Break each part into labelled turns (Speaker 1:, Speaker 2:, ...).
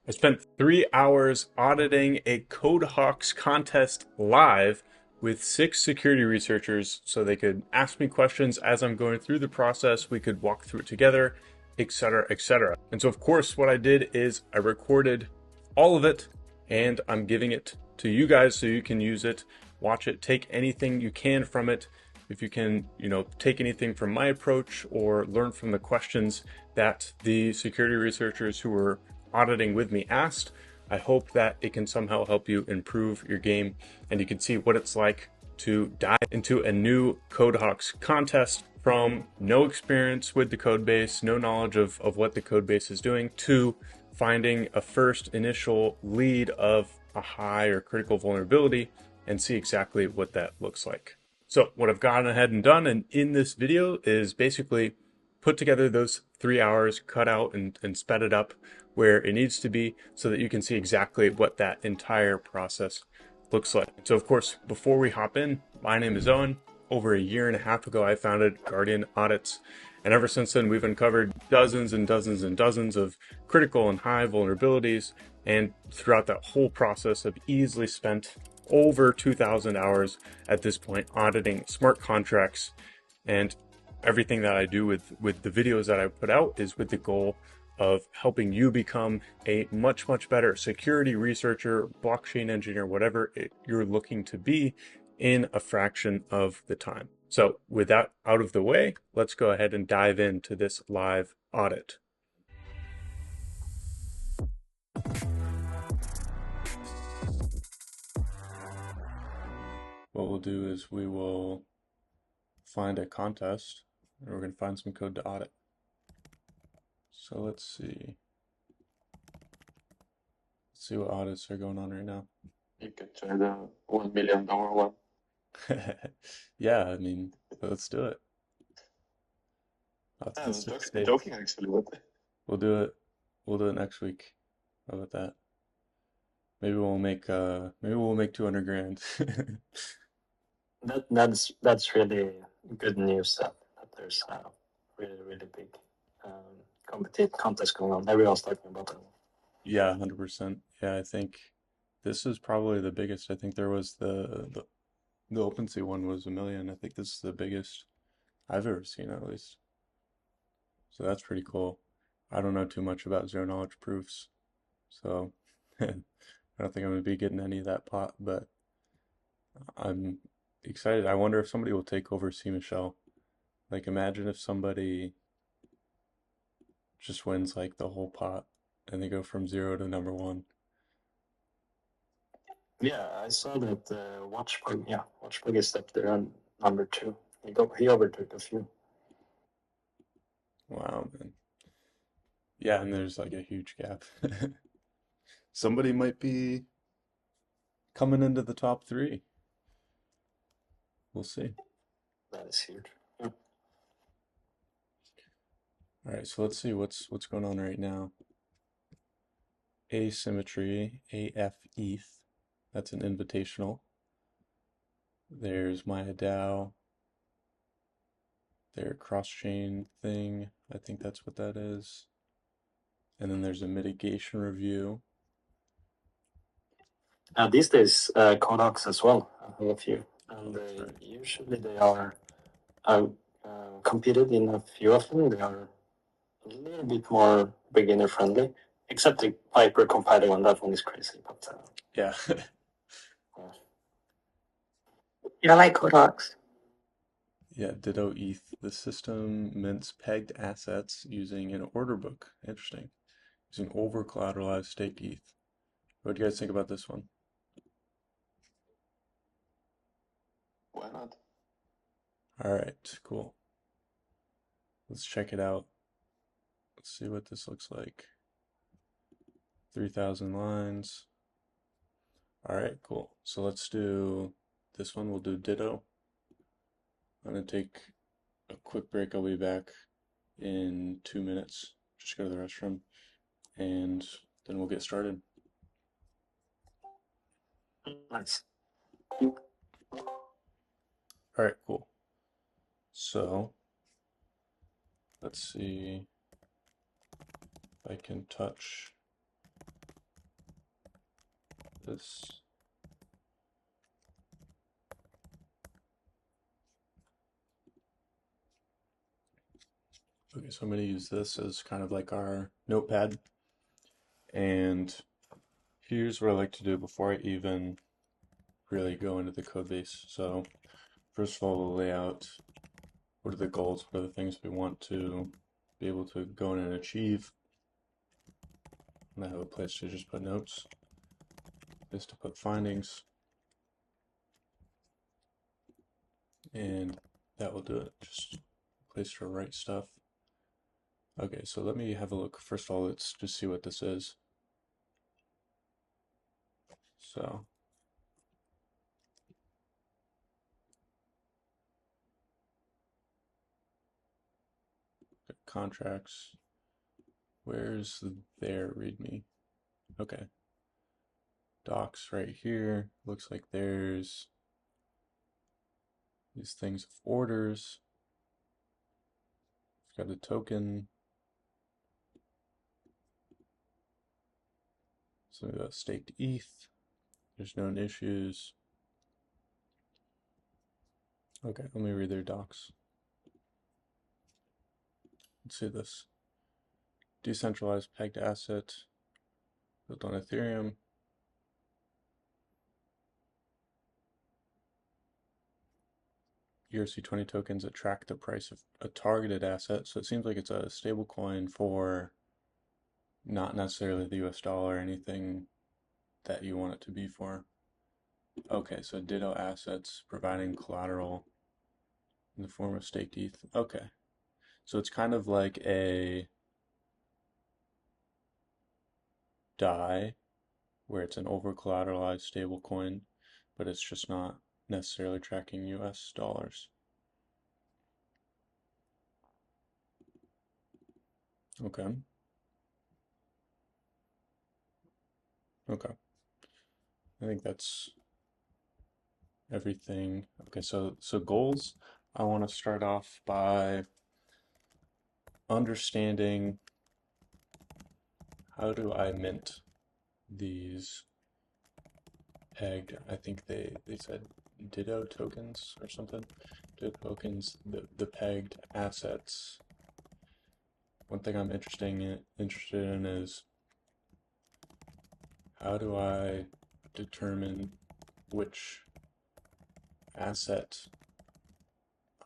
Speaker 1: I spent 3 hours auditing a Codehawks contest live with 6 security researchers so they could ask me questions as I'm going through the process. We could walk through it together, etc., etc. And so, of course, what I did is I recorded all of it and I'm giving it to you guys so you can use it, watch it, take anything you can from it. If you can, take anything from my approach or learn from the questions that the security researchers who were auditing with me asked, I hope that it can somehow help you improve your game and you can see what it's like to dive into a new Codehawks contest from no experience with the code base, no knowledge of what the code base is doing, to finding a first initial lead of a high or critical vulnerability and see exactly what that looks like. So what I've gone ahead and done and in this video is basically put together those 3 hours, cut out and sped it up where it needs to be so that you can see exactly what that entire process looks like. So of course, before we hop in, my name is Owen. Over a year and a half ago, I founded Guardian Audits. And ever since then, we've uncovered dozens and dozens and dozens of critical and high vulnerabilities. And throughout that whole process, I've easily spent over 2,000 hours at this point auditing smart contracts. And everything that I do with the videos that I put out is with the goal of helping you become a much better security researcher, blockchain engineer, whatever you're looking to be in a fraction of the time. So with that out of the way, let's go ahead and dive into this live audit. What we'll do is we will find a contest and we're going to find some code to audit. So let's see. Let's see what audits are going on right now.
Speaker 2: You can try the $1 million one.
Speaker 1: Yeah, I mean, let's do it.
Speaker 2: I was
Speaker 1: Six days.
Speaker 2: joking actually, but
Speaker 1: We'll do it. We'll do it next week. How about that? Maybe we'll make 200 grand.
Speaker 3: That's really good news that there's a really big competitive contest going on. Everyone's talking about it.
Speaker 1: Yeah, 100%. Yeah, I think this is probably the biggest. I think there was the OpenSea one was 1 million. I think this is the biggest I've ever seen at least. So that's pretty cool. I don't know too much about zero knowledge proofs, so I don't think I'm gonna be getting any of that pot, but I'm excited. I wonder if somebody will take over C Michelle. Like imagine if somebody just wins like the whole pot and they go from 0 to number 1.
Speaker 3: Yeah, I saw that Watchbug is up there on number 2. He overtook a few.
Speaker 1: Wow, man. Yeah, and there's like a huge gap. Somebody might be coming into the top 3. We'll see.
Speaker 3: That is huge. Yeah.
Speaker 1: All right, so let's see what's going on right now. Asymmetry, AF ETH. That's an invitational. There's Maya DAO. Their cross-chain thing. I think that's what that is. And then there's a mitigation review.
Speaker 3: These days, Codehawks as well. I have a few, and
Speaker 1: Right.
Speaker 3: usually they are competed in a few of them. They are a little bit more beginner friendly, except the Piper compiler one. That one is crazy, but
Speaker 1: Yeah.
Speaker 4: Yeah, I like Codehawks.
Speaker 1: Yeah, Ditto ETH. The system mints pegged assets using an order book. Interesting. Using over collateralized staked ETH. What do you guys think about this one?
Speaker 2: why not?
Speaker 1: All right, cool. Let's check it out. Let's see what this looks like. 3,000 lines. All right, cool. So let's do this one. We'll do Ditto. I'm gonna take a quick break. I'll be back in 2 minutes. Just go to the restroom, and then we'll get started.
Speaker 3: nice.
Speaker 1: All right, cool. So let's see if I can touch this. Okay, so I'm going to use this as kind of like our notepad. And here's what I like to do before I even really go into the code base. So first of all, we'll lay out what are the goals, what are the things we want to be able to go in and achieve. And I have a place to just put notes. This to put findings. And that will do it. Just a place to write stuff. Okay, so let me have a look. First of all, let's just see what this is. So contracts. Where's their README? Okay. Docs right here. Looks like there's these things of orders. It's got a token. So we got staked ETH. There's known issues. Okay, let me read their docs. Let's see this. Decentralized pegged asset built on Ethereum. ERC20 tokens that track the price of a targeted asset. So it seems like it's a stable coin for not necessarily the US dollar or anything that you want it to be for. Okay, so Ditto assets providing collateral in the form of staked ETH. Okay, so it's kind of like a DAI where it's an over collateralized stable coin, but it's just not necessarily tracking US dollars. Okay. Okay. I think that's everything. Okay, so goals. I want to start off by understanding how do I mint these pegged, I think they said Ditto tokens or something. Ditto tokens, the pegged assets. One thing I'm interested in is how do I determine which asset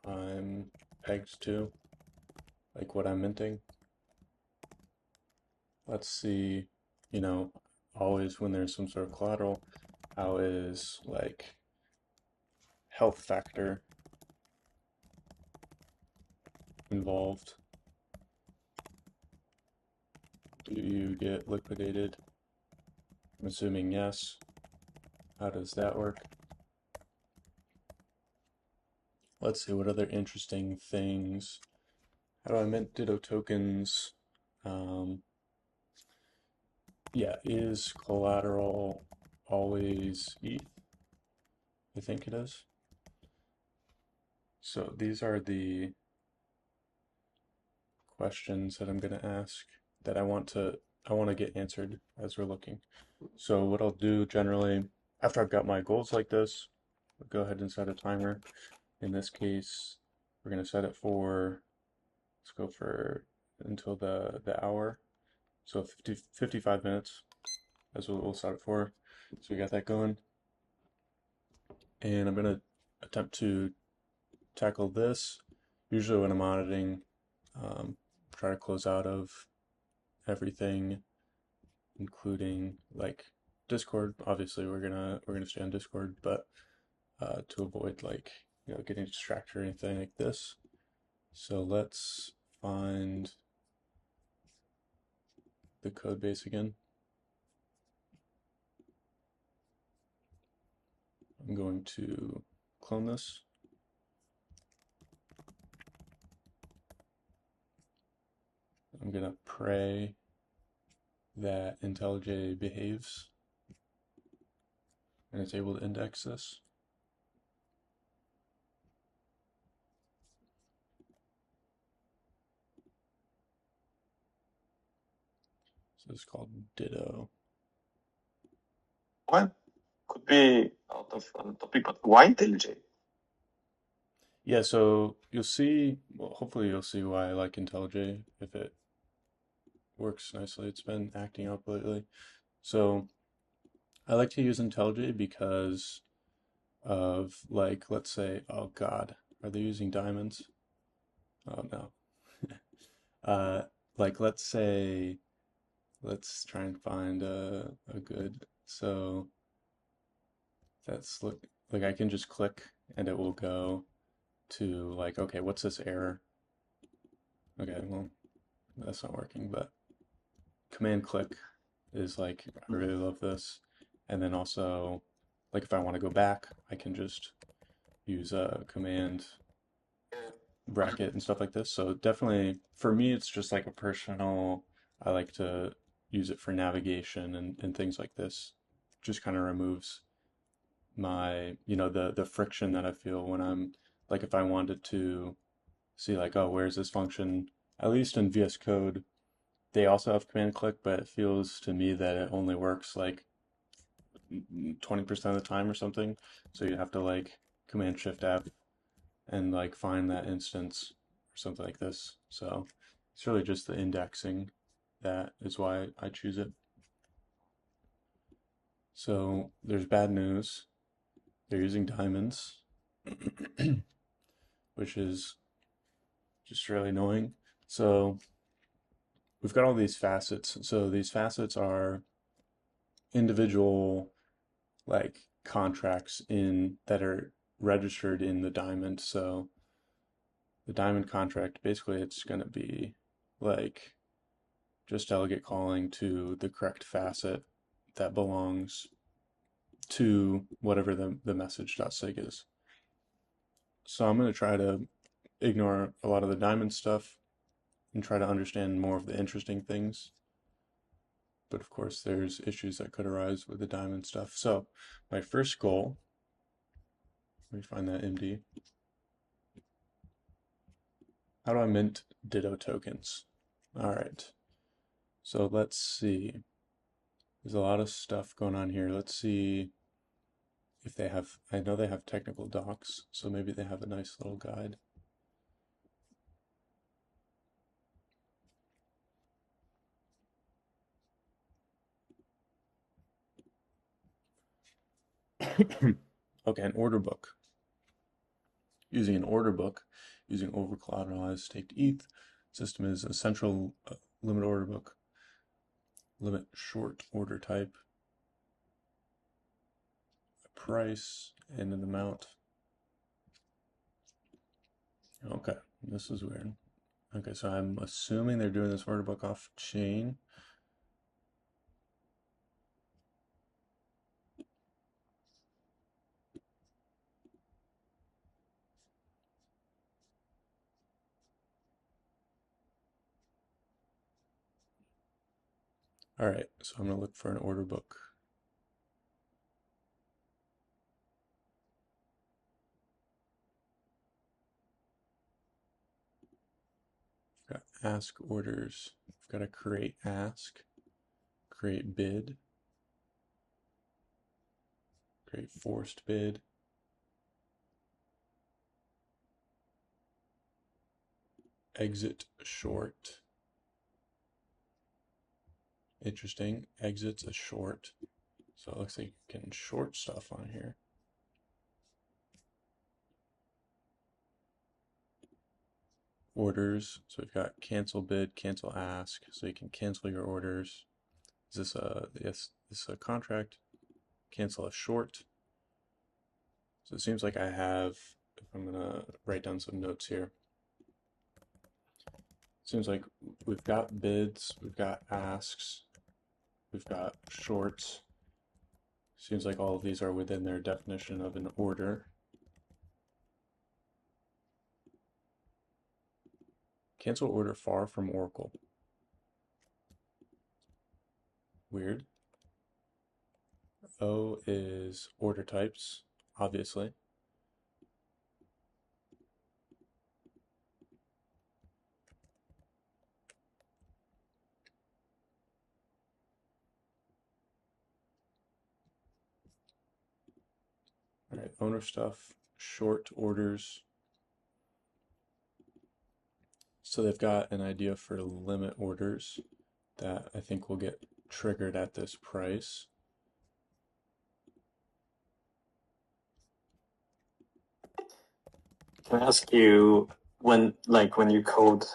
Speaker 1: I'm pegged to, like what I'm minting. Let's see, you know, always when there's some sort of collateral, how is like health factor involved? Do you get liquidated? I'm assuming yes. How does that work? Let's see what other interesting things. How do I mint Ditto tokens? Yeah, is collateral always ETH? I think it is. So these are the questions that I'm going to ask that I want to get answered as we're looking. So what I'll do generally after I've got my goals like this, I'll go ahead and set a timer. In this case, we're going to set it for, let's go for until the hour. So 55 minutes. That's what we'll set it for. So we got that going. And I'm going to attempt to tackle this. Usually when I'm auditing, try to close out of everything, including like Discord. Obviously we're gonna stay on Discord, but to avoid like, you know, getting distracted or anything like this. So let's find the code base again. I'm going to clone this. I'm gonna pray that IntelliJ behaves and it's able to index this. So it's called Ditto.
Speaker 2: Well, could be out of topic, but why IntelliJ?
Speaker 1: Yeah, so you'll see, well, hopefully you'll see why I like IntelliJ if it works nicely. It's been acting up lately. So I like to use IntelliJ because of like, let's say, oh God, are they using diamonds? Oh no. Uh, like let's say, let's try and find a good, so that's look, like I can just click and it will go to like, okay, what's this error? Okay, well, that's not working, but command click is like, I really love this. And then also, like if I want to go back, I can just use a command bracket and stuff like this. So definitely, for me, it's just like a personal, I like to use it for navigation and things like this. Just kind of removes my, the friction that I feel when I'm, like if I wanted to see like, oh, where's this function? At least in VS Code, they also have command click, but it feels to me that it only works like 20% of the time or something. So you have to like command shift F and like find that instance or something like this. So it's really just the indexing that is why I choose it. So there's bad news. They're using diamonds, which is just really annoying. So we've got all these facets. So these facets are individual like contracts in that are registered in the diamond. So the diamond contract, basically it's going to be like just delegate calling to the correct facet that belongs to whatever the message.sig is. So I'm going to try to ignore a lot of the diamond stuff and try to understand more of the interesting things. But of course, there's issues that could arise with the diamond stuff. So my first goal, let me find that MD. How do I mint Ditto tokens? All right. So let's see. There's a lot of stuff going on here. Let's see if they have, I know they have technical docs, so maybe they have a nice little guide. Okay, an order book. Using an order book, using over collateralized staked ETH, system is a central limit order book, limit short order type, a price, and an amount. Okay, this is weird. Okay, so I'm assuming they're doing this order book off chain. All right, so I'm gonna look for an order book. Got ask orders. I've got to create ask, create bid, create forced bid, exit short. Interesting. Exits a short. So it looks like you can short stuff on here. Orders. So we've got cancel bid, cancel ask. So you can cancel your orders. Is this a, yes, this is a contract. Cancel a short. So it seems like I have, if I'm gonna write down some notes here. Seems like we've got bids, we've got asks, we've got shorts. Seems like all of these are within their definition of an order. Cancel order far from Oracle. Weird. O is order types, obviously. owner stuff, short orders. So they've got an idea for limit orders that I think will get triggered at this price.
Speaker 3: Can I ask you when you code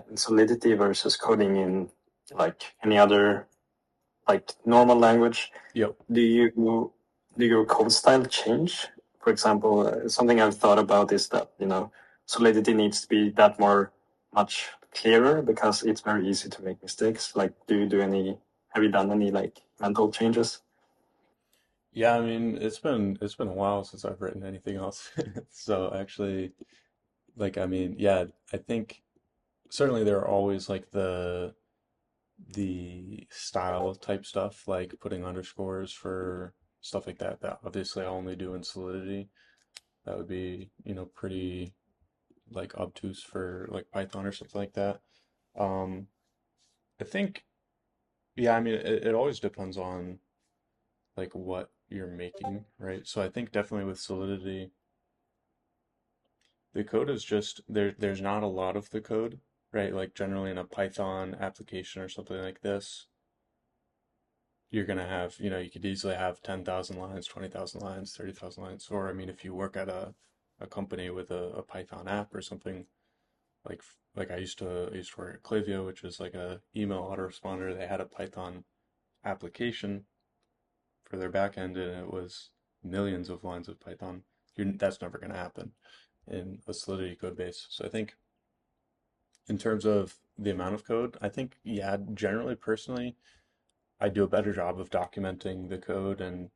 Speaker 3: in Solidity versus coding in like any other like normal language,
Speaker 1: Yep.
Speaker 3: do your code style change? For example, something I've thought about is that Solidity needs to be that much clearer because it's very easy to make mistakes. Like, have you done any like mental changes?
Speaker 1: Yeah, I mean, it's been a while since I've written anything else. So actually, like, I mean, yeah, I think certainly there are always like the style type stuff, like putting underscores for stuff like that, that obviously I only do in Solidity. That would be, pretty like obtuse for like Python or something like that. Um, I think, yeah, I mean, it always depends on like what you're making, right? So I think definitely with Solidity, the code is just there's not a lot of the code, right? Like generally in a Python application or something like this, you're gonna have, you could easily have 10,000 lines, 20,000 lines, 30,000 lines. Or I mean, if you work at a company with a Python app or something, like I used to work at Klaviyo, which is like a email autoresponder. They had a Python application for their backend, and it was millions of lines of Python. That's never going to happen in a Solidity code base. So I think in terms of the amount of code, I think, yeah, generally personally, I do a better job of documenting the code and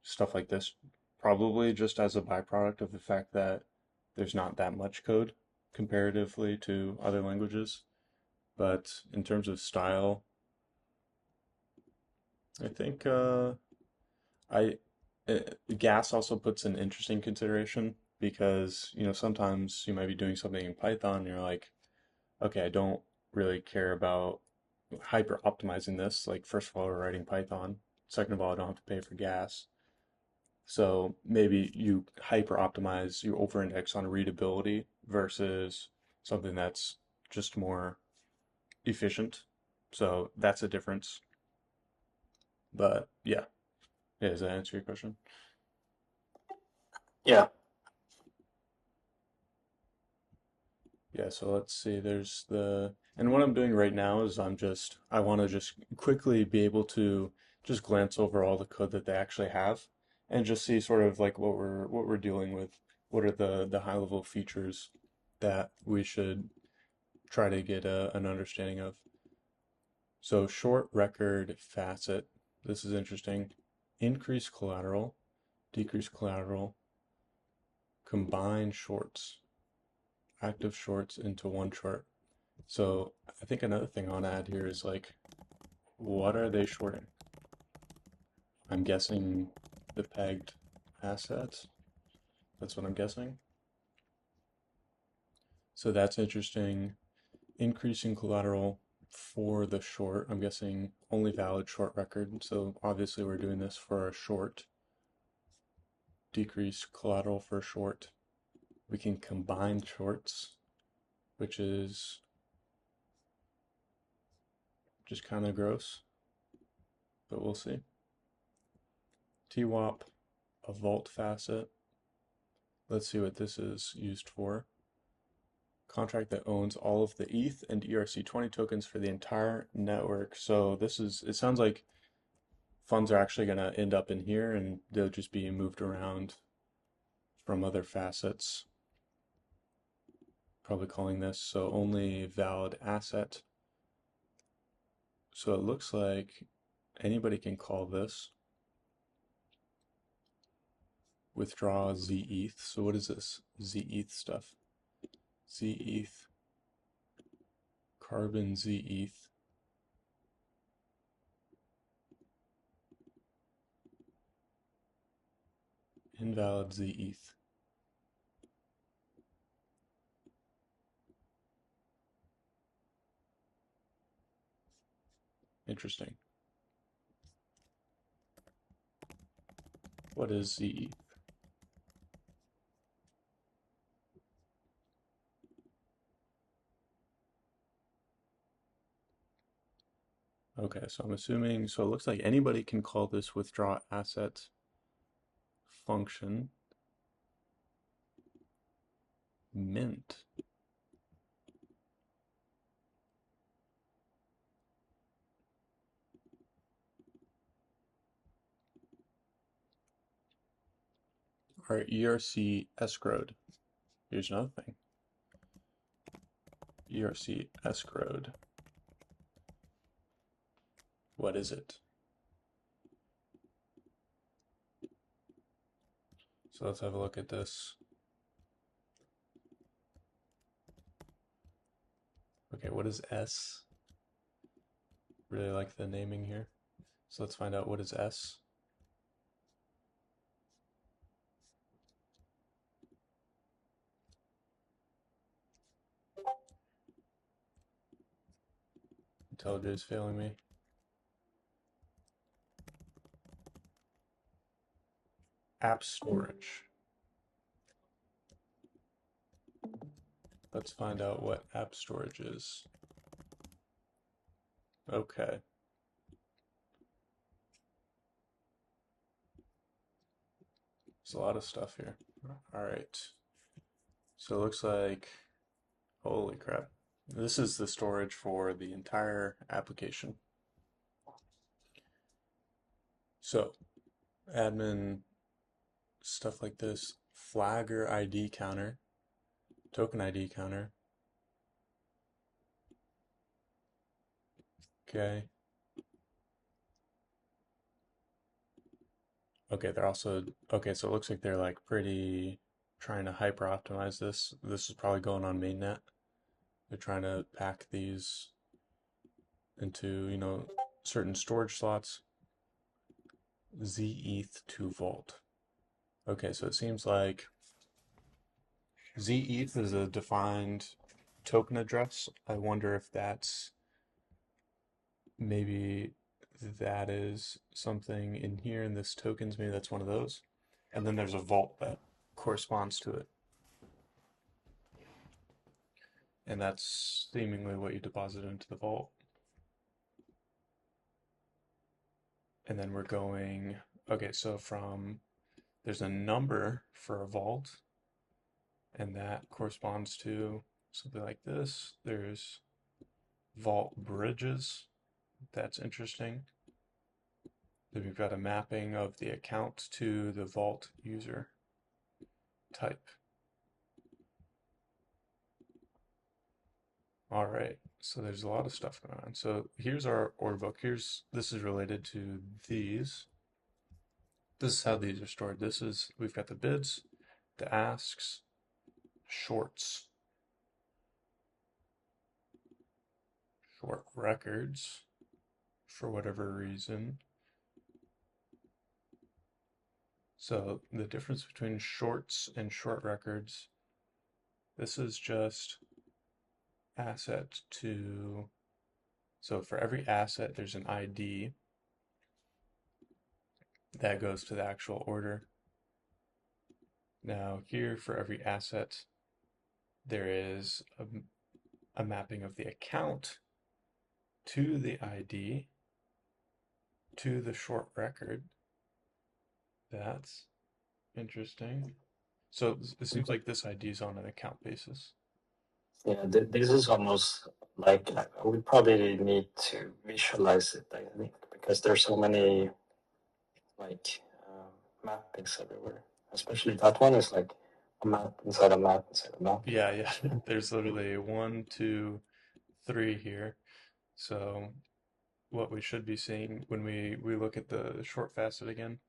Speaker 1: stuff like this, probably just as a byproduct of the fact that there's not that much code comparatively to other languages. But in terms of style, I think I uh, gas also puts an interesting consideration because, sometimes you might be doing something in Python and you're like, okay, I don't really care about hyper optimizing this. Like, first of all, we're writing Python. Second of all, I don't have to pay for gas. So maybe you hyper optimize, you over index on readability versus something that's just more efficient. So that's a difference. But yeah, does that answer your question?
Speaker 3: Yeah.
Speaker 1: Yeah, so let's see. And what I'm doing right now is I want to just quickly be able to just glance over all the code that they actually have and just see sort of like what we're dealing with. What are the high level features that we should try to get an understanding of. So short record facet, this is interesting. Increase collateral, decrease collateral, combine shorts, active shorts into one short. So I think another thing I want to add here is like, what are they shorting? I'm guessing the pegged assets. That's what I'm guessing. So that's interesting. Increasing collateral for the short. I'm guessing only valid short record. So obviously we're doing this for a short. Decrease collateral for short. We can combine shorts, which is just kind of gross, but we'll see. TWAP, a vault facet. Let's see what this is used for. Contract that owns all of the ETH and ERC20 tokens for the entire network. So it sounds like funds are actually going to end up in here and they'll just be moved around from other facets. Probably calling this so only valid asset. So it looks like anybody can call this withdraw ZETH. So what is this ZETH stuff? ZETH, carbon ZETH. Invalid ZETH. Interesting. What is ZETH? Okay, so I'm assuming, so it looks like anybody can call this withdraw asset function mint. All right, ERC escrowed. Here's another thing. ERC escrowed. What is it? So let's have a look at this. Okay, what is S? Really like the naming here. So let's find out what is S. IntelliJ is failing me. App storage. Let's find out what app storage is. Okay. There's a lot of stuff here. All right. So it looks like, holy crap. This is the storage for the entire application. So admin stuff like this, flagger ID counter, token ID counter. Okay. Okay, they're also, okay, so it looks like they're like pretty trying to hyper optimize this. This is probably going on mainnet. They're trying to pack these into, certain storage slots. ZETH to Vault. Okay, so it seems like ZETH is a defined token address. I wonder if that's maybe that is something in here in this tokens, maybe that's one of those. And then there's a vault that corresponds to it. And that's seemingly what you deposit into the vault. And then we're going, okay, so there's a number for a vault, and that corresponds to something like this. There's vault bridges. That's interesting. Then we've got a mapping of the account to the vault user type. All right, so there's a lot of stuff going on. So here's our order book. This is related to these. This is how these are stored. We've got the bids, the asks, shorts, short records for whatever reason. So the difference between shorts and short records, this is just asset to, so for every asset, there's an ID that goes to the actual order. Now here for every asset, there is a mapping of the account to the ID to the short record. That's interesting. So it seems like this ID is on an account basis.
Speaker 3: Yeah, this is almost like we probably need to visualize it, I think, because there's so many like mappings everywhere. Especially that one is like a map inside a map inside a map.
Speaker 1: Yeah. There's literally 1, 2, 3 here. So what we should be seeing when we look at the short facet again,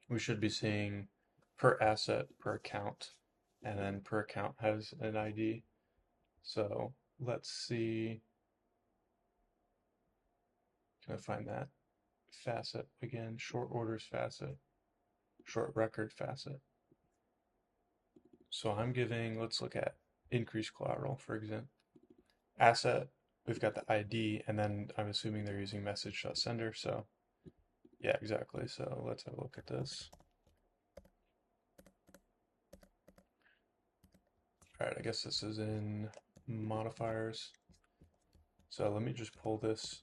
Speaker 1: we should be seeing per asset, per account, and then per account has an ID. So let's see. Can I find that facet again? Short orders facet, short record facet. So I'm giving, let's look at increased collateral, for example. Asset, we've got the ID, and then I'm assuming they're using message.sender. So yeah, exactly. So let's have a look at this. All right, I guess this is in modifiers. So let me just pull this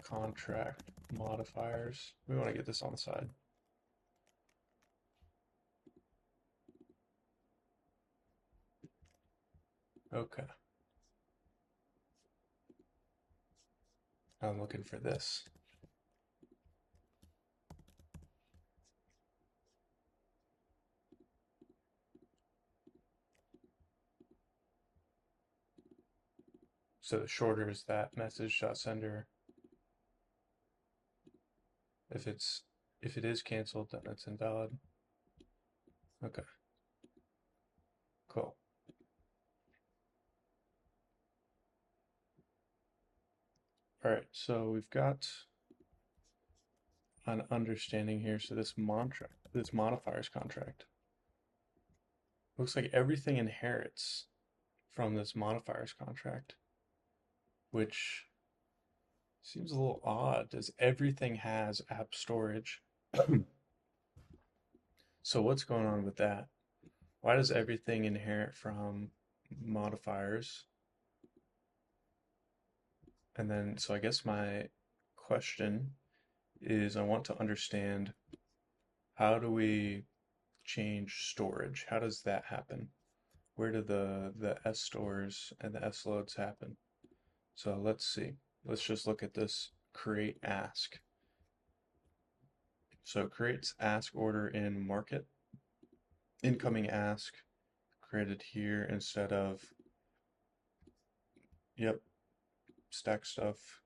Speaker 1: contract modifiers. We want to get this on the side. Okay. I'm looking for this. So the shorter is that message.sender. If it is canceled, then it's invalid. Okay. Cool. All right, so we've got an understanding here. So this modifiers contract looks like everything inherits from this modifiers contract, which seems a little odd. Does everything has app storage? So what's going on with that? Why does everything inherit from modifiers? And then, so I guess my question is I want to understand, how do we change storage? How does that happen? Where do the S stores and the S loads happen? So let's see. Let's just look at this create ask. So it creates ask order in market. Incoming ask created here instead of, yep, stack stuff.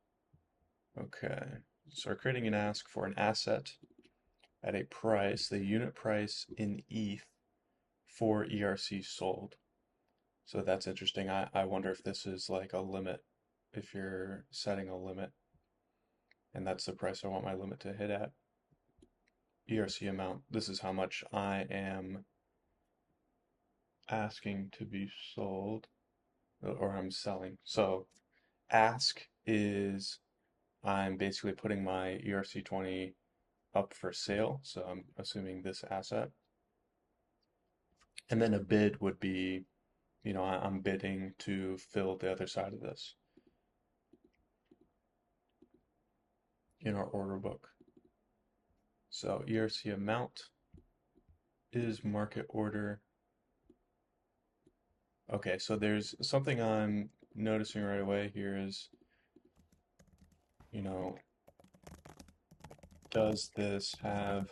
Speaker 1: Okay. So we're creating an ask for an asset at a price, the unit price in ETH for ERC sold. So that's interesting. I wonder if this is like a limit, if you're setting a limit, and that's the price I want my limit to hit at. ERC amount, this is how much I am asking to be sold, or I'm selling. So ask is I'm basically putting my ERC20 up for sale, so I'm assuming this asset. And then a bid would be, I'm bidding to fill the other side of this in our order book. So ERC amount is market order. Okay, so there's something I'm noticing right away here is, does this have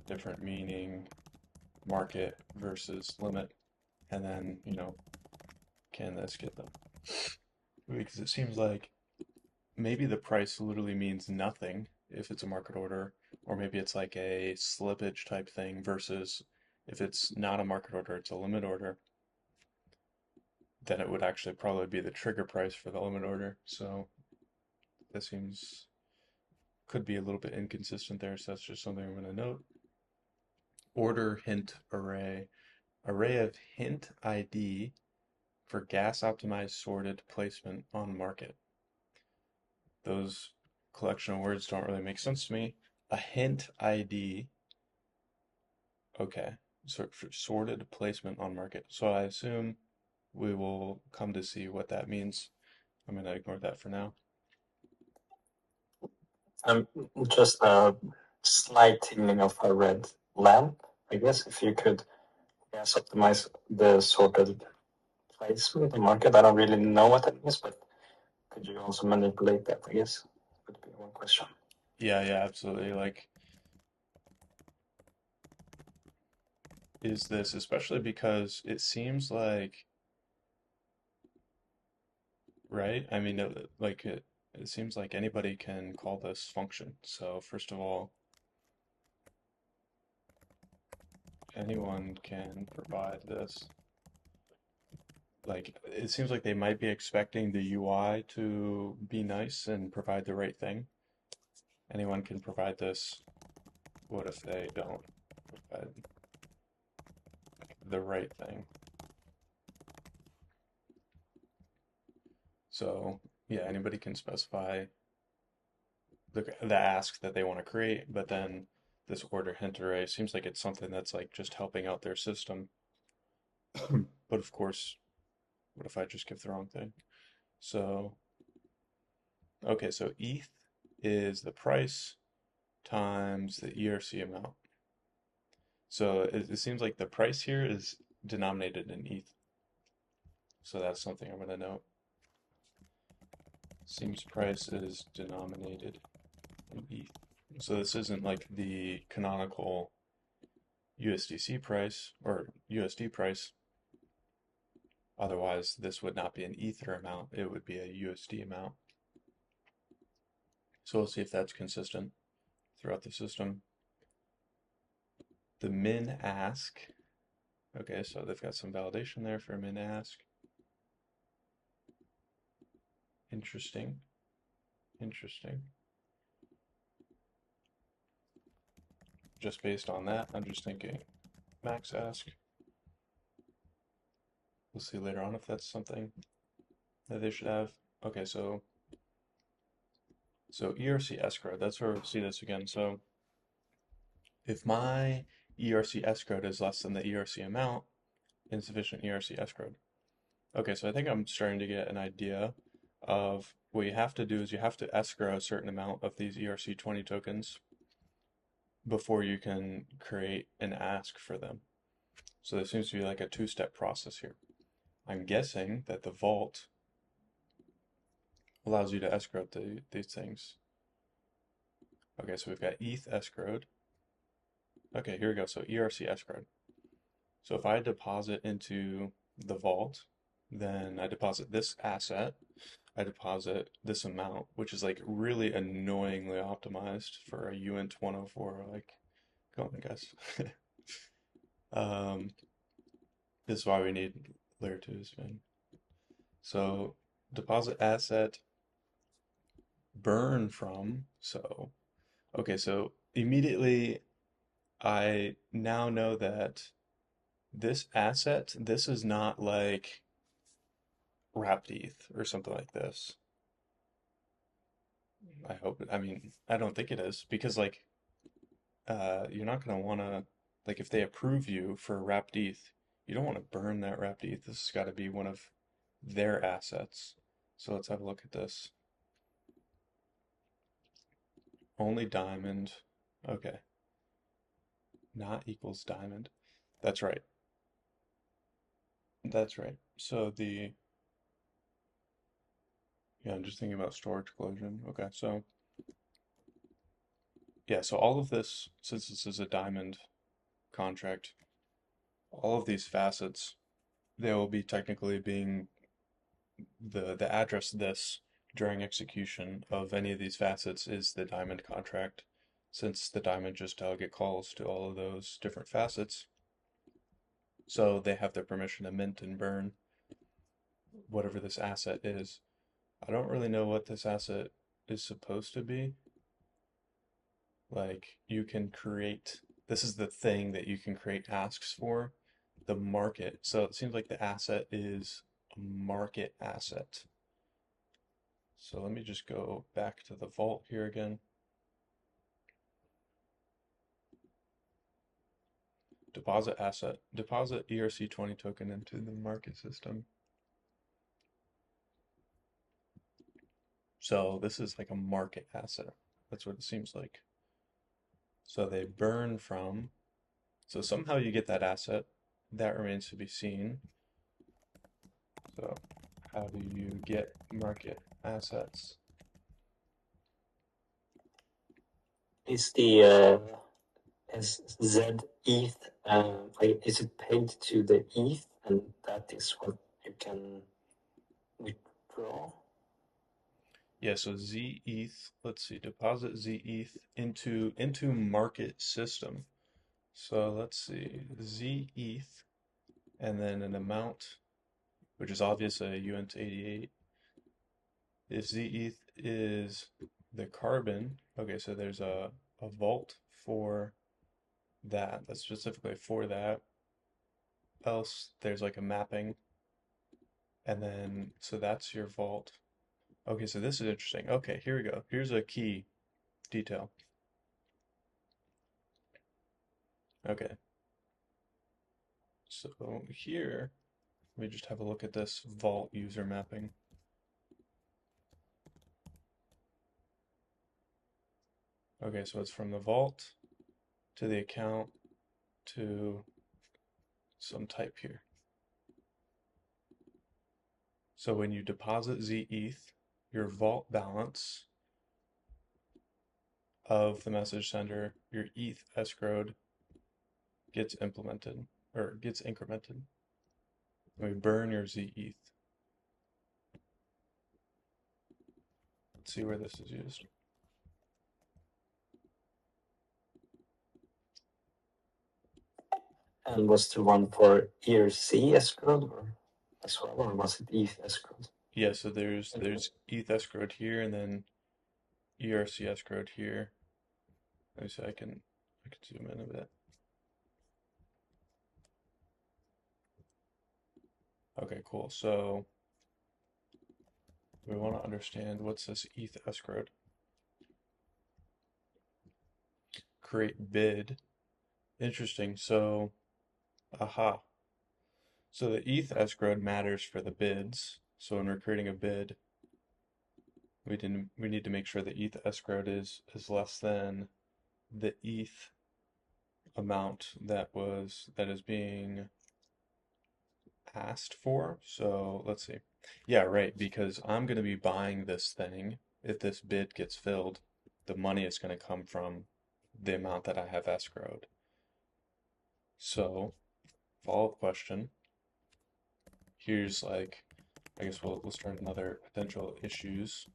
Speaker 1: different meaning, market versus limit? And then, can this get them? Because it seems like maybe the price literally means nothing if it's a market order, or maybe it's like a slippage type thing versus if it's not a market order, it's a limit order, then it would actually probably be the trigger price for the limit order. So that could be a little bit inconsistent there, so that's just something I'm going to note. Order hint array. Array of hint ID for gas optimized sorted placement on market. Those collection of words don't really make sense to me. A hint ID. Okay, so for sorted placement on market. So I assume we will come to see what that means. I'm going to ignore that for now.
Speaker 3: Just a slight tingling of a red lamp, I guess, if you could optimize the sorted placement in the market. I don't really know what that means, but could you also manipulate that, I guess? Would be one question.
Speaker 1: Yeah, absolutely. Like, is this, especially because it seems like, right? I mean, it seems like anybody can call this function. So first of all, anyone can provide this. Like, it seems like they might be expecting the UI to be nice and provide the right thing. Anyone can provide this. What if they don't provide the right thing? So yeah, anybody can specify the ask that they want to create, but then this order hint array seems like it's something that's like just helping out their system. But of course, what if I just give the wrong thing? So Okay, so ETH is the price times the ERC amount. So it seems like the price here is denominated in ETH. So that's something I'm going to note. Seems price is denominated in ETH. So this isn't like the canonical USDC price or USD price. Otherwise, this would not be an Ether amount. It would be a USD amount. So we'll see if that's consistent throughout the system. The min ask. Okay, so they've got some validation there for min ask. Interesting. Interesting. Just based on that, I'm just thinking max ask. We'll see later on if that's something that they should have. Okay, so ERC escrow, that's where we'll see this again. So if my ERC escrowed is less than the ERC amount, insufficient ERC escrowed. Okay, so I think I'm starting to get an idea of what you have to do is you have to escrow a certain amount of these ERC20 tokens before you can create an ask for them. So there seems to be like a two-step process here. I'm guessing that the vault allows you to escrow these things. Okay, so we've got ETH escrowed. Okay, here we go. So ERC escrowed. So if I deposit into the vault, then I deposit this asset, I deposit this amount, which is like really annoyingly optimized for a uint 104. Like, come on, guys. This is why we need layer 2s, man. So deposit asset, burn from. So, okay, so immediately I now know that this asset, this is not like wrapped ETH or something like this. I hope, I mean, I don't think it is because like you're not gonna wanna like if they approve you for wrapped ETH, you don't want to burn that wrapped ETH. This has got to be one of their assets. So let's have a look at this. Only diamond. Okay. Not equals diamond. That's right. That's right. So yeah, I'm just thinking about storage collision. Okay, so yeah, so all of this, since this is a diamond contract, all of these facets, they will be technically being the address this during execution of any of these facets is the diamond contract, since the diamond just delegate calls to all of those different facets. So they have their permission to mint and burn whatever this asset is. I don't really know what this asset is supposed to be. Like you can create, this is the thing that you can create asks for, the market. So it seems like the asset is a market asset. So let me just go back to the vault here again. Deposit asset, deposit ERC20 token into the market system. So this is like a market asset. That's what it seems like. So they burn from, so somehow you get that asset. That remains to be seen. So how do you get market assets?
Speaker 3: Is the is Z ETH like is it paid to the ETH and that is what you can withdraw?
Speaker 1: Yeah, so ZETH, let's see, deposit ZETH into market system. So let's see, ZETH and then an amount, which is obviously a uint 88. If ZETH is the carbon, okay, so there's a vault for that. That's specifically for that. Else there's like a mapping. And then so that's your vault. Okay, so this is interesting. Okay, here we go. Here's a key detail. Okay. So here, let me just have a look at this vault user mapping. Okay, so it's from the vault to the account to some type here. So when you deposit ZETH, your vault balance of the message sender, your ETH escrowed, gets implemented or gets incremented. And we burn your ZETH. Let's see where this is used.
Speaker 3: And was the one for ERC escrowed as well, or was it ETH escrowed?
Speaker 1: Yeah, so there's ETH escrowed here and then ERC escrowed here. Let me see, I can zoom in a bit. Okay, cool. So we want to understand what's this ETH escrowed. Create bid. Interesting. So, aha. So the ETH escrowed matters for the bids. So when we're creating a bid, we need to make sure the ETH escrowed is less than the ETH amount that is being asked for. So let's see. Yeah, right, because I'm going to be buying this thing. If this bid gets filled, the money is going to come from the amount that I have escrowed. So, follow-up question. Here's like, I guess we'll start another potential issues.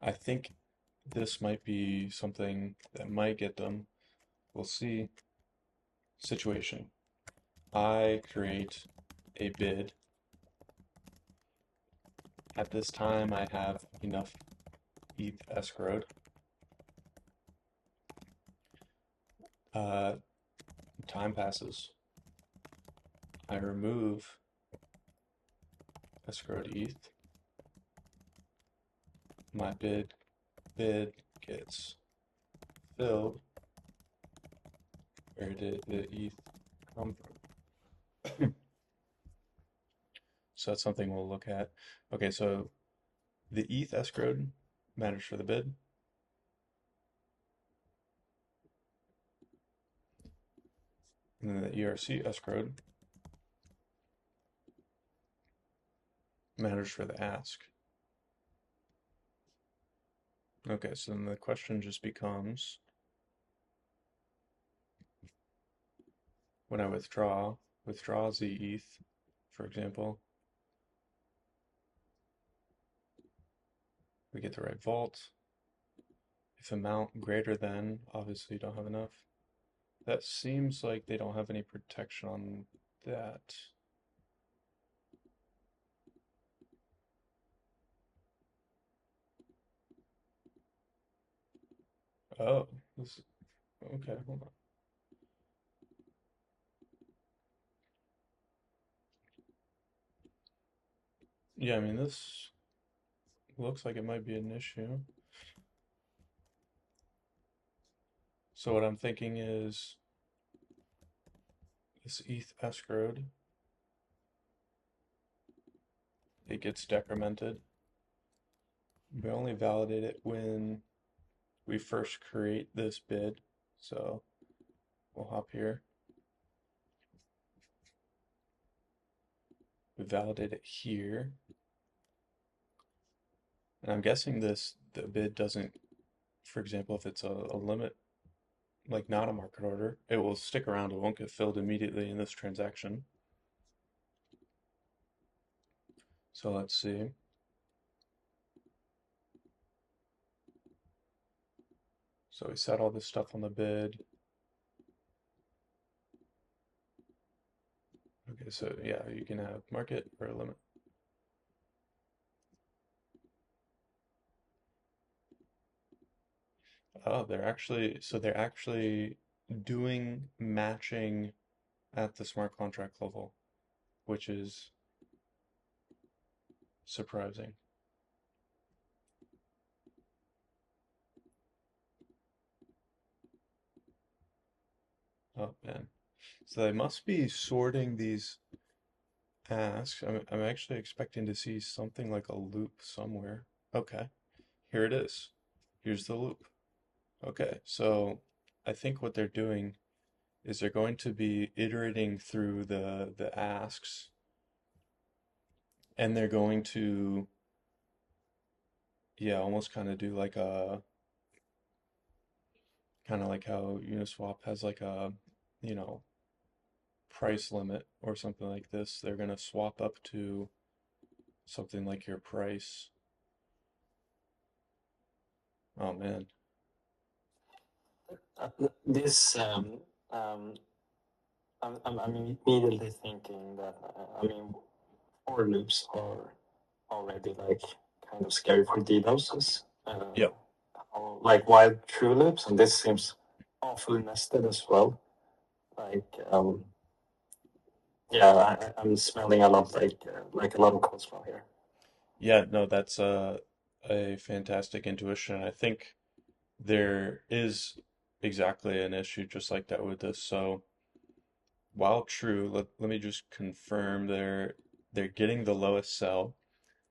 Speaker 1: I think this might be something that might get them. We'll see. Situation. I create a bid. At this time, I have enough ETH escrowed. Time passes. I remove escrowed ETH. My bid gets filled. Where did the ETH come from? So that's something we'll look at. Okay, so the ETH escrowed matters for the bid. And then the ERC escrowed matters for the ask. Okay, so then the question just becomes, when I withdraw ZETH, for example, we get the right vault. If amount greater than, obviously you don't have enough. That seems like they don't have any protection on that. Oh, this, okay, hold on. Yeah, I mean, this looks like it might be an issue. So what I'm thinking is this ETH escrowed, it gets decremented. We only validate it when we first create this bid. So we'll hop here. We validate it here. And I'm guessing the bid doesn't, for example, if it's a limit, like not a market order, it will stick around. It won't get filled immediately in this transaction. So let's see. So we set all this stuff on the bid. Okay, so yeah, you can have market or a limit. Oh, they're actually doing matching at the smart contract level, which is surprising. Oh man. So they must be sorting these asks. I'm actually expecting to see something like a loop somewhere. Okay, here it is. Here's the loop. Okay, so I think what they're doing is they're going to be iterating through the asks, and they're going to, yeah, almost kind of do like a kind of like how Uniswap has like a, you know, price limit or something like this. They're going to swap up to something like your price. Oh man.
Speaker 3: This I'm immediately thinking that for loops are already like kind of scary for DDoSes.
Speaker 1: Yep.
Speaker 3: Like wild true loops, and this seems awfully nested as well. Like yeah, I'm smelling a lot like a lot of code from here.
Speaker 1: Yeah, no, that's a fantastic intuition. I think there is exactly an issue just like that with this. So while true, let me just confirm they're getting the lowest sell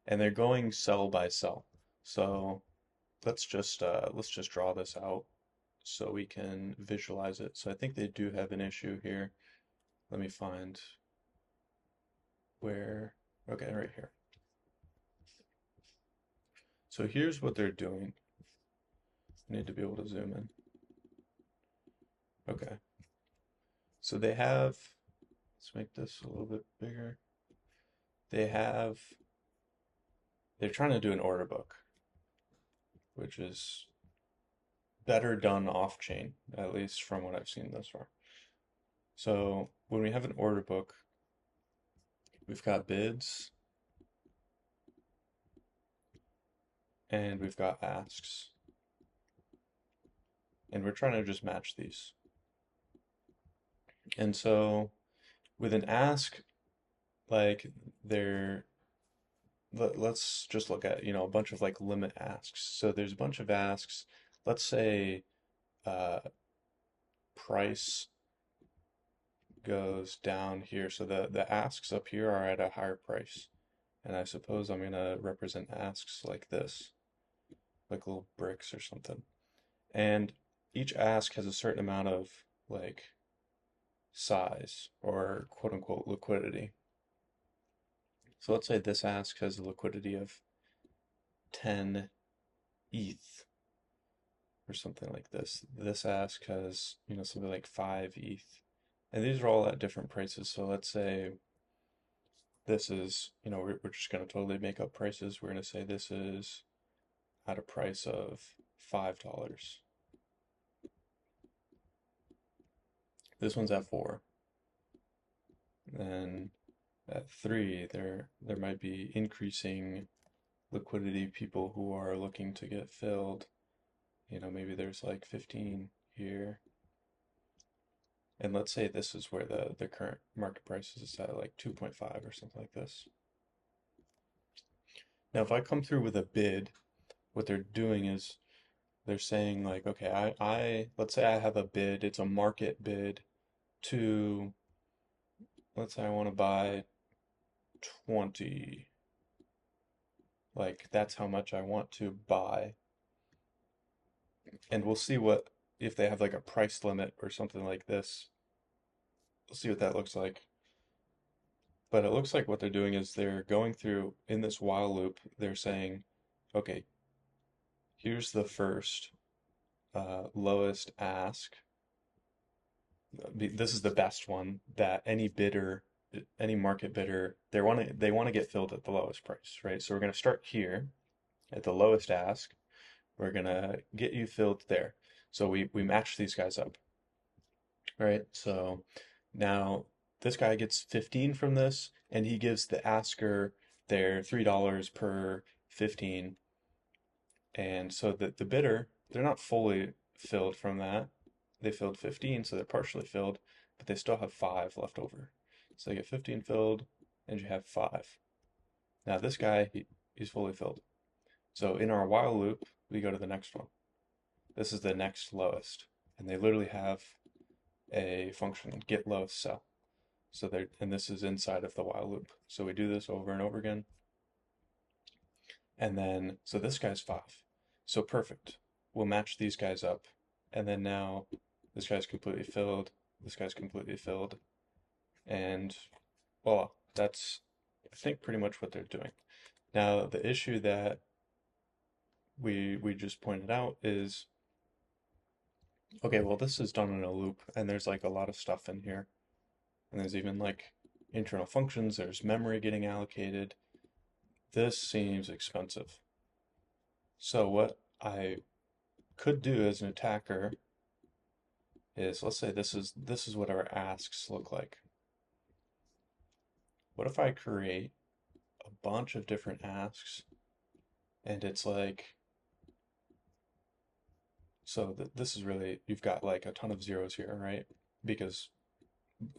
Speaker 1: and they're going sell by sell. So let's just draw this out so we can visualize it. So I think they do have an issue here. Let me find where, okay, right here. So here's what they're doing. I need to be able to zoom in. Okay. So they have, let's make this a little bit bigger. They have, they're trying to do an order book, which is better done off chain, at least from what I've seen thus far. So when we have an order book, we've got bids and we've got asks. And we're trying to just match these. And so with an ask, like they're let's just look at, a bunch of like limit asks. So there's a bunch of asks. Let's say uh, price goes down here. So the asks up here are at a higher price. And I suppose I'm gonna represent asks like this, like little bricks or something. And each ask has a certain amount of like size or quote unquote liquidity. So let's say this ask has a liquidity of 10 ETH or something like this. This ask has, something like 5 ETH. And these are all at different prices. So let's say this is, we're just going to totally make up prices. We're going to say this is at a price of $5. This one's at 4. Then at 3, there might be increasing liquidity people who are looking to get filled. Maybe there's like 15 here. And let's say this is where the current market price is at like 2.5 or something like this. Now, if I come through with a bid, what they're doing is they're saying like, okay, let's say I have a bid, it's a market bid to, let's say I want to buy 20. Like that's how much I want to buy. And we'll see if they have like a price limit or something like this. We'll see what that looks like. But it looks like what they're doing is they're going through in this while loop, they're saying, okay, here's the first lowest ask. This is the best one that any market bidder, they want to get filled at the lowest price, right? So we're going to start here at the lowest ask. We're going to get you filled there. So we match these guys up, right? So now this guy gets 15 from this, and he gives the asker their $3 per 15. And so the bidder, they're not fully filled from that. They filled 15, so they're partially filled, but they still have 5 left over. So they get 15 filled, and you have 5. Now this guy, he's fully filled. So in our while loop, we go to the next one. This is the next lowest. And they literally have a function, get lowest sell. So and this is inside of the while loop. So we do this over and over again. And then, so this guy's 5. So perfect. We'll match these guys up. and then now this guy's completely filled, this guy's completely filled, and voila, that's, I think, pretty much what they're doing. Now, the issue that we just pointed out is, okay, well, this is done in a loop, and there's like a lot of stuff in here, and there's even like internal functions, there's memory getting allocated. This seems expensive. So what I could do as an attacker is, let's say this is what our asks look like. What if I create a bunch of different asks, and it's like, so this is really, you've got like a ton of zeros here, right? Because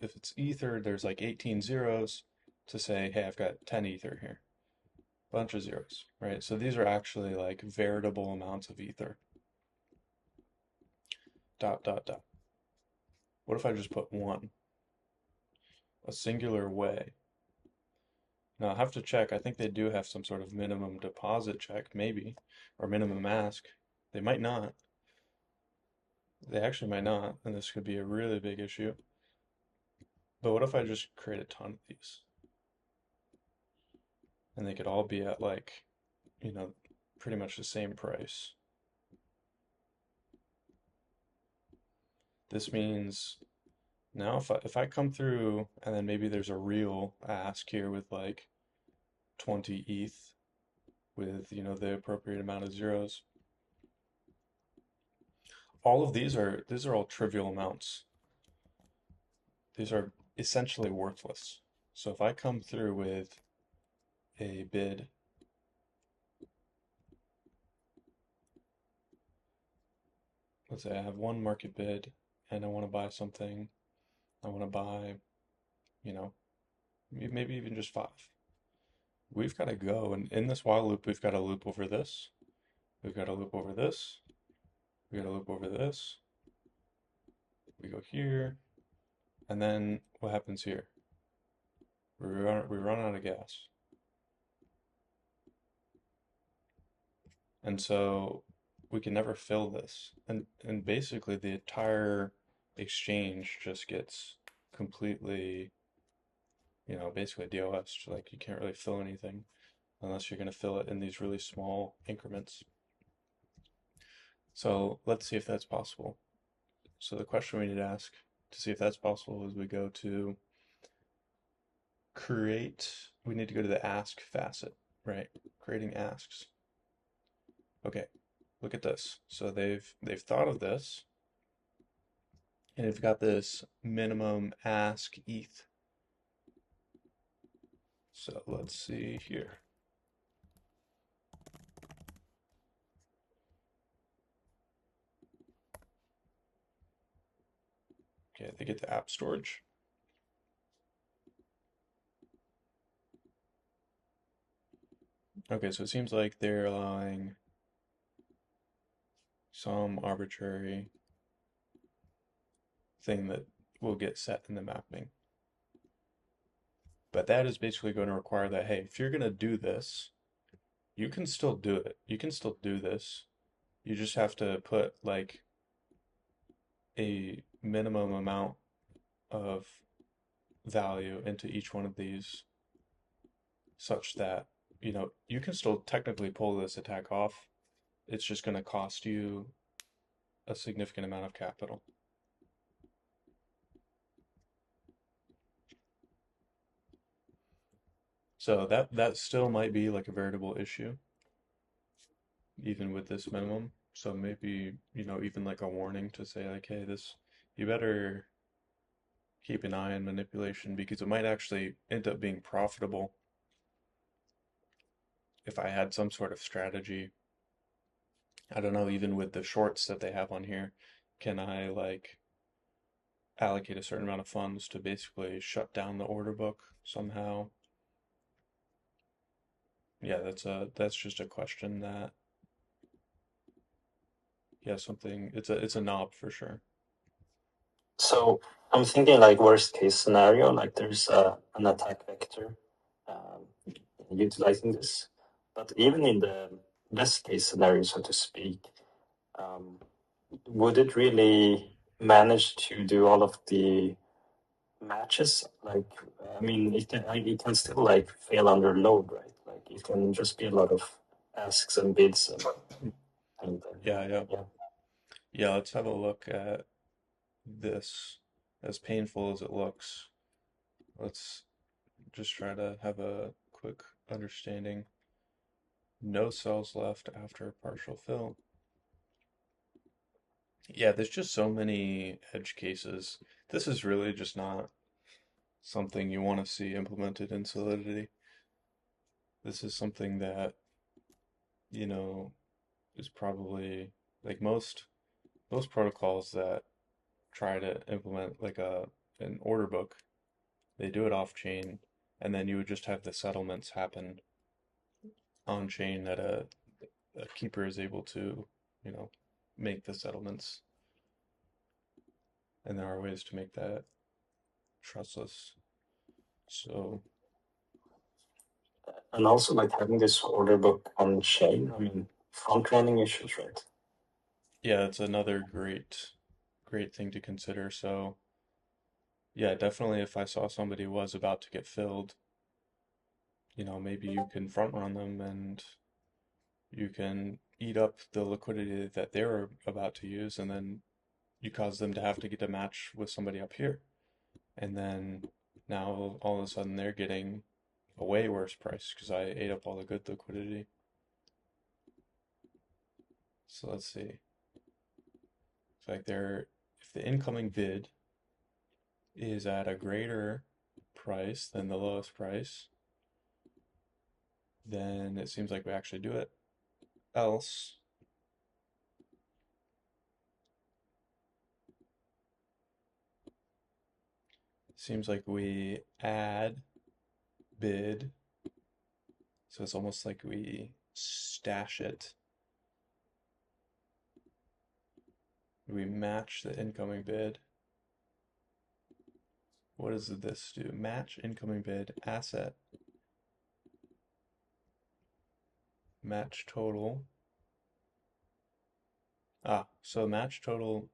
Speaker 1: if it's ether, there's like 18 zeros to say, hey, I've got 10 ether here. Bunch of zeros, right? So these are actually like veritable amounts of ether. Dot, dot, dot. What if I just put one? A singular way. Now I have to check. I think they do have some sort of minimum deposit check, maybe, or minimum ask. They might not. They actually might not, and this could be a really big issue. But what if I just create a ton of these? And they could all be at like, pretty much the same price. This means now if I come through and then maybe there's a real ask here with like 20 ETH with, the appropriate amount of zeros. All of these are all trivial amounts. These are essentially worthless. So if I come through with a bid, let's say I have one market bid and I want to buy something. I want to buy, maybe even just 5. We've got to go, and in this while loop, we've got to loop over this. We've got to loop over this. We got to loop over this. We go here, and then what happens here? We run out of gas. And so we can never fill this. And basically the entire exchange just gets completely, basically DOS. Like you can't really fill anything unless you're going to fill it in these really small increments. So let's see if that's possible. So the question we need to ask to see if that's possible is we go to create, we need to go to the ask facet, right? Creating asks. Okay, look at this. So they've thought of this, and they've got this minimum ask ETH. So let's see here. Okay, they get the app storage. Okay, so it seems like they're allowing some arbitrary thing that will get set in the mapping. But that is basically going to require that, hey, if you're going to do this, you can still do it. You can still do this. You just have to put like a minimum amount of value into each one of these such that, you can still technically pull this attack off. It's just going to cost you a significant amount of capital. So that still might be like a veritable issue, even with this minimum. So maybe, even like a warning to say like, hey, you better keep an eye on manipulation because it might actually end up being profitable if I had some sort of strategy. I don't know, even with the shorts that they have on here, can I like allocate a certain amount of funds to basically shut down the order book somehow? Yeah, that's just a question that, yeah, something, it's a knob for sure.
Speaker 3: So I'm thinking like worst case scenario, like there's an attack vector utilizing this. But even in the best case scenario, so to speak, would it really manage to do all of the matches? Like, I mean, it can still like fail under load, right? Like, it can just be a lot of asks and bids and
Speaker 1: Yeah.
Speaker 3: yeah.
Speaker 1: Yeah, let's have a look at this. As painful as it looks, let's just try to have a quick understanding. No cells left after partial fill. Yeah, there's just so many edge cases. This is really just not something you want to see implemented in Solidity. This is something that, you know, is probably like most protocols that try to implement like an order book, they do it off chain, and then you would just have the settlements happen on chain that a keeper is able to, you know, make the settlements. And there are ways to make that trustless. So
Speaker 3: And also like having this order book on chain, I mean, front running issues, right?
Speaker 1: yeah, it's another great thing to consider. So yeah, definitely if I saw somebody was about to get filled, maybe you can front run them and you can eat up the liquidity that they're about to use, and then you cause them to have to get a match with somebody up here. And then now all of a sudden they're getting a way worse price because I ate up all the good liquidity. So let's see. It's like if the incoming bid is at a greater price than the lowest price, then it seems like we actually do it. Else, it seems like we add bid. So it's almost like we stash it. We match the incoming bid. What does this do? Match incoming bid asset. Match total. So match total.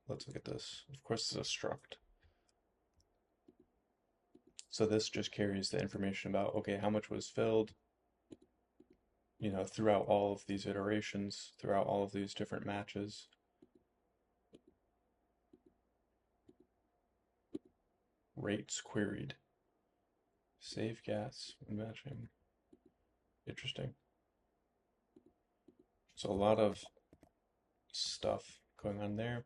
Speaker 1: Let's look at this. Of course, it's a struct. So this just carries the information about, okay, how much was filled, throughout all of these iterations, throughout all of these different matches. Rates queried. Save gas matching. Interesting. So a lot of stuff going on there.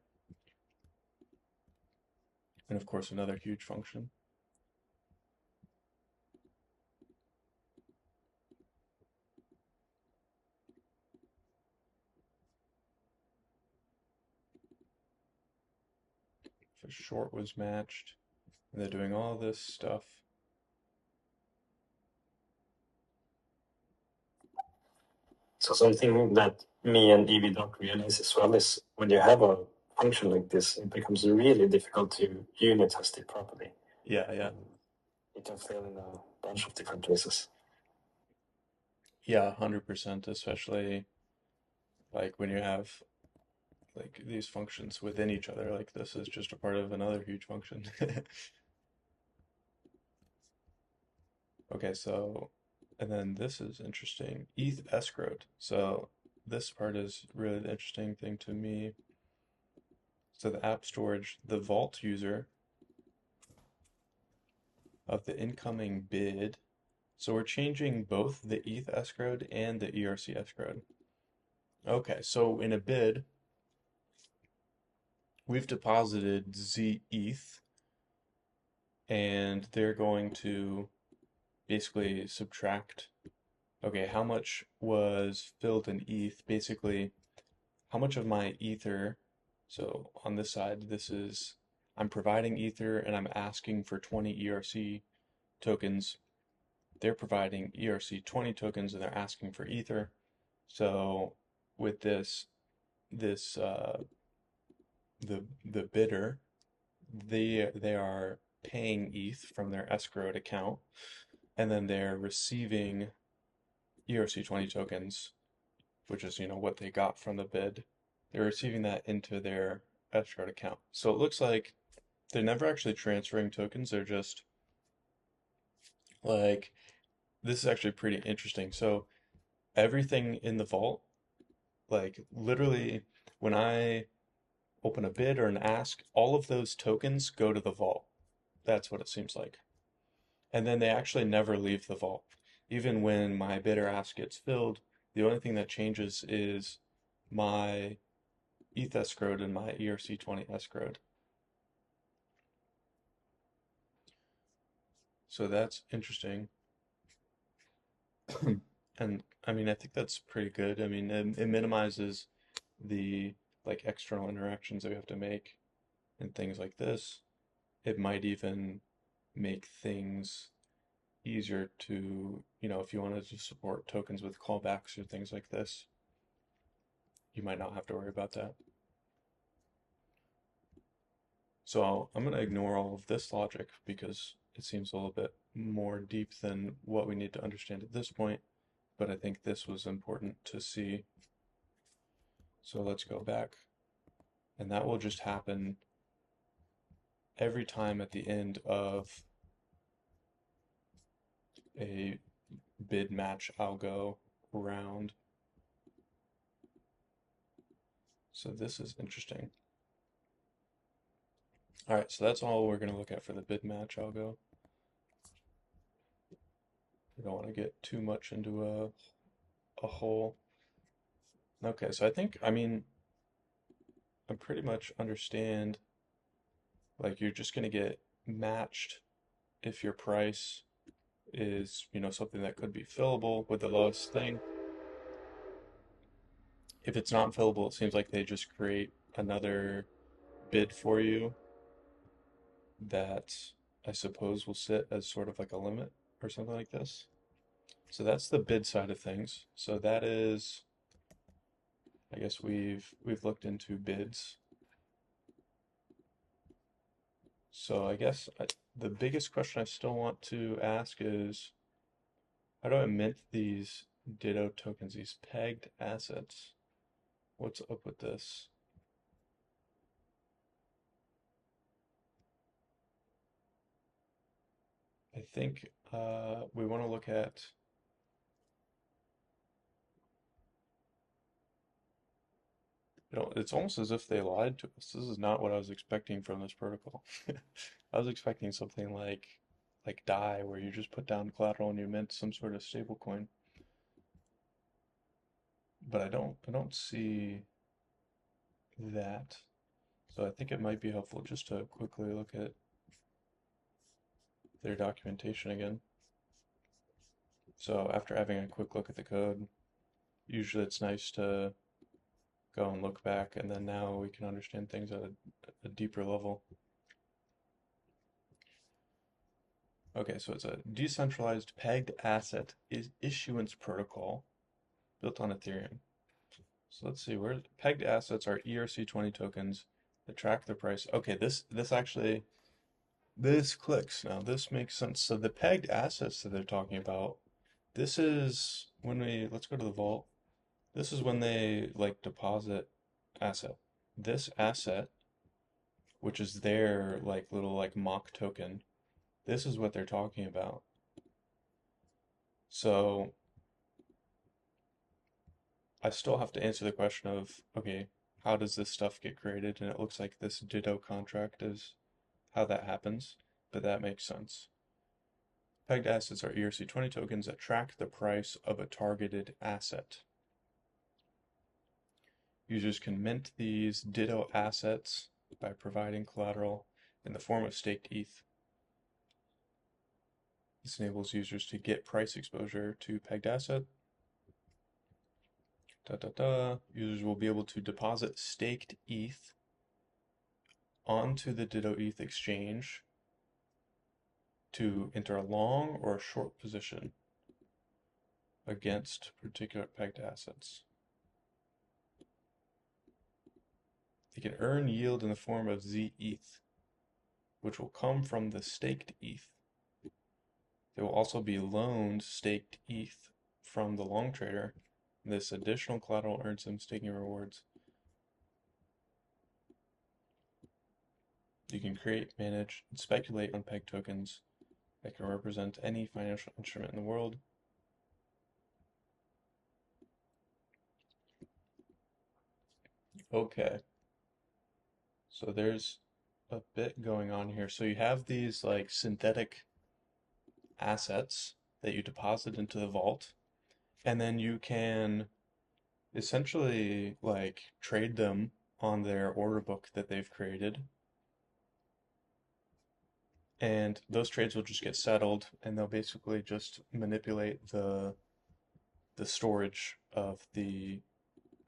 Speaker 1: And of course, another huge function. If a short was matched, and they're doing all this stuff.
Speaker 3: So something that me and Evie don't realize as well is when you have a function like this, it becomes really difficult to unit test it properly.
Speaker 1: Yeah.
Speaker 3: It can fail in a bunch of different cases.
Speaker 1: Yeah, 100%, especially like when you have like these functions within each other, like this is just a part of another huge function. Okay, so, and then this is interesting. ETH escrowed. So this part is really the interesting thing to me. So the app storage, the vault user of the incoming bid. So we're changing both the ETH escrowed and the ERC escrowed. Okay, so in a bid, we've deposited Z ETH, and they're going to basically subtract, okay, how much was filled in ETH, basically how much of my Ether, so on this side, I'm providing Ether and I'm asking for 20 ERC tokens. They're providing ERC 20 tokens and they're asking for Ether. So with this the bidder, they are paying ETH from their escrowed account, and then they're receiving ERC 20 tokens, which is what they got from the bid. they're receiving that into their escrow account. So it looks like they're never actually transferring tokens. They're just like, this is actually pretty interesting. So everything in the vault, like literally when I open a bid or an ask, all of those tokens go to the vault. That's what it seems like. And then they actually never leave the vault. Even when my bid or ask gets filled, the only thing that changes is my ETH escrowed and my ERC20 escrowed. So that's interesting. And I mean, I think that's pretty good. I mean, it minimizes the like external interactions that we have to make and things like this. It might even make things easier to, if you wanted to support tokens with callbacks or things like this, you might not have to worry about that. So I'm going to ignore all of this logic because it seems a little bit more deep than what we need to understand at this point, but I think this was important to see. So let's go back, and that will just happen every time at the end of a bid match algo round. So this is interesting. All right, so that's all we're going to look at for the bid match algo. We don't want to get too much into a hole. Okay, so I mean, I pretty much understand, like, you're just going to get matched if your price is, something that could be fillable with the lowest thing. If it's not fillable, it seems like they just create another bid for you that I suppose will sit as sort of like a limit or something like this. So that's the bid side of things. So that is, I guess we've looked into bids. So I guess the biggest question I still want to ask is, how do I mint these Ditto tokens, these pegged assets? What's up with this? I think we want to look at, it's almost as if they lied to us. This is not what I was expecting from this protocol. I was expecting something like DAI, where you just put down collateral and you mint some sort of stable coin. But I don't see that. So I think it might be helpful just to quickly look at their documentation again. So after having a quick look at the code, usually it's nice to go and look back, and then now we can understand things at a deeper level. Okay, so it's a decentralized pegged asset issuance protocol built on Ethereum. So let's see, where pegged assets are ERC20 tokens that track the price. Okay, this actually this clicks now. This makes sense. So the pegged assets that they're talking about, this is when let's go to the vault. This is when they like deposit asset. This asset, which is their like little like mock token, this is what they're talking about. So I still have to answer the question of, okay, how does this stuff get created? And it looks like this Ditto contract is how that happens, but that makes sense. Pegged assets are ERC20 tokens that track the price of a targeted asset. Users can mint these Ditto assets by providing collateral in the form of staked ETH. This enables users to get price exposure to pegged asset. Users will be able to deposit staked ETH onto the Ditto ETH exchange to enter a long or a short position against particular pegged assets. They can earn yield in the form of ZETH, which will come from the staked ETH. They will also be loaned staked ETH from the long trader. This additional collateral earns them staking rewards. You can create, manage, and speculate on peg tokens that can represent any financial instrument in the world. Okay, so there's a bit going on here. So you have these like synthetic assets that you deposit into the vault, and then you can essentially like trade them on their order book that they've created. And those trades will just get settled, and they'll basically just manipulate the storage of the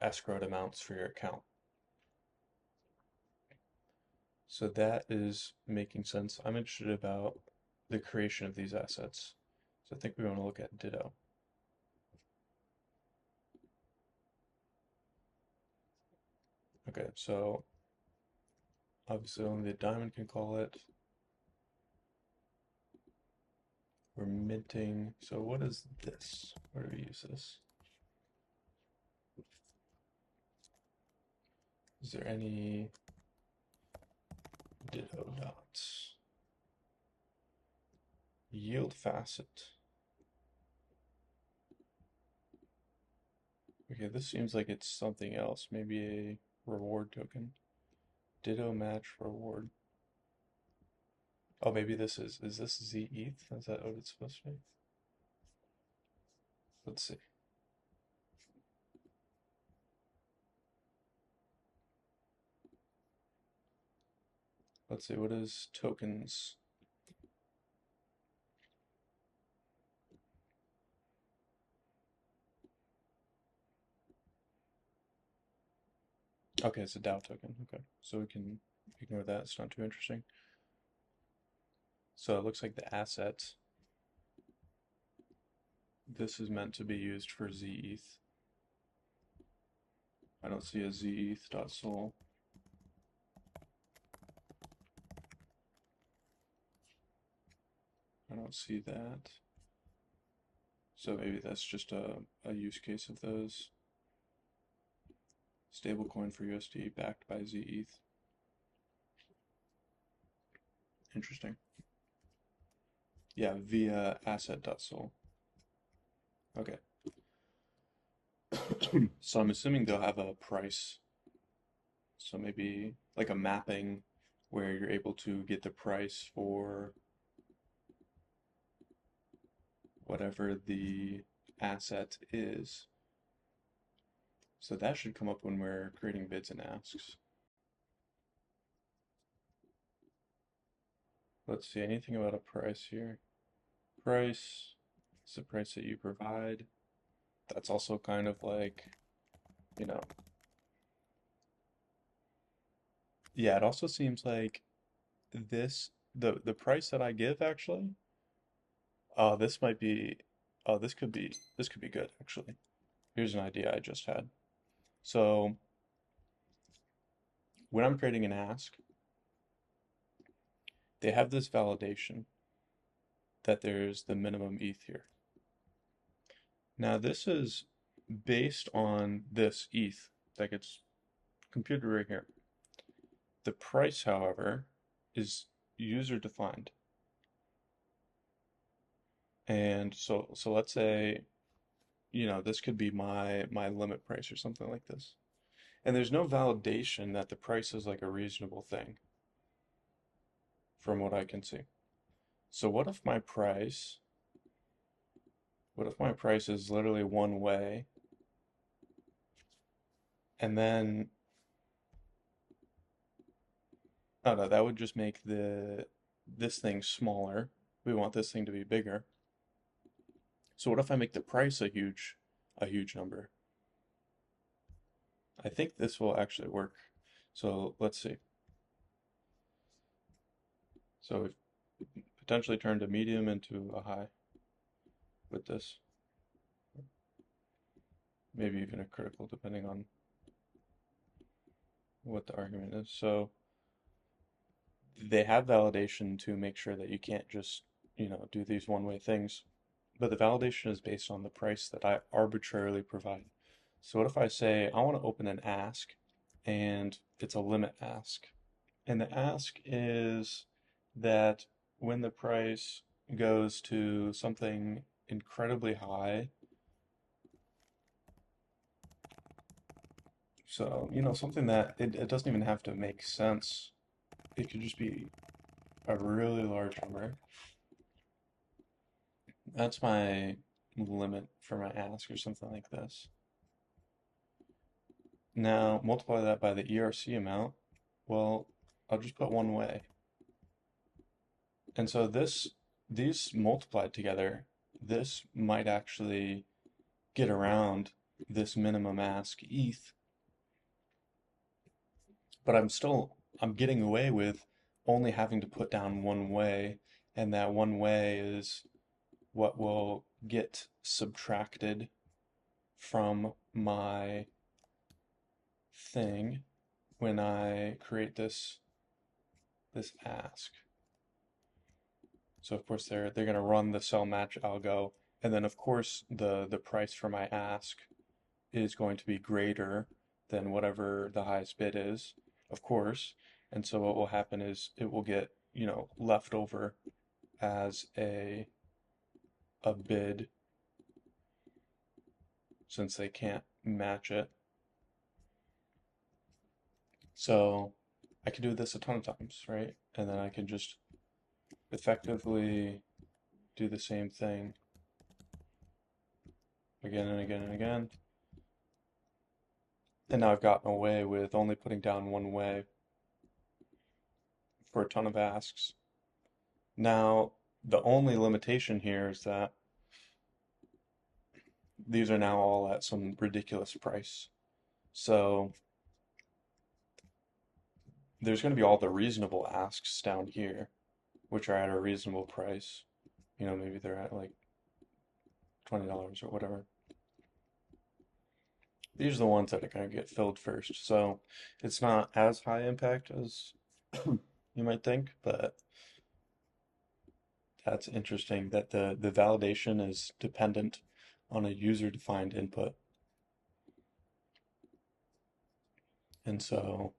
Speaker 1: escrowed amounts for your account. So that is making sense. I'm interested about the creation of these assets. So I think we want to look at Ditto. Okay, so obviously only the diamond can call it. We're minting. So what is this? Where do we use this? Is there any Ditto dots? Yield facet. Okay, this seems like it's something else. Maybe a reward token. Ditto match reward. Oh, maybe this is this ZETH? Is that what it's supposed to be? Let's see. Let's see, what is tokens? Okay, it's a DAO token. Okay, so we can ignore that. It's not too interesting. So it looks like the asset. This is meant to be used for ZETH. I don't see a ZETH.sol. I don't see that. So maybe that's just a use case of those. Stablecoin for USD backed by ZETH. Interesting. Yeah, via asset.sol. Okay. So I'm assuming they'll have a price. So maybe like a mapping where you're able to get the price for whatever the asset is. So that should come up when we're creating bids and asks. Let's see, anything about a price here? Price is the price that you provide. That's also kind of like, you know, yeah, it also seems like the price that I give actually, this might be, this could be good actually. Here's an idea I just had. So when I'm creating an ask, they have this validation that there's the minimum ETH here. Now this is based on this ETH that gets computed right here. The price, however, is user defined. And so let's say, you know, this could be my limit price or something like this. And there's no validation that the price is like a reasonable thing from what I can see. So what if my price is literally one way and then, oh no, that would just make this thing smaller. We want this thing to be bigger. So what if I make the price a huge number? I think this will actually work. So let's see. So we've potentially turned a medium into a high with this. Maybe even a critical depending on what the argument is. So they have validation to make sure that you can't just, you know, do these one-way things. But the validation is based on the price that I arbitrarily provide. So what if I say I want to open an ask and it's a limit ask? And the ask is that when the price goes to something incredibly high, so, something that it doesn't even have to make sense. It could just be a really large number. That's my limit for my ask or something like this. Now, multiply that by the ERC amount. Well, I'll just put one way. And so these multiplied together, this might actually get around this minimum ask ETH, but I'm getting away with only having to put down one way, and that one way is what will get subtracted from my thing when I create this ask. So of course they're gonna run the cell match algo, and then of course the price for my ask is going to be greater than whatever the highest bid is, of course. And so what will happen is it will get, left over as a bid since they can't match it. So I can do this a ton of times, right? And then I can just effectively do the same thing again and again and again. And now I've gotten away with only putting down one way for a ton of asks. Now, the only limitation here is that these are now all at some ridiculous price. So there's going to be all the reasonable asks down here, which are at a reasonable price. Maybe they're at like $20 or whatever. These are the ones that are going to get filled first. So it's not as high impact as you might think, but that's interesting that the validation is dependent on a user-defined input. And so,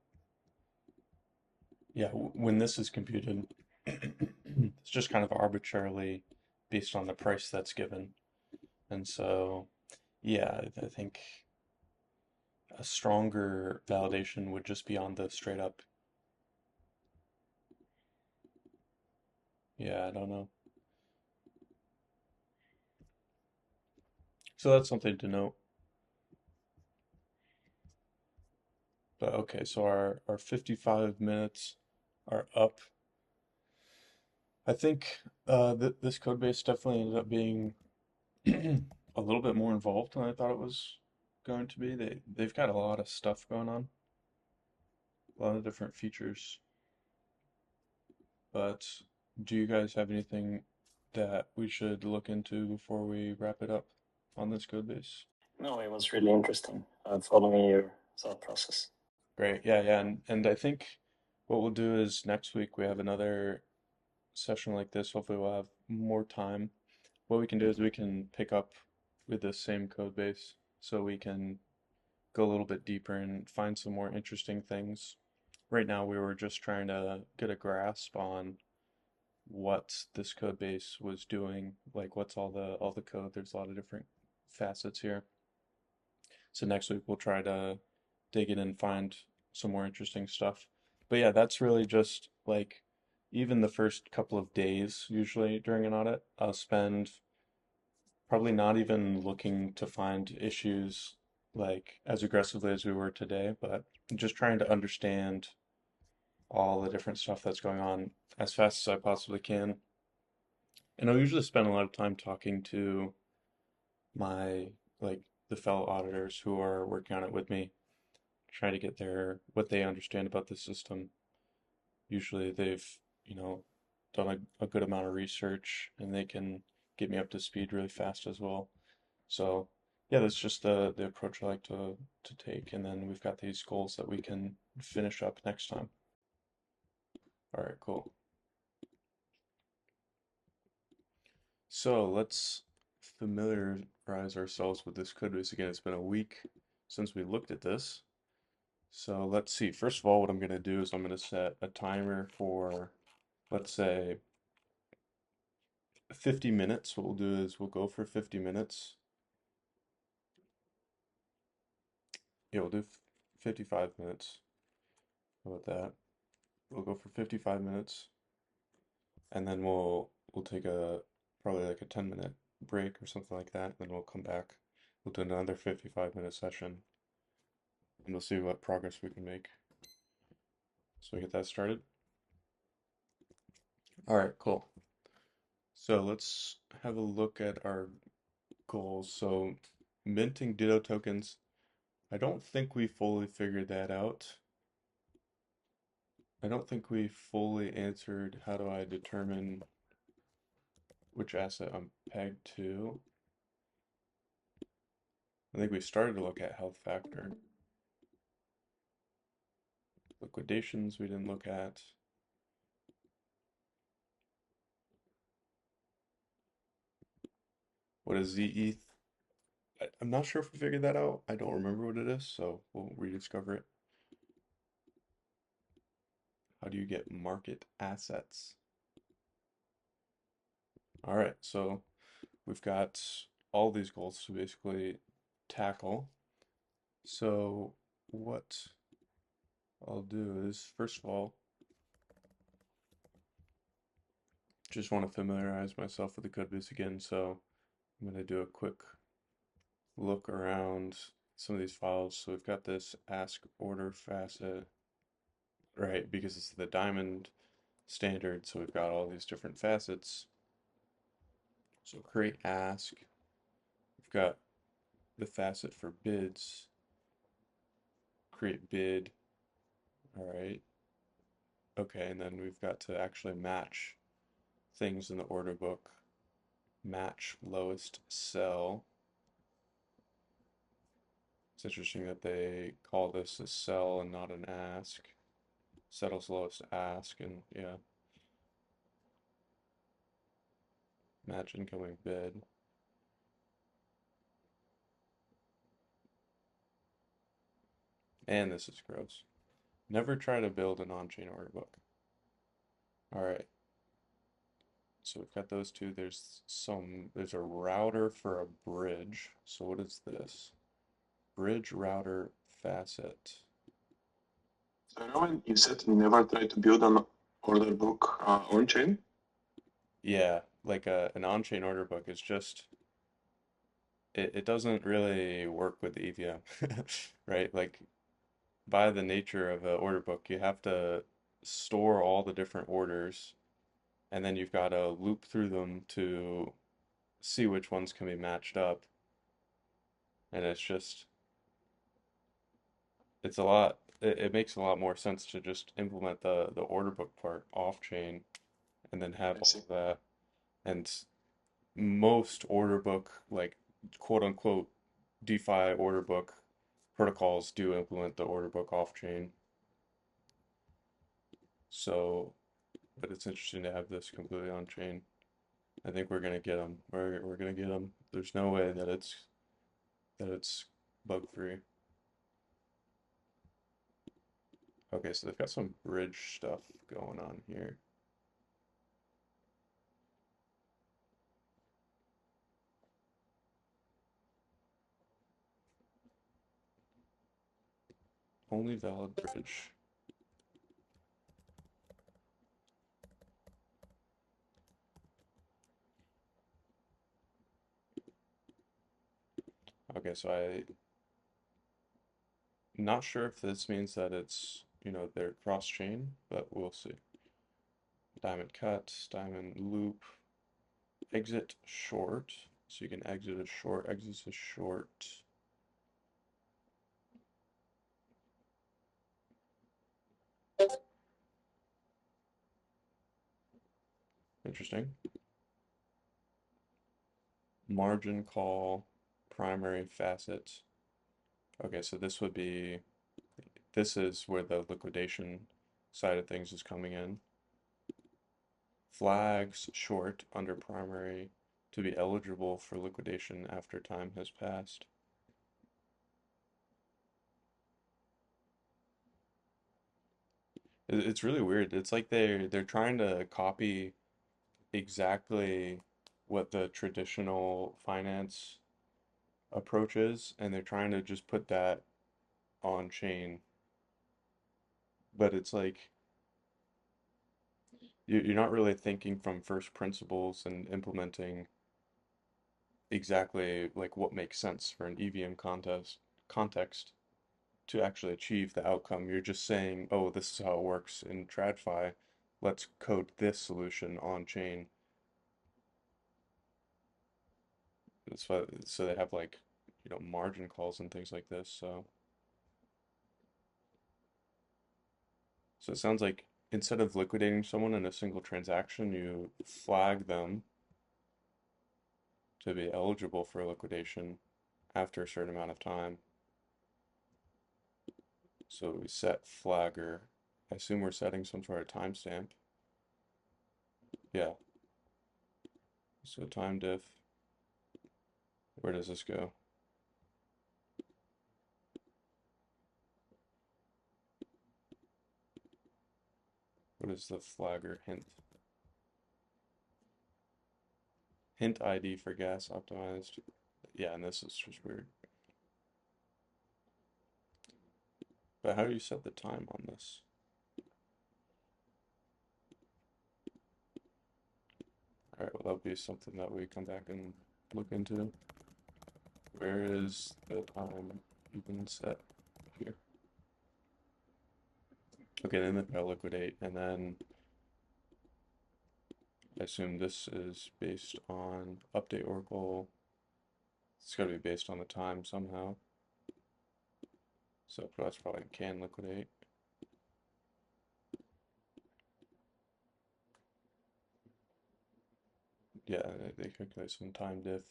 Speaker 1: yeah, when this is computed, it's just kind of arbitrarily based on the price that's given. And so, yeah, I think a stronger validation would just be on the straight up, yeah, I don't know. So that's something to note. But okay, so our 55 minutes are up. I think this code base definitely ended up being a little bit more involved than I thought it was going to be. They've got a lot of stuff going on, a lot of different features. But do you guys have anything that we should look into before we wrap it up on this code base?
Speaker 3: No, it was really interesting following your thought process.
Speaker 1: Great. Yeah. And I think what we'll do is next week we have another session like this. Hopefully we'll have more time. What we can do is we can pick up with the same code base so we can go a little bit deeper and find some more interesting things. Right now we were just trying to get a grasp on what this code base was doing, like what's all the code. There's a lot of different facets here. So next week we'll try to dig in and find some more interesting stuff. But yeah, that's really just like even the first couple of days usually during an audit, I'll spend probably not even looking to find issues like as aggressively as we were today, but just trying to understand all the different stuff that's going on as fast as I possibly can. And I'll usually spend a lot of time talking to my like the fellow auditors who are working on it with me, trying to get their what they understand about the system. Usually they've, done a good amount of research and they can get me up to speed really fast as well. So yeah, that's just the approach I like to take. And then we've got these goals that we can finish up next time. All right, cool. So let's familiarize ourselves with this code base again. It's been a week since we looked at this. So let's see. First of all, what I'm going to do is I'm going to set a timer for, let's say, 50 minutes. What we'll do is we'll go for 50 minutes. Yeah, we'll do 55 minutes. How about that? We'll go for 55 minutes, and then we'll take a probably like a 10-minute break or something like that, and then we'll come back. We'll do another 55-minute session, and we'll see what progress we can make. So we get that started. All right, cool. So let's have a look at our goals. So minting Ditto tokens, I don't think we fully figured that out. I don't think we fully answered how do I determine which asset I'm pegged to. I think we started to look at health factor. Liquidations we didn't look at. What is ZETH? I'm not sure if we figured that out. I don't remember what it is, so we'll rediscover it. How do you get market assets? All right, so we've got all these goals to basically tackle. So what I'll do is, first of all, just want to familiarize myself with the codebase again. So I'm going to do a quick look around some of these files. So we've got this ask order facet, right? Because it's the diamond standard. So we've got all these different facets. So create ask. We've got the facet for bids. Create bid. All right. Okay, and then we've got to actually match things in the order book. Match lowest sell. It's interesting that they call this a sell and not an ask. Settles lowest ask, and yeah. Match incoming bid. And this is gross. Never try to build an on-chain order book. All right. So we've got those two. There's a router for a bridge. So what is this? Bridge router facet.
Speaker 2: So you know when you said you never try to build an order book on chain?
Speaker 1: Yeah, like an on-chain order book is just it doesn't really work with the EVM, right? Like by the nature of an order book, you have to store all the different orders, and then you've got to loop through them to see which ones can be matched up. And it's a lot, it makes a lot more sense to just implement the order book part off chain and then have
Speaker 2: I
Speaker 1: all
Speaker 2: see.
Speaker 1: of that. And most order book, like quote unquote DeFi order book protocols do implement the order book off chain. So, but it's interesting to have this completely on chain. I think we're gonna get them. We're gonna get them. There's no way that it's bug free. Okay, so they've got some bridge stuff going on here. Only valid bridge. Okay, so I'm not sure if this means that it's, they're cross-chain, but we'll see. Diamond cut, diamond loop, exit short. So you can exit a short, exit a short. Interesting. Margin call, primary facet. Okay, so this is where the liquidation side of things is coming in. Flags short under primary to be eligible for liquidation after time has passed. It's really weird. It's like they're trying to copy exactly what the traditional finance approach is, and they're trying to just put that on chain. But it's like you're not really thinking from first principles and implementing exactly like what makes sense for an EVM contest context to actually achieve the outcome. You're just saying, oh, this is how it works in TradFi. Let's code this solution on chain. That's why, so they have like, margin calls and things like this. So it sounds like instead of liquidating someone in a single transaction, you flag them to be eligible for liquidation after a certain amount of time. So we set flagger. I assume we're setting some sort of timestamp. Yeah. So time diff. Where does this go? What is the flagger hint? Hint ID for gas optimized. Yeah, and this is just weird. But how do you set the time on this? All right, well, that'll be something that we come back and look into. Where is the time even set here? Okay, then they've got liquidate, and then I assume this is based on update Oracle. It's got to be based on the time somehow. So that's probably can liquidate. Yeah, they calculate some time diff.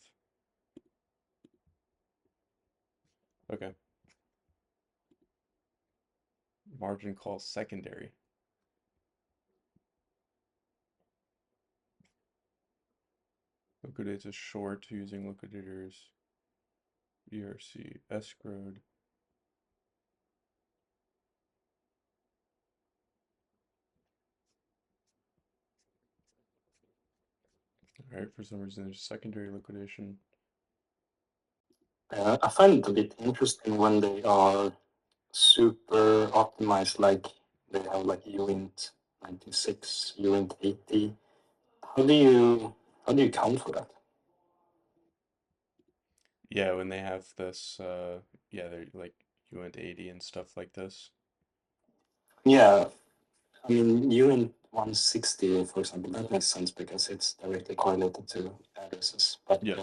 Speaker 1: Okay. Margin call secondary. Liquidates a short using liquidators. ERC escrowed. Alright, for some reason there's secondary liquidation.
Speaker 3: I find it a bit interesting when they are super optimized, like they have like uint 96, uint 80. How do you count for that?
Speaker 1: Yeah, when they have this, yeah, they're like uint 80 and stuff like this.
Speaker 3: Yeah, I mean uint 160, for example, that makes sense because it's directly correlated to addresses. But
Speaker 1: Yeah.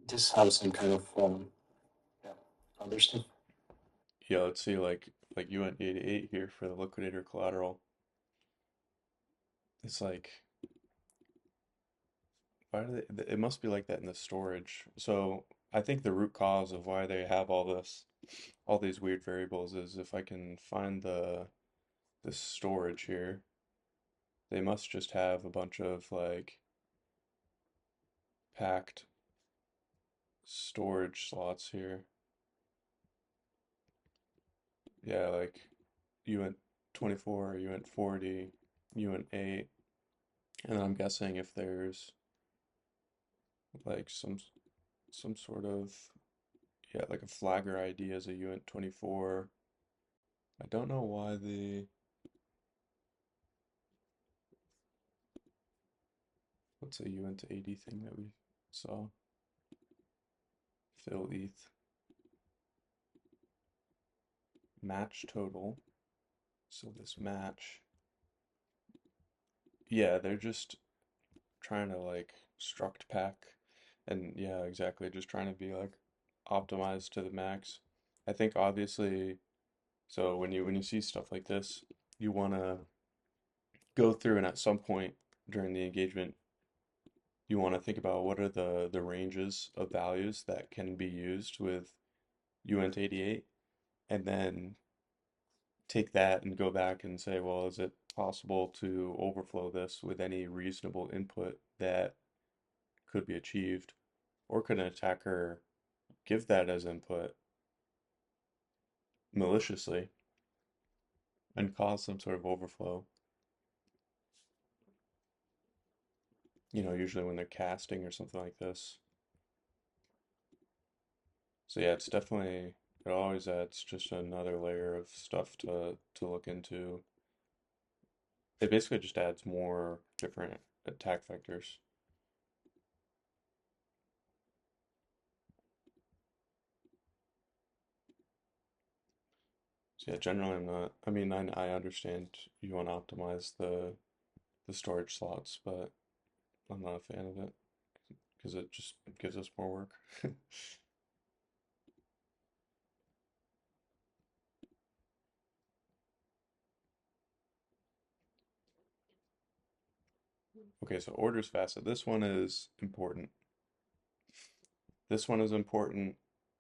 Speaker 3: this has some kind of yeah, other stuff.
Speaker 1: Yeah, let's see like uint 88 here for the liquidator collateral. It's like why do they, it must be like that in the storage. So I think the root cause of why they have all these weird variables is if I can find the storage here, they must just have a bunch of like packed storage slots here. Yeah, like uint 24, uint 40, uint 8. And I'm guessing if there's like some sort of yeah, like a flagger ID as a uint 24. I don't know why the what's a uint 80 thing that we saw? Fill ETH match total. So this match, yeah, they're just trying to like struct pack and yeah, exactly, just trying to be like optimized to the max. I think obviously, so when you see stuff like this, you want to go through and at some point during the engagement, you want to think about what are the ranges of values that can be used with uint 88 and then take that and go back and say, well, is it possible to overflow this with any reasonable input that could be achieved? Or could an attacker give that as input maliciously and cause some sort of overflow. Usually when they're casting or something like this. So yeah, it always adds just another layer of stuff to look into. It basically just adds more different attack vectors. So yeah, generally I'm not, I mean, I understand you want to optimize the storage slots, but I'm not a fan of it because it just gives us more work. Okay, so orders facet. This one is important. This one is important.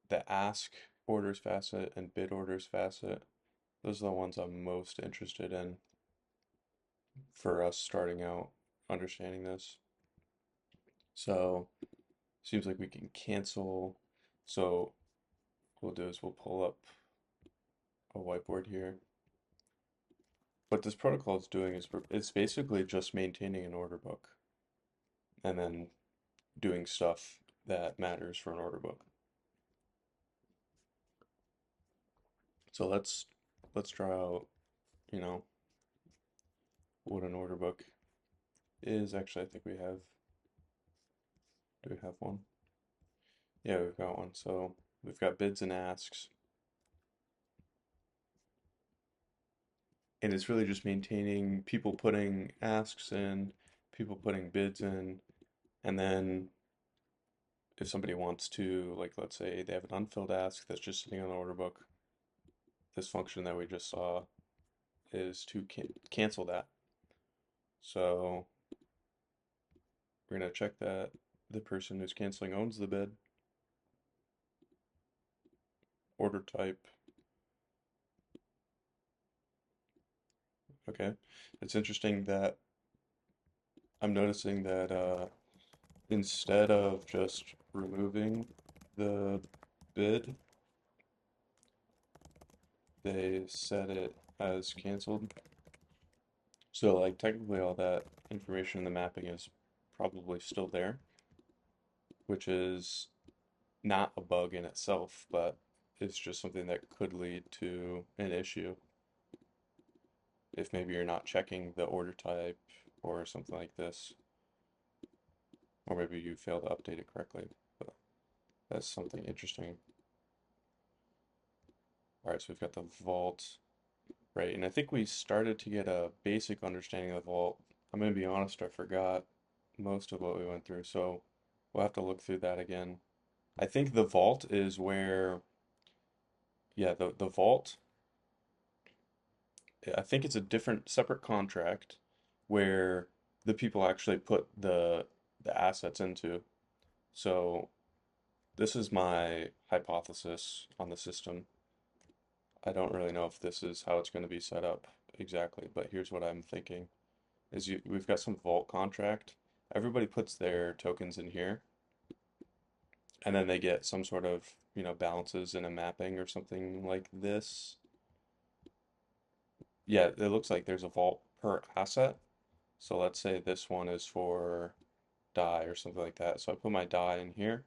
Speaker 1: The ask orders facet and bid orders facet. Those are the ones I'm most interested in for us starting out understanding this. So seems like we can cancel. So what we'll do is we'll pull up a whiteboard here. What this protocol is doing is it's basically just maintaining an order book and then doing stuff that matters for an order book. So let's draw out, you know, what an order book is. Actually, I think we have, do we have one? Yeah, we've got one. So we've got bids and asks, and it's really just maintaining people putting asks in, people putting bids in, and then if somebody wants to, like, let's say they have an unfilled ask that's just sitting on the order book, this function that we just saw is to cancel that. So we're going to check that the person who's canceling owns the bid, order type. Okay, it's interesting that I'm noticing that instead of just removing the bid, they set it as canceled. So like technically all that information in the mapping is probably still there, which is not a bug in itself, but it's just something that could lead to an issue if maybe you're not checking the order type or something like this, or maybe you fail to update it correctly. But that's something interesting. All right, so we've got the vault, right? And I think we started to get a basic understanding of the vault. I'm going to be honest, I forgot most of what we went through, so we'll have to look through that again. I think the vault is where, yeah, the vault, I think it's a different separate contract where the people actually put the assets into. So this is my hypothesis on the system. I don't really know if this is how it's going to be set up exactly, but here's what I'm thinking. We've got some vault contract. Everybody puts their tokens in here, and then they get some sort of, balances in a mapping or something like this. Yeah, it looks like there's a vault per asset. So let's say this one is for die or something like that. So I put my die in here,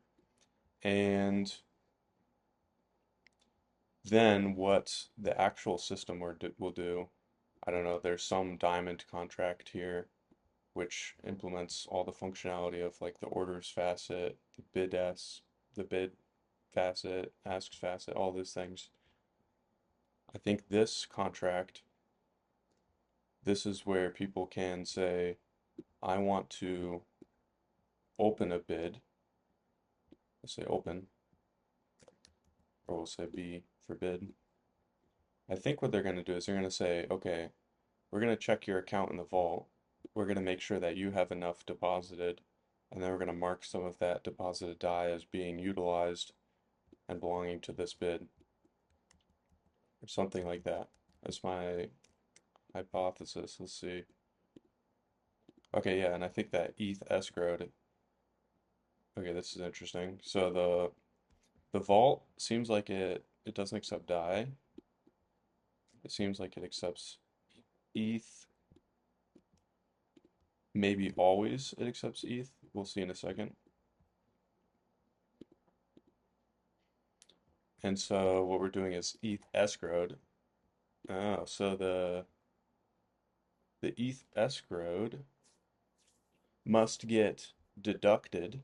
Speaker 1: and then what the actual system will do, I don't know, there's some diamond contract here which implements all the functionality of like the orders facet, the bid facet, asks facet, all those things. I think this contract, this is where people can say, I want to open a bid. Let's say open, or we'll say B for bid. I think what they're going to do is they're going to say, okay, we're going to check your account in the vault. We're going to make sure that you have enough deposited, and then we're going to mark some of that deposited die as being utilized and belonging to this bid, or something like that. That's my hypothesis. Let's see. Okay, yeah, and I think that ETH escrowed. Okay, this is interesting. So the vault seems like it doesn't accept die. It seems like it accepts ETH. Maybe always it accepts ETH. We'll see in a second. And so what we're doing is ETH escrowed. Oh, so the ETH escrowed must get deducted.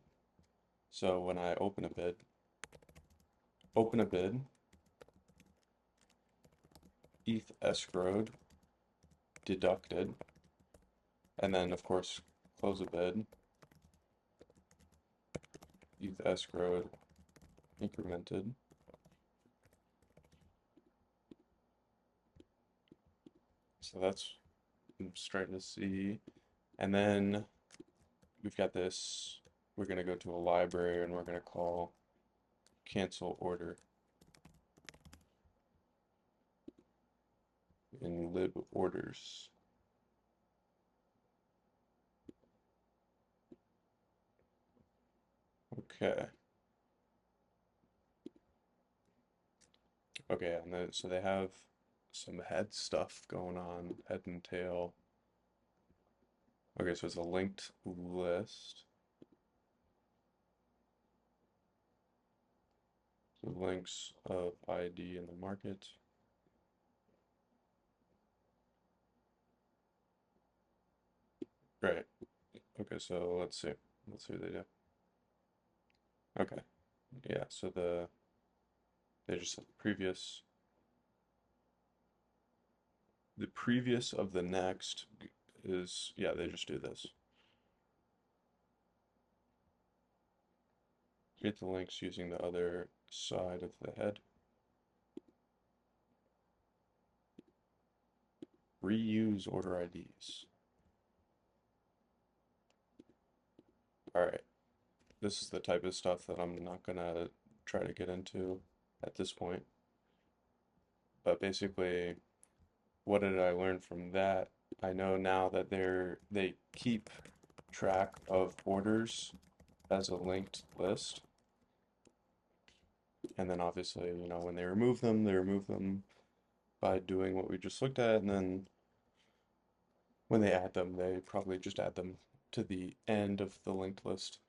Speaker 1: So when I open a bid, ETH escrowed, deducted, and then of course close a bid, ETH escrowed, incremented. So that's I'm starting to see. And then we've got this, we're going to go to a library and we're going to call cancel order in lib orders. Okay. Okay, and then so they have some head stuff going on, head and tail. Okay, so it's a linked list. So links of ID in the market. Right. Okay, so let's see. Let's see what they do. Okay. Yeah, so they just said the previous of the next is, yeah, they just do this. Create the links using the other side of the head. Reuse order IDs. All right. This is the type of stuff that I'm not gonna try to get into at this point. But basically, what did I learn from that? I know now that they keep track of orders as a linked list. And then obviously, you know, when they remove them by doing what we just looked at, and then when they add them, they probably just add them to the end of the linked list.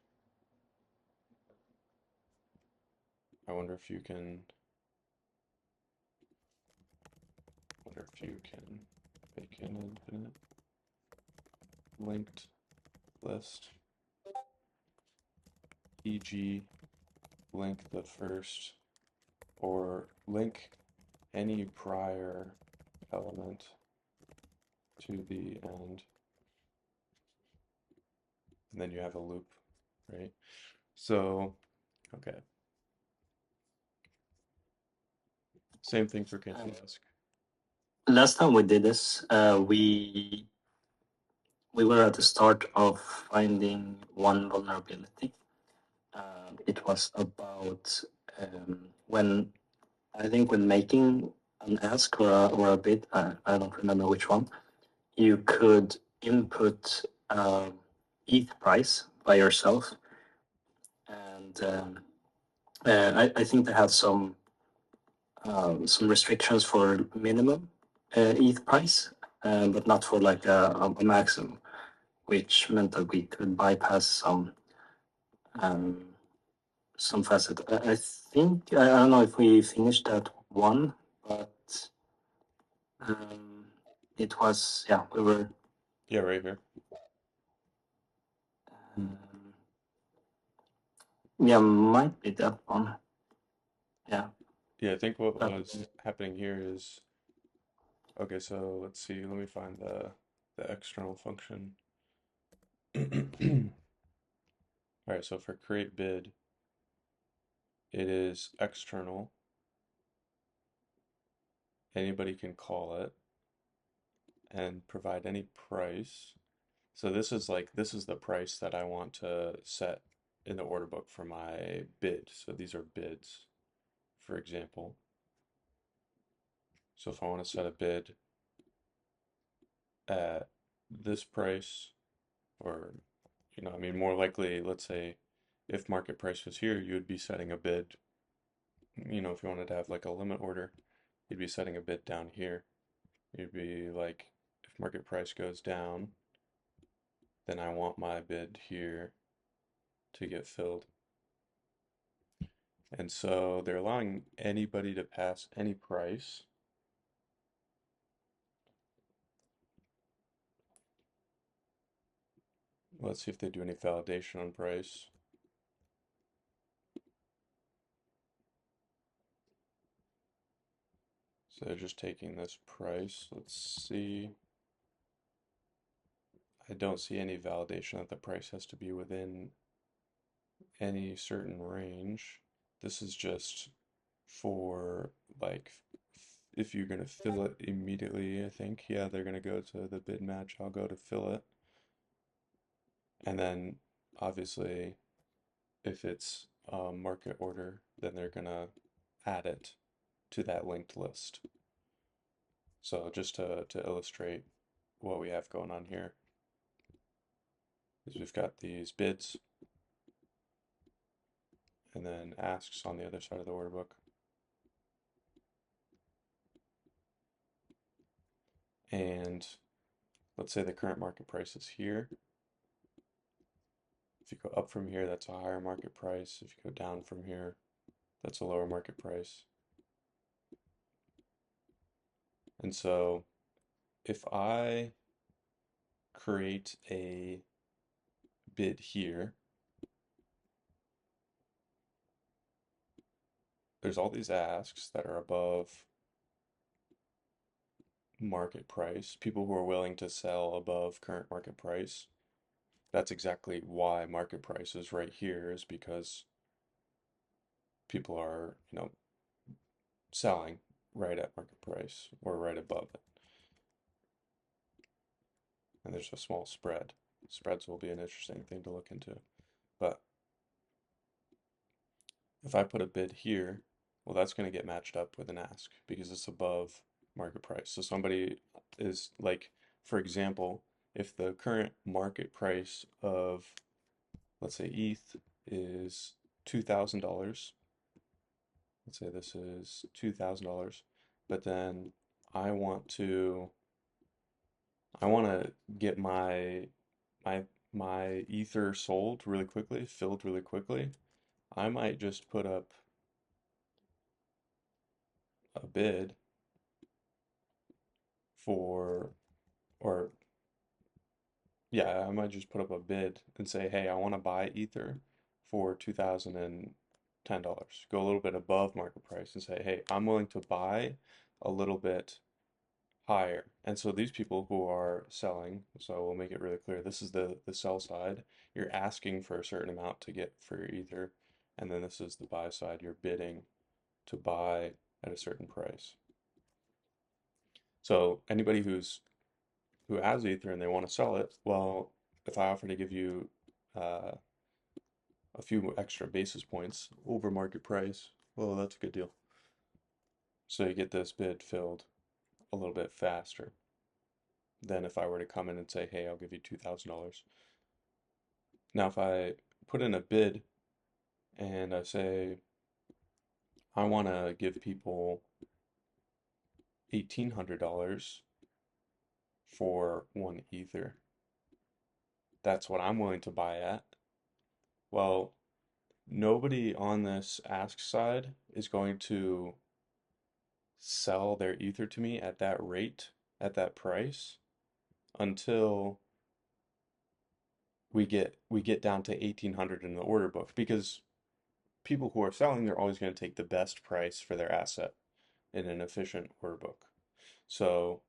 Speaker 1: I wonder if you can make an infinite linked list, e.g. link the first or link any prior element to the end, and then you have a loop, right? So, okay. Same thing for cancel ask.
Speaker 3: Last time we did this, we were at the start of finding one vulnerability. It was about when I think when making an ask or a bid, I don't remember which one, you could input ETH price by yourself, and I think they had some restrictions for minimum ETH price, but not for like a maximum, which meant that we could bypass some facet. I think I don't know if we finished that one, but it was we were
Speaker 1: right here.
Speaker 3: might be that one. Yeah.
Speaker 1: Yeah, I think what was happening here is okay. So let's see. Let me find the external function. All right. So for create bid, it is external. Anybody can call it and provide any price. So this is the price that I want to set in the order book for my bid. So these are bids, for example. So if I want to set a bid at this price, or, you know, I mean, more likely, let's say if market price was here, you would be setting a bid, you know, if you wanted to have like a limit order, you'd be setting a bid down here. It'd be like if market price goes down, then I want my bid here to get filled. And so they're allowing anybody to pass any price. Let's see if they do any validation on price. So they're just taking this price. Let's see. I don't see any validation that the price has to be within any certain range. This is just for like if you're gonna fill it immediately, I think. Yeah, they're gonna go to the bid match. I'll go to fill it. And then obviously if it's market order, then they're gonna add it to that linked list. So just to illustrate what we have going on here is we've got these bids and then asks on the other side of the order book. And let's say the current market price is here. If you go up from here, that's a higher market price. If you go down from here, that's a lower market price. And so if I create a bid here, there's all these asks that are above market price, people who are willing to sell above current market price. That's exactly why market price is right here, is because people are, selling right at market price or right above it. And there's a small spread. Spreads will be an interesting thing to look into. But if I put a bid here, well, that's going to get matched up with an ask because it's above market price. So somebody is like, for example, if the current market price of, let's say, ETH is $2,000, let's say this is $2,000, but then I want to I want to get my my ether sold really quickly, filled really quickly. I might just put up a bid for, or yeah, I might just put up a bid and say, hey, I want to buy ether for $2,010. Go a little bit above market price and say, hey, I'm willing to buy a little bit higher. And so these people who are selling, so we'll make it really clear, this is the sell side. You're asking for a certain amount to get for your ether, and then this is the buy side. You're bidding to buy at a certain price. So anybody who has ether and they want to sell it, well, if I offer to give you uh, a few extra basis points over market price, well, that's a good deal. So you get this bid filled a little bit faster than if I were to come in and say, hey, I'll give you $2,000. Now, if I put in a bid and I say, I want to give people $1,800 for one ether, that's what I'm willing to buy at. Well, nobody on this ask side is going to sell their ether to me at that rate, at that price, until we get down to 1,800 in the order book, because people who are selling, they're always going to take the best price for their asset in an efficient order book. So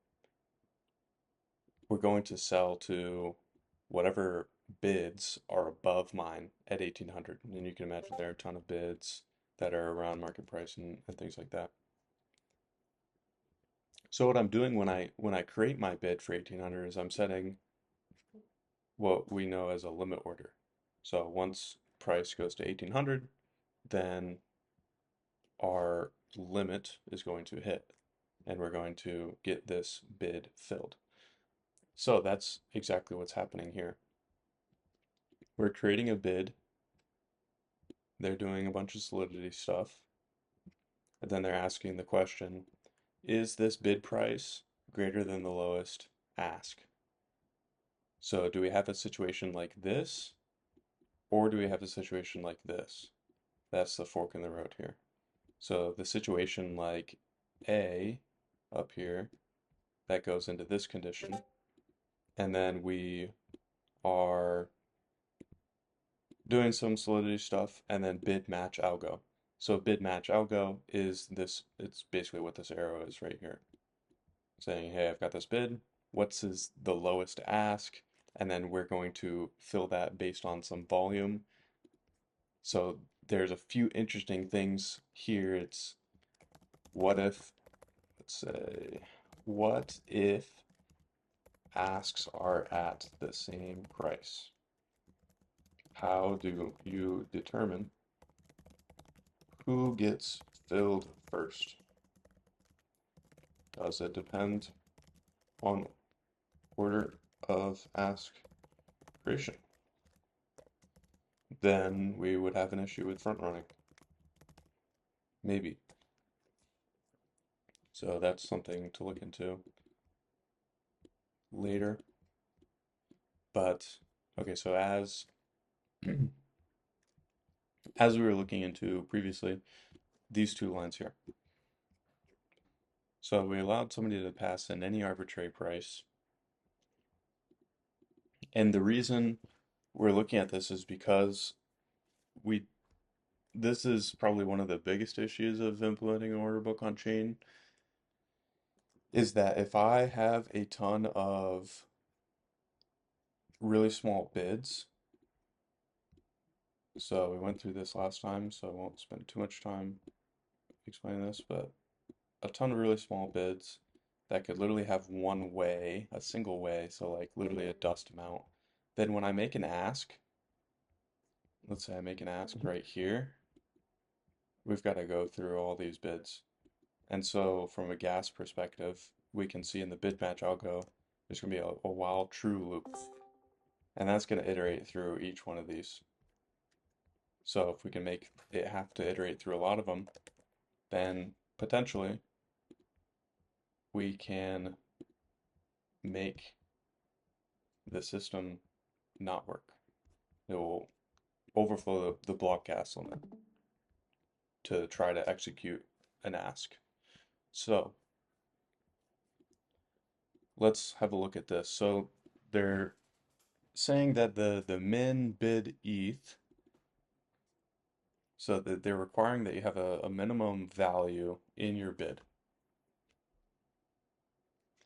Speaker 1: we're going to sell to whatever bids are above mine at 1,800. And you can imagine there are a ton of bids that are around market price and things like that. So what I'm doing when I create my bid for 1,800 is I'm setting what we know as a limit order. So once price goes to 1,800, then our limit is going to hit and we're going to get this bid filled. So that's exactly what's happening here. We're creating a bid. They're doing a bunch of solidity stuff. And then they're asking the question, is this bid price greater than the lowest ask. So do we have a situation like this, or do we have a situation like this? That's the fork in the road here. So the situation like A up here, that goes into this condition, and then we are doing some solidity stuff, and then bid match algo. So bid match algo is this, it's basically what this arrow is right here. Saying, hey, I've got this bid, what's the lowest ask, and then we're going to fill that based on some volume. So there's a few interesting things here. It's what if, let's say, what if asks are at the same price? How do you determine who gets filled first? Does it depend on order of ask creation? Then we would have an issue with front running. Maybe. So that's something to look into later. But okay, so as we were looking into previously, these two lines here. So we allowed somebody to pass in any arbitrary price. And the reason we're looking at this is because this is probably one of the biggest issues of implementing an order book on chain, is that if I have a ton of really small bids, so we went through this last time, so I won't spend too much time explaining this, but a ton of really small bids that could literally have one way, a single way, so like literally a dust amount. Then when I make an ask, let's say I make an ask right here, we've got to go through all these bids. And so from a gas perspective, we can see in the bid match algo, there's going to be a while true loop. And that's going to iterate through each one of these. So if we can make it have to iterate through a lot of them, then potentially we can make the system not work. It will overflow the block gas limit to try to execute an ask. So let's have a look at this. So they're saying that the min bid ETH, so that they're requiring that you have a minimum value in your bid.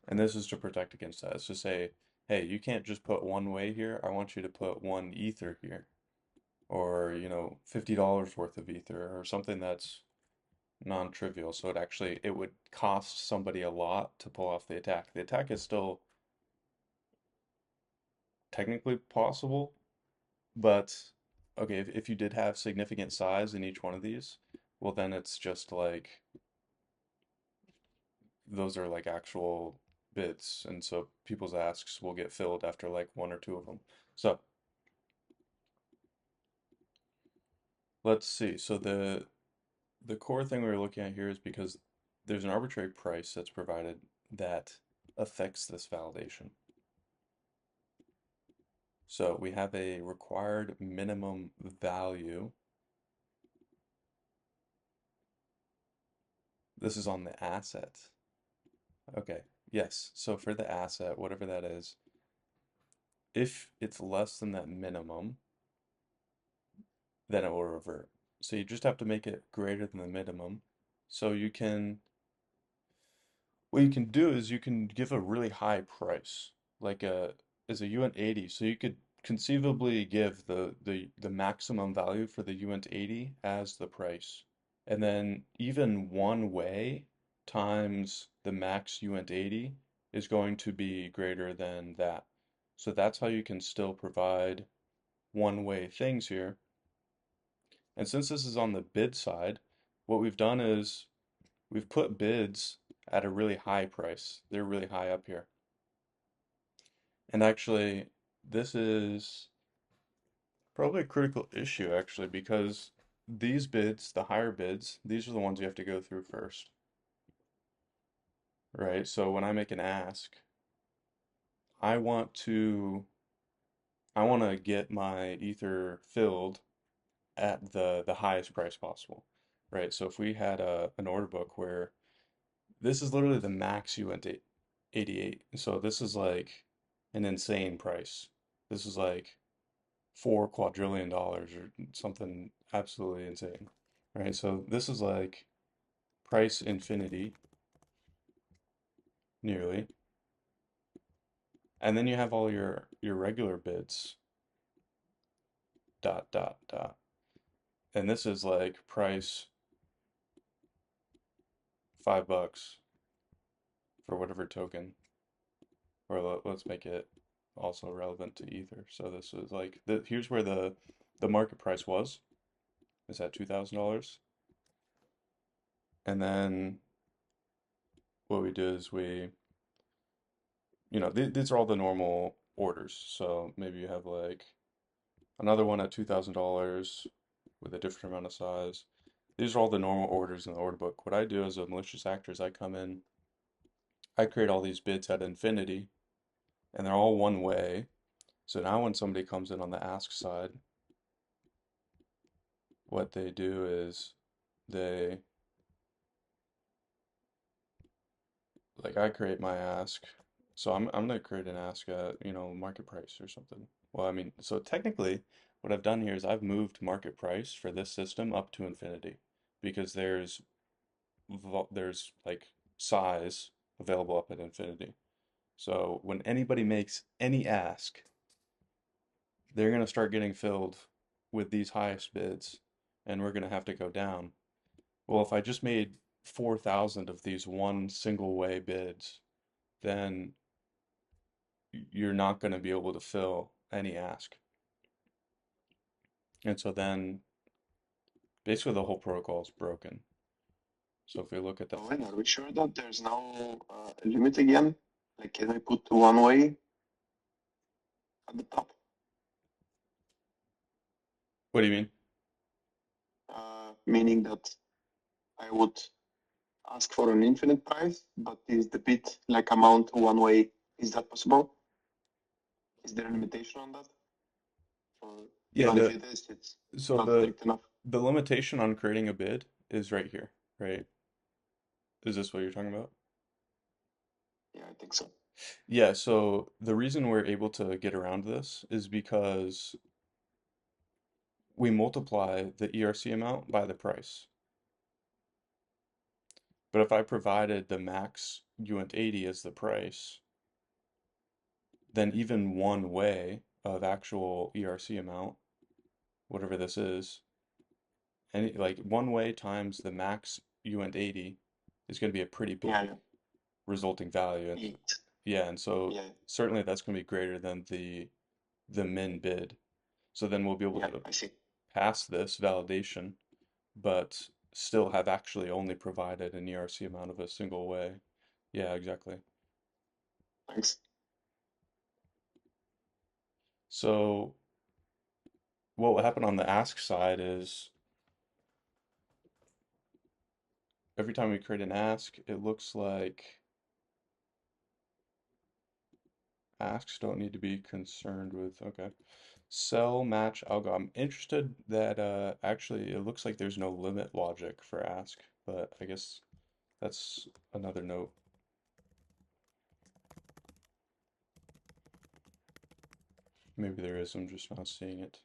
Speaker 1: And this is to protect against that. It's to say, hey, you can't just put one way here. I want you to put one ether here. Or, $50 worth of ether or something that's non-trivial. So it would cost somebody a lot to pull off the attack. The attack is still technically possible, but okay, if you did have significant size in each one of these, well then it's just like those are like actual bits, and so people's asks will get filled after like one or two of them. So let's see. So the core thing we were looking at here is because there's an arbitrary price that's provided that affects this validation. So we have a required minimum value. This is on the asset. Okay, yes. So for the asset, whatever that is, if it's less than that minimum, then it will revert. So you just have to make it greater than the minimum. So what you can do is you can give a really high price, like as a UNT80. So you could conceivably give the maximum value for the UNT80 as the price. And then even one way times the max UNT80 is going to be greater than that. So that's how you can still provide one-way things here. And since this is on the bid side, what we've done is we've put bids at a really high price. They're really high up here. And actually, this is probably a critical issue actually, because these bids, the higher bids, these are the ones you have to go through first. right? So when I make an ask, I want to I want to get my ether filled at the highest price possible, right? So if we had an order book where this is literally the max you went to 88, so this is like an insane price. This is like $4 quadrillion or something absolutely insane, right? So this is like price infinity nearly, and then you have all your regular bids dot dot dot, and this is like price $5 for whatever token, or let's make it also relevant to ether. So this is like here's where the market price was, is at $2,000, and then what we do is these are all the normal orders. So maybe you have like another one at $2,000 with a different amount of size. These are all the normal orders in the order book. What I do as a malicious actor is I come in, I create all these bids at infinity, and they're all one way. So now when somebody comes in on the ask side, what they do is they, like I create my ask. So I'm gonna create an ask at, market price or something. Well, I mean, so technically what I've done here is I've moved market price for this system up to infinity because there's like size available up at infinity. So when anybody makes any ask, they're going to start getting filled with these highest bids, and we're going to have to go down. Well, if I just made 4,000 of these one single way bids, then you're not going to be able to fill any ask. And so then basically the whole protocol is broken. So if we look at the
Speaker 2: Owen, are we sure that there's no limit again? Like, can we put one way at the top?
Speaker 1: what do you mean?
Speaker 2: Meaning that I would ask for an infinite price, but is the bid like amount one way? Is that possible? Is there a limitation on that? Or
Speaker 1: Yeah,
Speaker 2: even if it is, it's
Speaker 1: so
Speaker 2: not strict enough.
Speaker 1: the limitation on creating a bid is right here, right? Is this what you're talking about?
Speaker 2: Yeah, I think so.
Speaker 1: Yeah, so the reason we're able to get around this is because we multiply the ERC amount by the price. But if I provided the max UNT 80 as the price, then even one way of actual ERC amount, whatever this is, any like one way times the max UNT 80 is going to be a pretty
Speaker 2: Yeah,
Speaker 1: big
Speaker 2: yeah.
Speaker 1: resulting value. And
Speaker 2: Eight.
Speaker 1: yeah, and so
Speaker 2: Yeah,
Speaker 1: certainly that's going to be greater than the min bid. So then we'll be able
Speaker 2: yeah,
Speaker 1: to
Speaker 2: I see.
Speaker 1: pass this validation, but still have actually only provided an ERC amount of a single way. Yeah, exactly.
Speaker 2: Thanks.
Speaker 1: So what will happen on the ask side is every time we create an ask, it looks like asks don't need to be concerned with. Okay. Sell match algo. I'm interested that actually it looks like there's no limit logic for ask, but I guess that's another note. Maybe there is, I'm just not seeing it.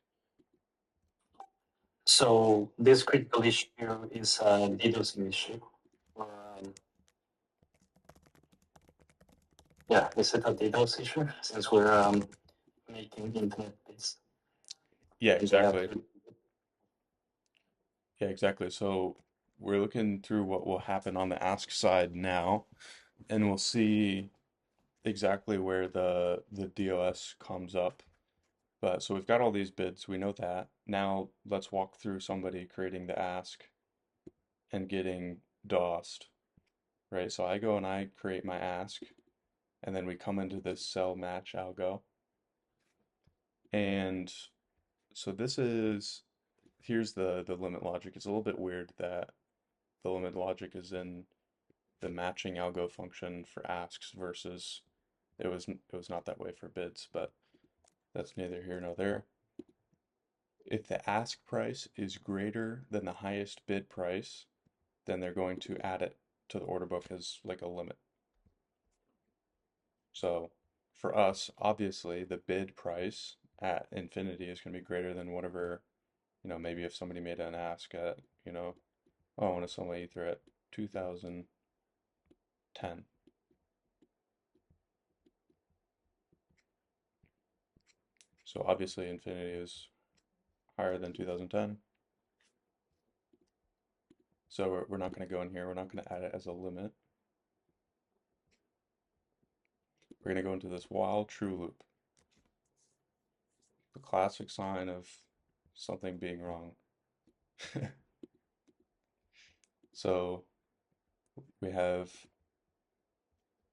Speaker 3: So this critical issue is a DDoS issue. Or, yeah, is it a DDoS issue? Since we're making internet bits,
Speaker 1: Yeah,
Speaker 3: and they have
Speaker 1: exactly.
Speaker 3: to.
Speaker 1: Yeah, exactly. So we're looking through what will happen on the ask side now, and we'll see exactly where the DOS comes up. But so we've got all these bids, we know that. Now let's walk through somebody creating the ask and getting DOSed, right? So I go and I create my ask, and then we come into this sell match algo. And so here's the limit logic. It's a little bit weird that the limit logic is in the matching algo function for asks versus it was not that way for bids, but that's neither here nor there. If the ask price is greater than the highest bid price, then they're going to add it to the order book as like a limit. So for us, obviously, the bid price at infinity is going to be greater than whatever, maybe if somebody made an ask at, oh, I want to sell my ether at 2010. So obviously infinity is higher than 2010. So we're not going to go in here. We're not going to add it as a limit. We're going to go into this while true loop. The classic sign of something being wrong. So we have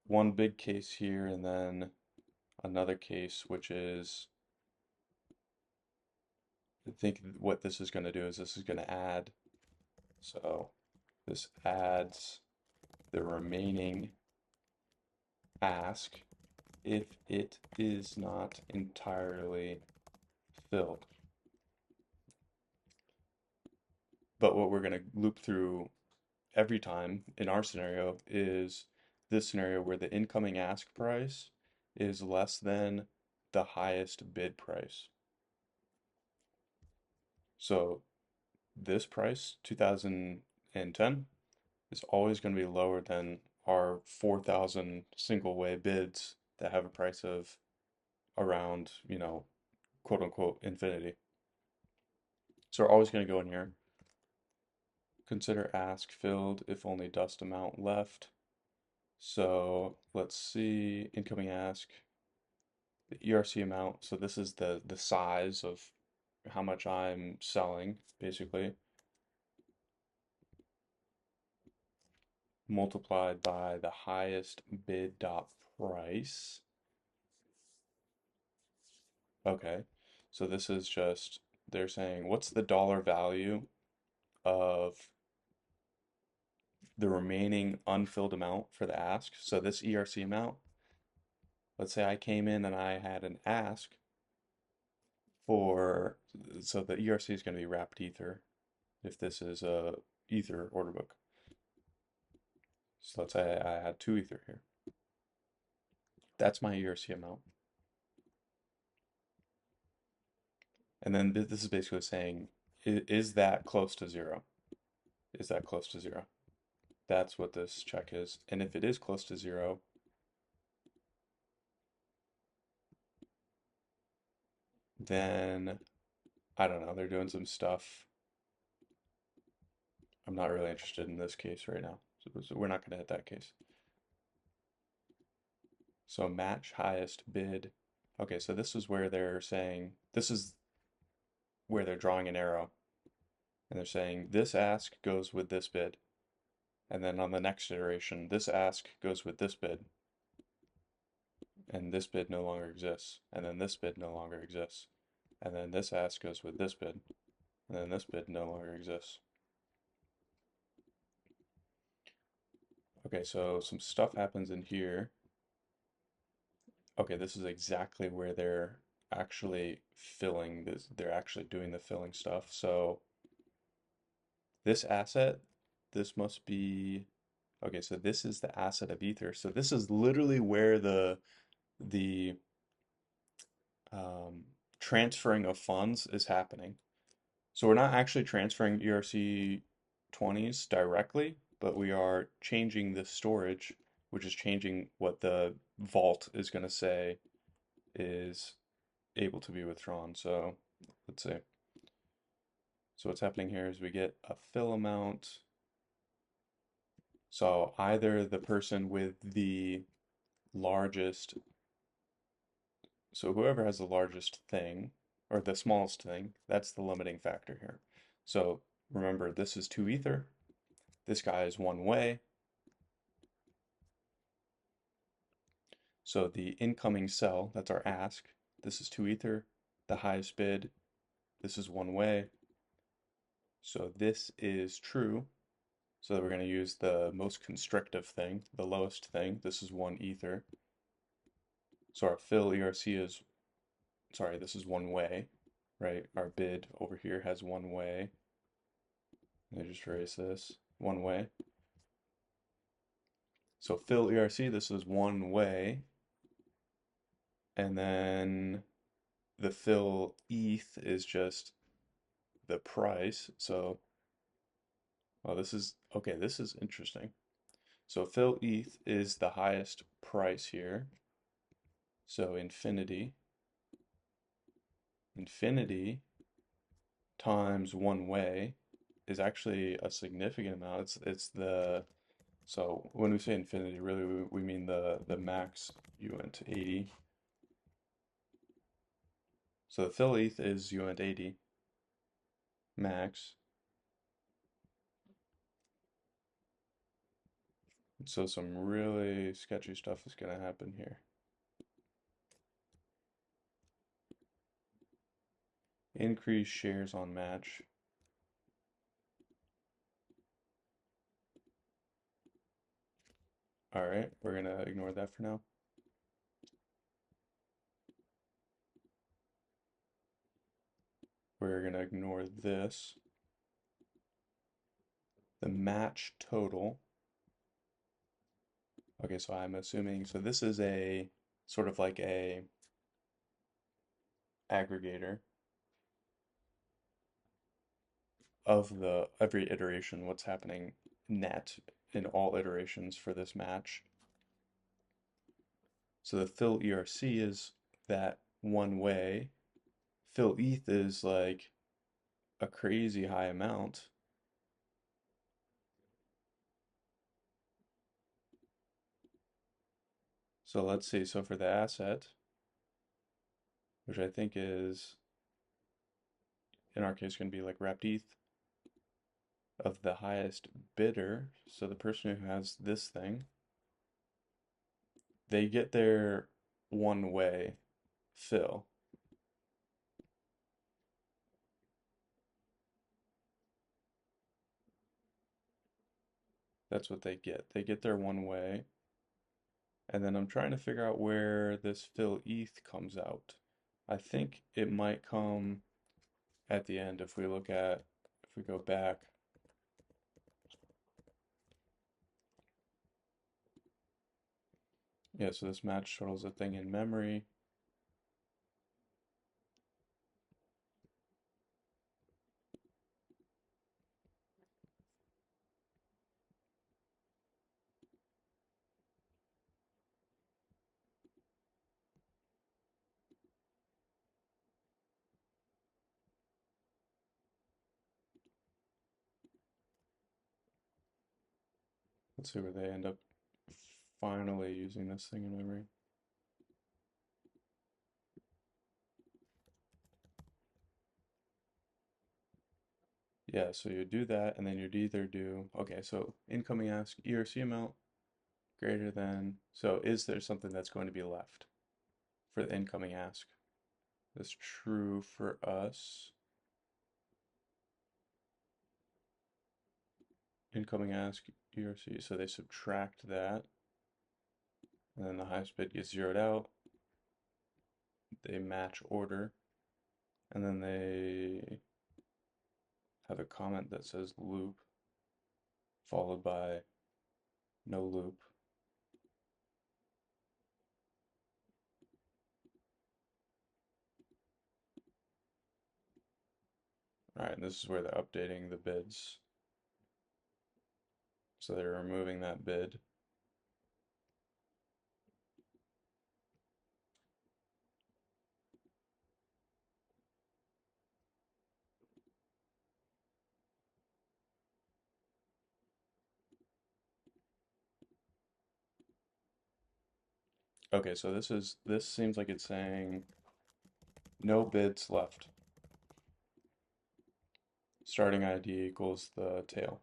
Speaker 1: one big case here and then another case, which is, I think what this is going to do is this is going to add, so this adds the remaining ask if it is not entirely filled. But what we're going to loop through every time in our scenario is this scenario where the incoming ask price is less than the highest bid price. So this price, 2010, is always going to be lower than our 4,000 single way bids that have a price of around, quote unquote, infinity. So we're always going to go in here. Consider ask filled if only dust amount left. So let's see, incoming ask, the ERC amount. So this is the size of how much I'm selling, basically, multiplied by the highest bid dot price. Okay, so this is just, they're saying, what's the dollar value of the remaining unfilled amount for the ask? So this ERC amount, let's say I came in and I had an ask for, so the ERC is going to be wrapped ether if this is a ether order book. So let's say I had 2 ether here. That's my ERC amount. And then this is basically saying, is that close to 0? Is that close to 0? That's what this check is. And if it is close to 0, then I don't know, they're doing some stuff. I'm not really interested in this case right now. So we're not going to hit that case. So match highest bid. Okay, so this is where they're saying, this is where they're drawing an arrow. And they're saying this ask goes with this bid. And then on the next iteration, this ask goes with this bid. And this bid no longer exists. And then this bid no longer exists. And then this ask goes with this bid. And then this bid no longer exists. Okay, so some stuff happens in here. Okay, this is exactly where they're actually filling this. They're actually doing the filling stuff. So this asset, this must be, okay, so this is the asset of ether. So this is literally where the transferring of funds is happening. So we're not actually transferring ERC 20s directly, but we are changing the storage, which is changing what the vault is going to say is able to be withdrawn. So let's see. So what's happening here is we get a fill amount. So either the person with the largest, so whoever has the largest thing or the smallest thing, that's the limiting factor here. So remember, this is 2 ether. This guy is 1 way. So the incoming sell, that's our ask. This is 2 ether. The highest bid, this is 1 way. So this is true. So we're going to use the most constrictive thing, the lowest thing. This is 1 ether. So our fill ERC is, sorry, this is 1 way, right? Our bid over here has 1 way. Let me just erase this, 1 way. So fill ERC, this is 1 way. And then the fill ETH is just the price. So, well, this is, okay, this is interesting. So fill ETH is the highest price here. So infinity times 1 way is actually a significant amount. It's the, so when we say infinity, really we mean the max UNT 80. So the fill ETH is UNT 80 max. So some really sketchy stuff is going to happen here. Increase shares on match. All right, we're going to ignore that for now. We're going to ignore this. The match total. Okay, so I'm assuming, so this is a sort of like a aggregator of the every iteration, what's happening net in all iterations for this match. So the fill ERC is that 1 way. Fill ETH is like a crazy high amount. So let's see, so for the asset, which I think is, in our case, going to be like wrapped ETH of the highest bidder, so the person who has this thing, they get their 1 way fill. That's what they get. They get their 1 way. And then I'm trying to figure out where this fill ETH comes out. I think it might come at the end if we look at, if we go back. Yeah, so this match totals a thing in memory. Let's see where they end up finally using this thing in memory. Yeah, so you do that, and then you'd either do, okay, so incoming ask ERC amount greater than, so is there something that's going to be left for the incoming ask? That's true for us. Incoming ask ERC, so they subtract that, and then the highest bid gets zeroed out. They match order, and then they have a comment that says loop, followed by no loop. All right, and this is where they're updating the bids. So they're removing that bid. Okay, so this seems like it's saying no bids left. Starting ID equals the tail.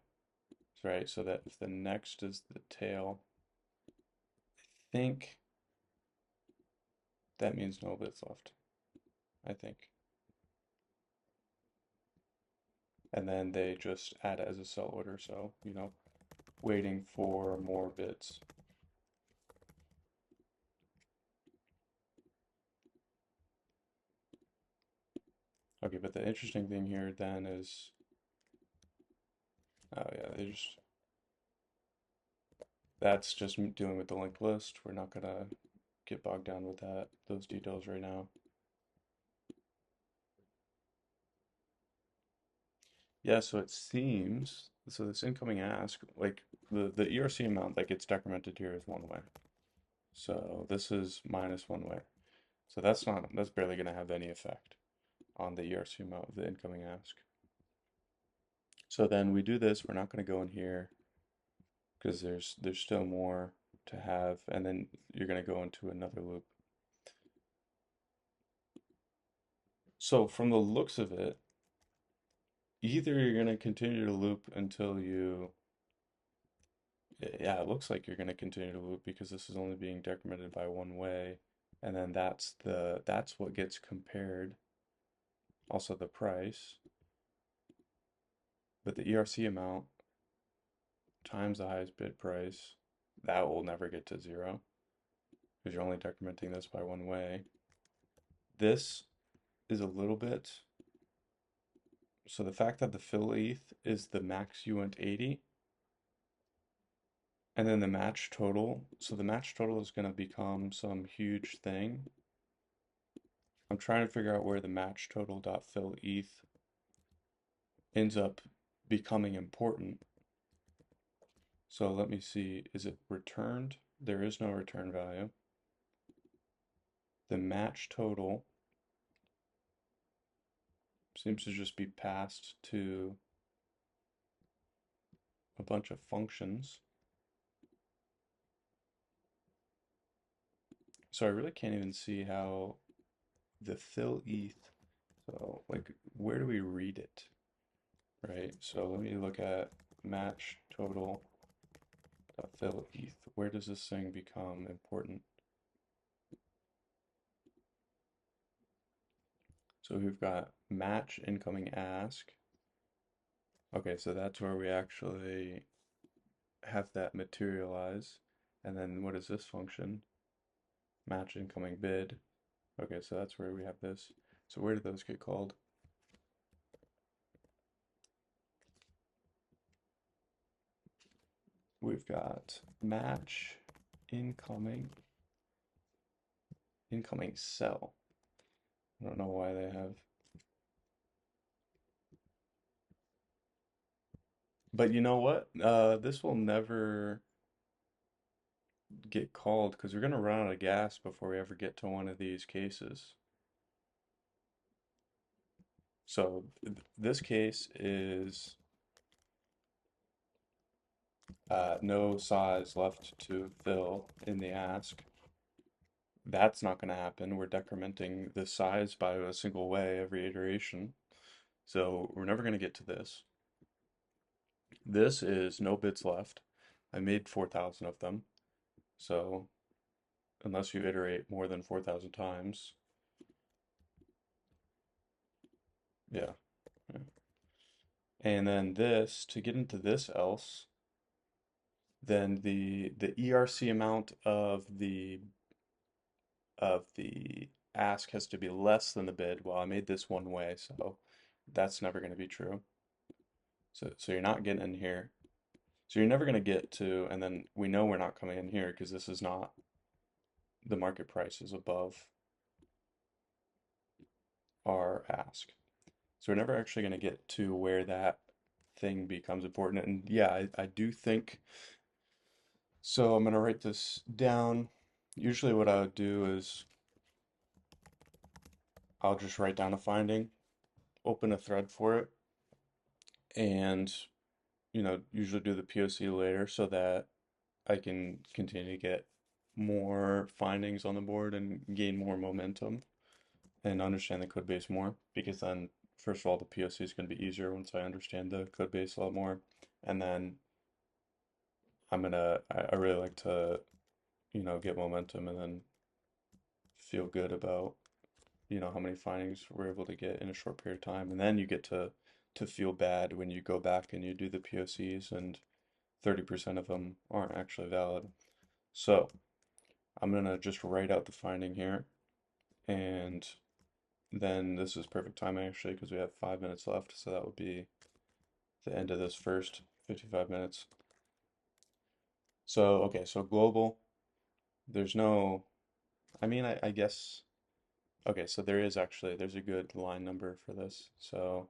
Speaker 1: Right, so that if the next is the tail, I think that means no bids left. I think. And then they just add it as a sell order, so waiting for more bids. Okay, but the interesting thing here then is, oh yeah, that's just dealing with the linked list. We're not gonna get bogged down with those details right now. Yeah, so it seems, so this incoming ask, like the ERC amount that gets decremented here is one way. So this is minus one way. So that's barely gonna have any effect on the ERC amount of the incoming ask. So then we do this, we're not gonna go in here because there's still more to have, and then you're gonna go into another loop. So from the looks of it, either you're gonna continue to loop until you, yeah, it looks like you're gonna continue to loop because this is only being decremented by one way, and then that's what gets compared, also the price, but the ERC amount times the highest bid price, that will never get to zero because you're only decrementing this by one way. This is a little bit, so the fact that the fill ETH is the max UNT 80, and then the match total, so the match total is going to become some huge thing. I'm trying to figure out where the match total dot fill ETH ends up becoming important. So let me see, is it returned? There is no return value. The match total seems to just be passed to a bunch of functions. So I really can't even see how the fill ETH, so like where do we read it, right? So let me look at match total dot fill ETH. Where does this thing become important? So we've got match incoming ask. Okay, so that's where we actually have that materialize. And then what is this function? Match incoming bid. Okay, so that's where we have this. So where do those get called? We've got match incoming sell. I don't know why they have. But you know what? This will never get called because we're going to run out of gas before we ever get to one of these cases. So this case is no size left to fill in the ask. That's not going to happen. We're decrementing the size by a single way every iteration. So we're never going to get to this. This is no bits left. I made 4,000 of them. So unless you iterate more than 4,000 times, yeah. And then this, to get into this else, then the ERC amount of the ask has to be less than the bid. Well, I made this one way, so that's never going to be true. So you're not getting in here. So you're never going to get to, and then we know we're not coming in here because this is not, the market price is above our ask. So we're never actually going to get to where that thing becomes important. And yeah, I do think, so I'm going to write this down. Usually what I would do is I'll just write down a finding, open a thread for it, and usually do the POC later so that I can continue to get more findings on the board and gain more momentum and understand the code base more because then first of all the POC is going to be easier once I understand the code base a lot more, and then I really like to get momentum and then feel good about how many findings we're able to get in a short period of time, and then you get to feel bad when you go back and you do the POCs and 30% of them aren't actually valid. So I'm gonna just write out the finding here, and then this is perfect timing actually because we have 5 minutes left, so that would be the end of this first 55 minutes. So, okay, so global, there's no, I guess, okay, so there's a good line number for this. So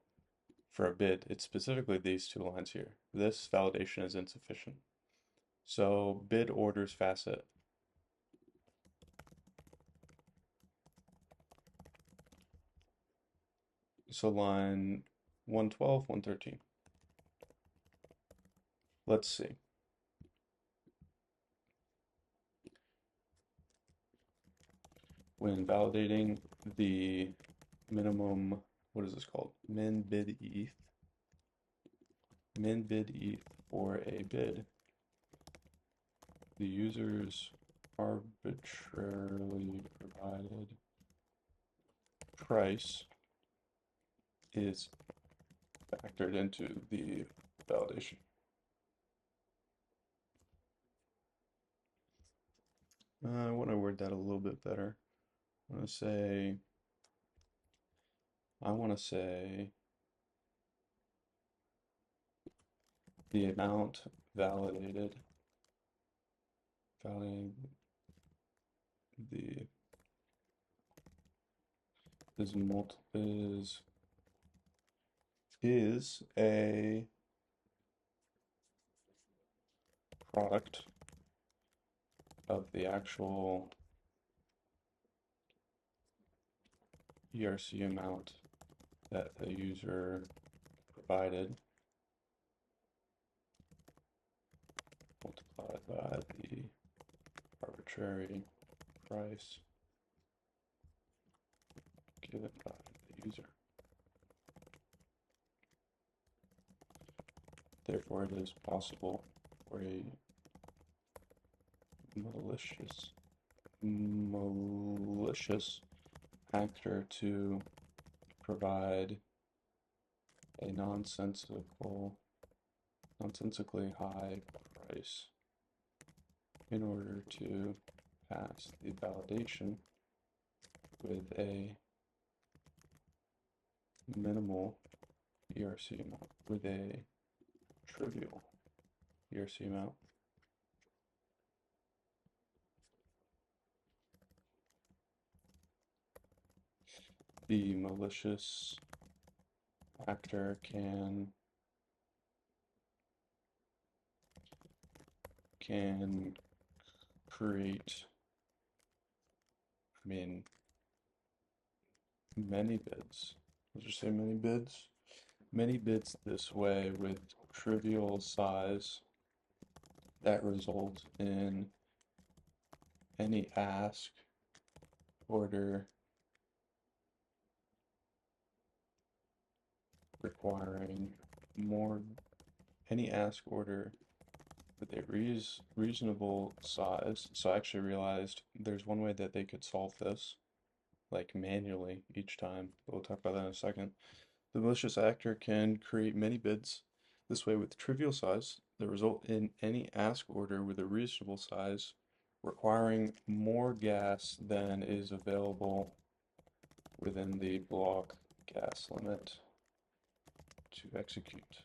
Speaker 1: for a bid, it's specifically these two lines here. This validation is insufficient. So bid orders facet. So line 112, 113. Let's see. When validating the minimum, what is this called? Min bid ETH. Min bid ETH for a bid. The user's arbitrarily provided price is factored into the validation. I want to word that a little bit better. I want to say the amount validated, validating the is a product of the actual ERC amount that the user provided multiplied by the arbitrary price given by the user. Therefore, it is possible for a malicious actor to provide a nonsensically high price in order to pass the validation with a minimal ERC amount, with a trivial ERC amount. The malicious actor can create, many bids. Let's just say many bids. Many bids this way with trivial size that result in any ask order requiring more, any ask order with a reasonable size. So I actually realized there's one way that they could solve this, like manually each time. We'll talk about that in a second. The malicious actor can create many bids this way with trivial size that result in any ask order with a reasonable size requiring more gas than is available within the block gas limit to execute.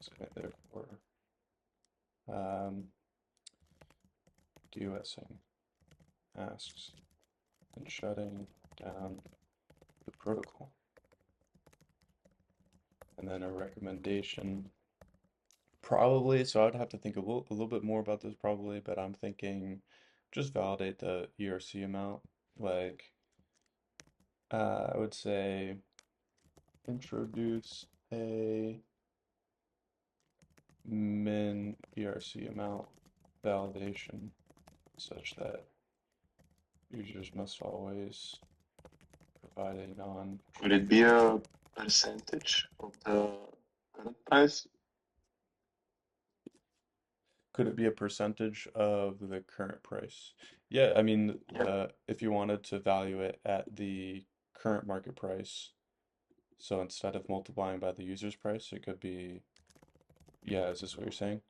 Speaker 1: So therefore, DOSing asks and shutting down the protocol. And then a recommendation, probably, so I'd have to think a little bit more about this probably, but I'm thinking just validate the ERC amount. Like, I would say introduce a min ERC amount validation such that users must always provide a non.
Speaker 2: Could it be a percentage of the current price?
Speaker 1: Could it be a percentage of the current price? Yeah, I mean,
Speaker 2: Yeah.
Speaker 1: if you wanted to value it at the current market price, So instead of multiplying by the user's price, it could be, yeah, is this what you're saying?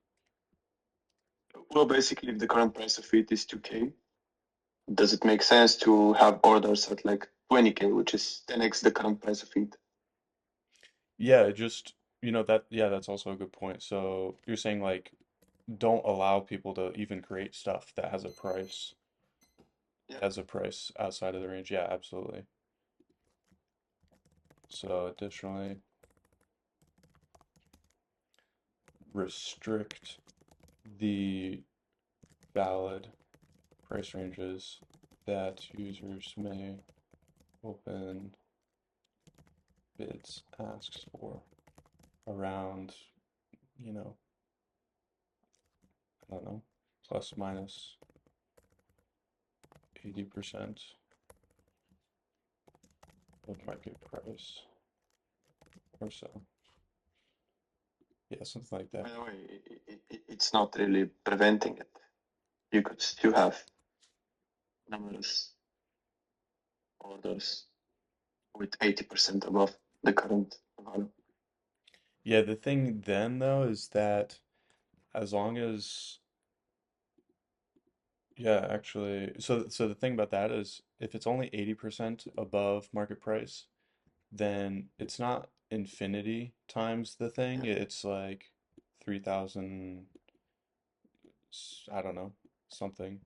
Speaker 2: Well, basically, if the current price of it is 2K, does it make sense to have orders at like 20K, which is 10x the current price of it?
Speaker 1: Yeah, it just, that, yeah, that's also a good point. So you're saying like don't allow people to even create stuff that
Speaker 2: Yeah.
Speaker 1: has a price outside of the range. Yeah, absolutely. So additionally, restrict the valid price ranges that users may open bids asks for around, you know, I don't know, plus minus 80% of market price or so. Yeah, something like
Speaker 2: By
Speaker 1: that.
Speaker 2: the way, it's not really preventing it. You could still have numerous orders with 80% above the current value.
Speaker 1: Yeah, the thing then though is that as long as yeah, actually, so the thing about that is if it's only 80% above market price, then it's not infinity times the thing.
Speaker 2: Yeah.
Speaker 1: It's like 3,000, I don't know, something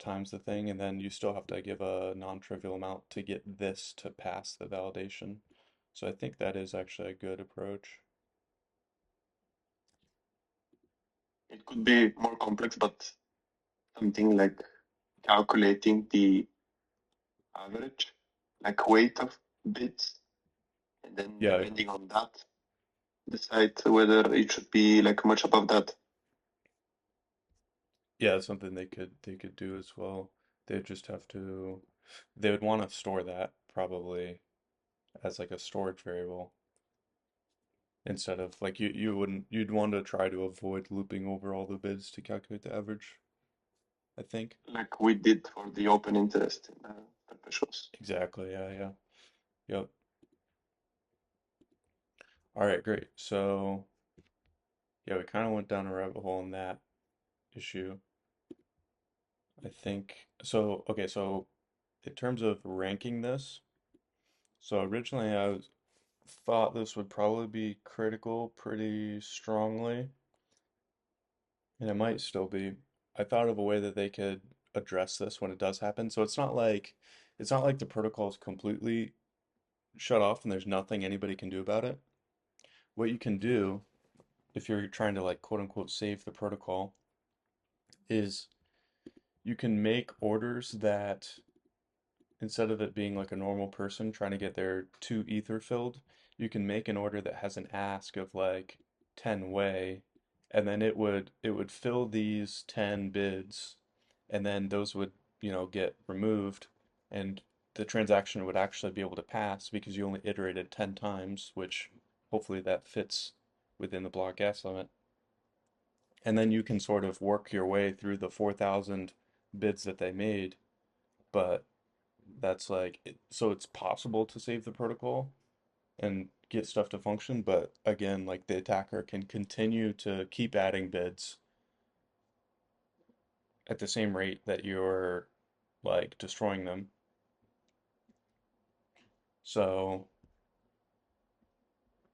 Speaker 1: times the thing, and then you still have to give a non-trivial amount to get this to pass the validation. So I think that is actually a good approach.
Speaker 2: It could be more complex, but something like calculating the average, like weight of bits, and then
Speaker 1: Yeah,
Speaker 2: depending on that, decide whether it should be like much above that.
Speaker 1: yeah, it's something they could do as well. They'd just have to they would want to store that probably as like a storage variable instead of like you'd want to try to avoid looping over all the bids to calculate the average, I think.
Speaker 2: Like we did for the open interest in perpetuals.
Speaker 1: Exactly. Yeah, yeah. Yep. All right, great. So, yeah, we kind of went down a rabbit hole in that issue. I think so. Okay, so in terms of ranking this, so originally thought this would probably be critical pretty strongly, and it might still be. I thought of a way that they could address this when it does happen. So it's not like the protocol is completely shut off and there's nothing anybody can do about it. What you can do if you're trying to like quote unquote save the protocol is you can make orders that instead of it being like a normal person trying to get their 2 ether filled, you can make an order that has an ask of like 10 whey, and then it would fill these 10 bids, and then those would, get removed, and the transaction would actually be able to pass because you only iterated 10 times, which hopefully that fits within the block gas limit. And then you can sort of work your way through the 4,000 bids that they made, but that's like so it's possible to save the protocol and get stuff to function, but again, like the attacker can continue to keep adding bids at the same rate that you're like destroying them. So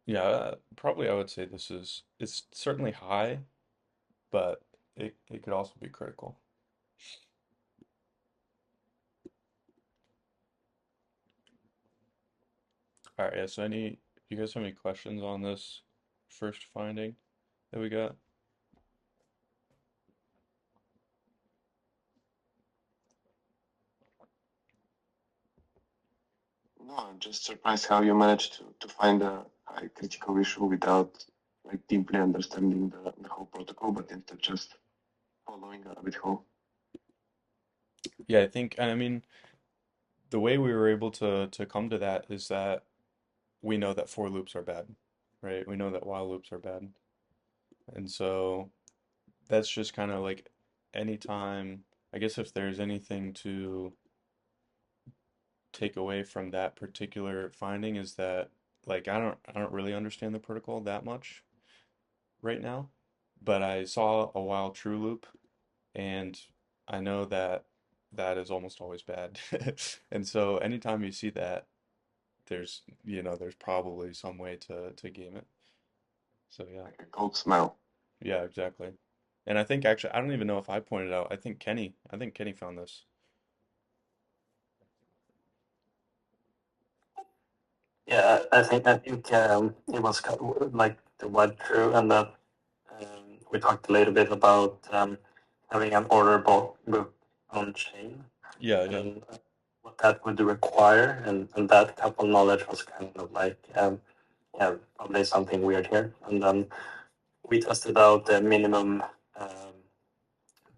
Speaker 1: yeah, probably I would say it's certainly high, but it could also be critical. All right, yeah, so you guys have any questions on this first finding that we got?
Speaker 2: No, I'm just surprised how you managed to find a high critical issue without like deeply understanding the whole protocol, but instead just following a rabbit hole.
Speaker 1: Yeah, I think, and I mean, the way we were able to come to that is that we know that for loops are bad, right? We know that while loops are bad. And so that's just kind of like anytime, I guess if there's anything to take away from that particular finding is that like I don't really understand the protocol that much right now, but I saw a while true loop, and I know that that is almost always bad. And so anytime you see that, there's probably some way to game it. So yeah.
Speaker 2: Like a code smell.
Speaker 1: Yeah, exactly. And I think actually I don't even know if I pointed out. I think Kenny found this.
Speaker 3: Yeah, I think it was like the wide true, and that we talked a little bit about having an order book on chain
Speaker 1: Yeah, yeah.
Speaker 3: and what that would require, and that couple knowledge was kind of like yeah, probably something weird here. And then we tested out the minimum um,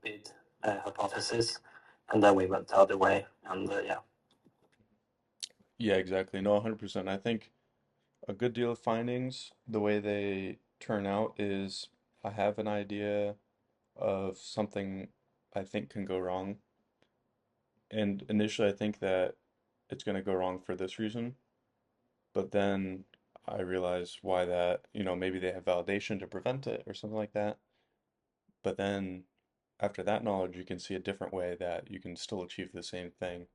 Speaker 3: bid hypothesis, and then we went the other way, and yeah.
Speaker 1: Yeah, exactly. No, 100%. I think a good deal of findings, the way they turn out is I have an idea of something I think can go wrong. And initially I think that it's going to go wrong for this reason, but then I realize why that, maybe they have validation to prevent it or something like that. But then after that knowledge, you can see a different way that you can still achieve the same thing.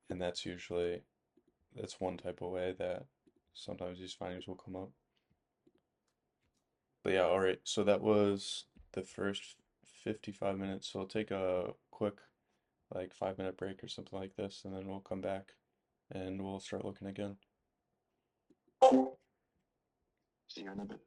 Speaker 1: And that's one type of way that sometimes these findings will come up. But yeah, all right. So that was the first 55 minutes. So I'll take a quick, like 5 minute break or something like this, and then we'll come back and we'll start looking again.
Speaker 2: See you in a bit.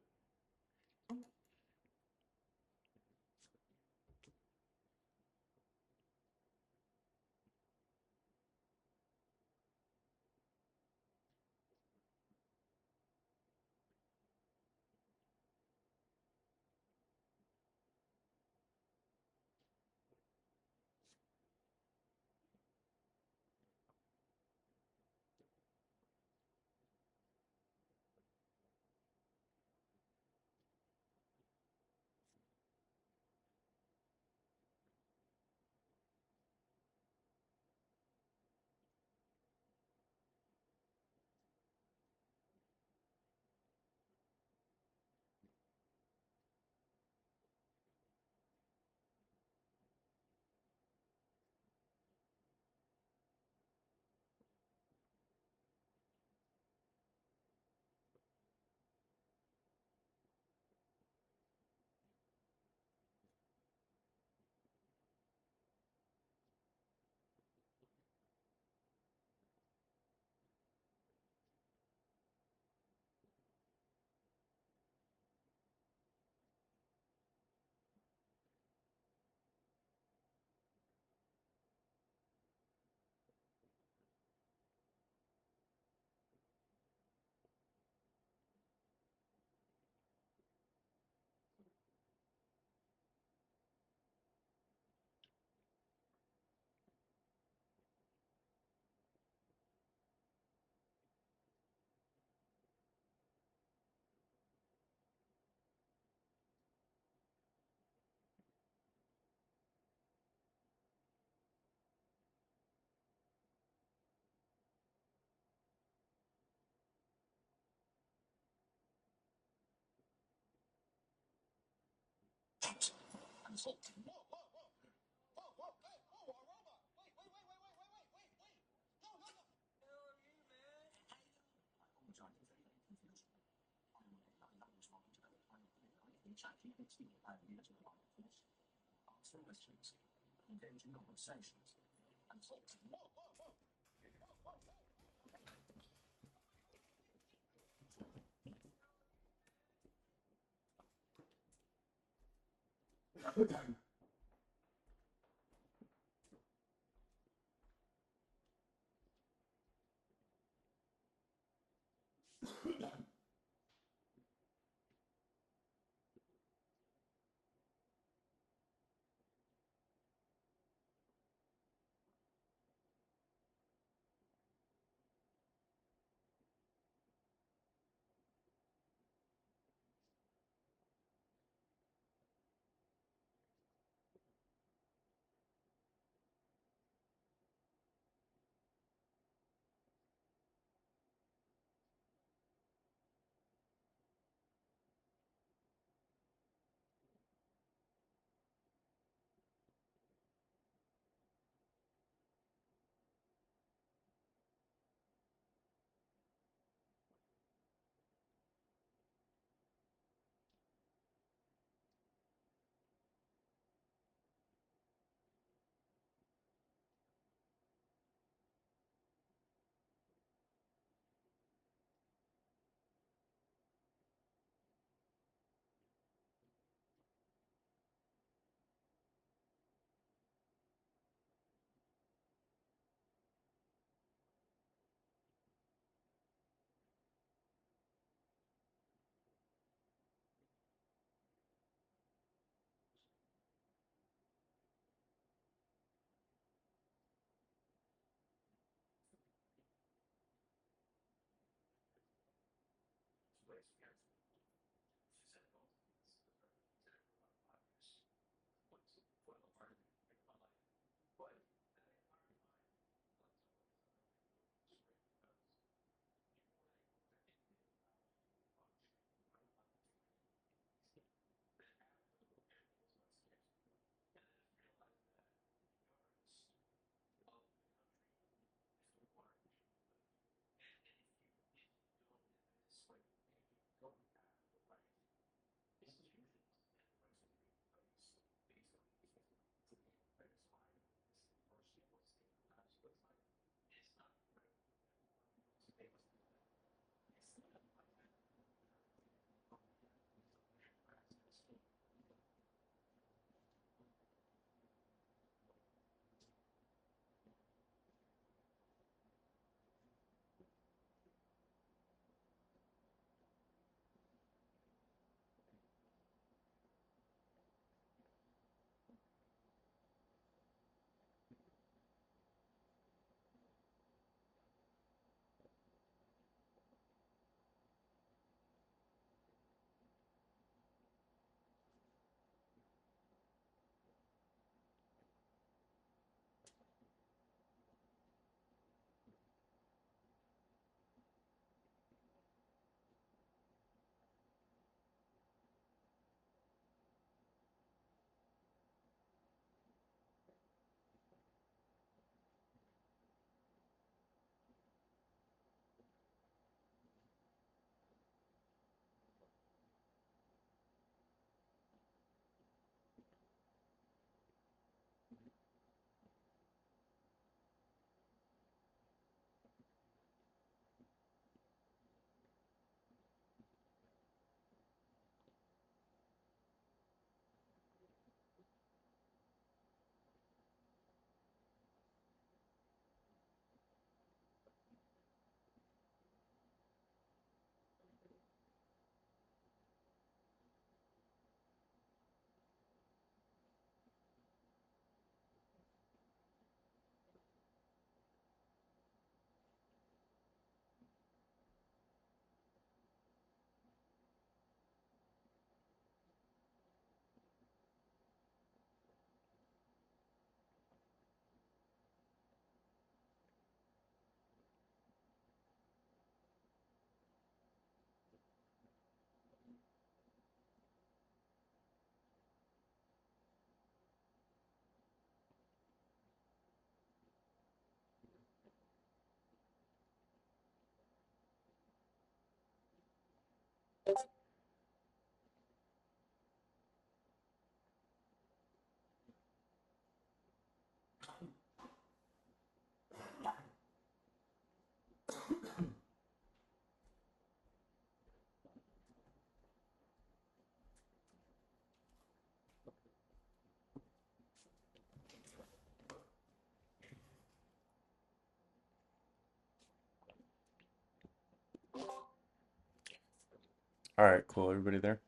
Speaker 1: All right, cool. Everybody there?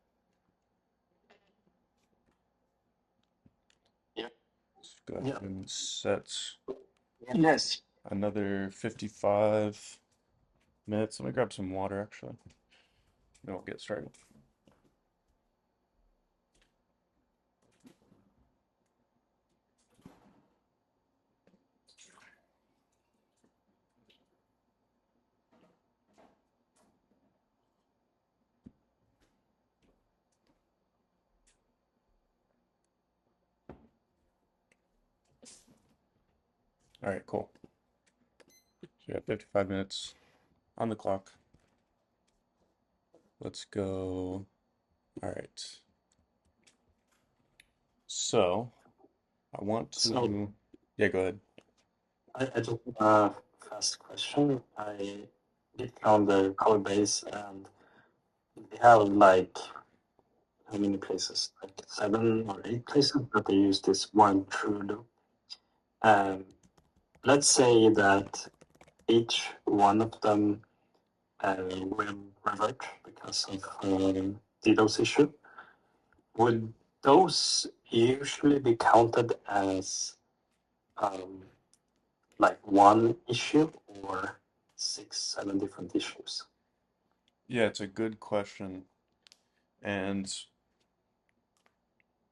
Speaker 2: Yeah.
Speaker 1: Let's go
Speaker 3: Yeah.
Speaker 1: ahead and set
Speaker 3: Yes.
Speaker 1: another 55 minutes. Let me grab some water actually. Then we'll get started. All right, cool. So we got 55 minutes on the clock. Let's go. All right. So I want
Speaker 3: So
Speaker 1: to, yeah, go ahead.
Speaker 3: I just have a fast question. I did count the code base and they have like how many places? Like 7 or 8 places that they use this one true loop. Um, let's say that each one of them will revert because of Ditto's issue. Would those usually be counted as um, like one issue or 6, 7 different issues?
Speaker 1: Yeah, it's a good question. And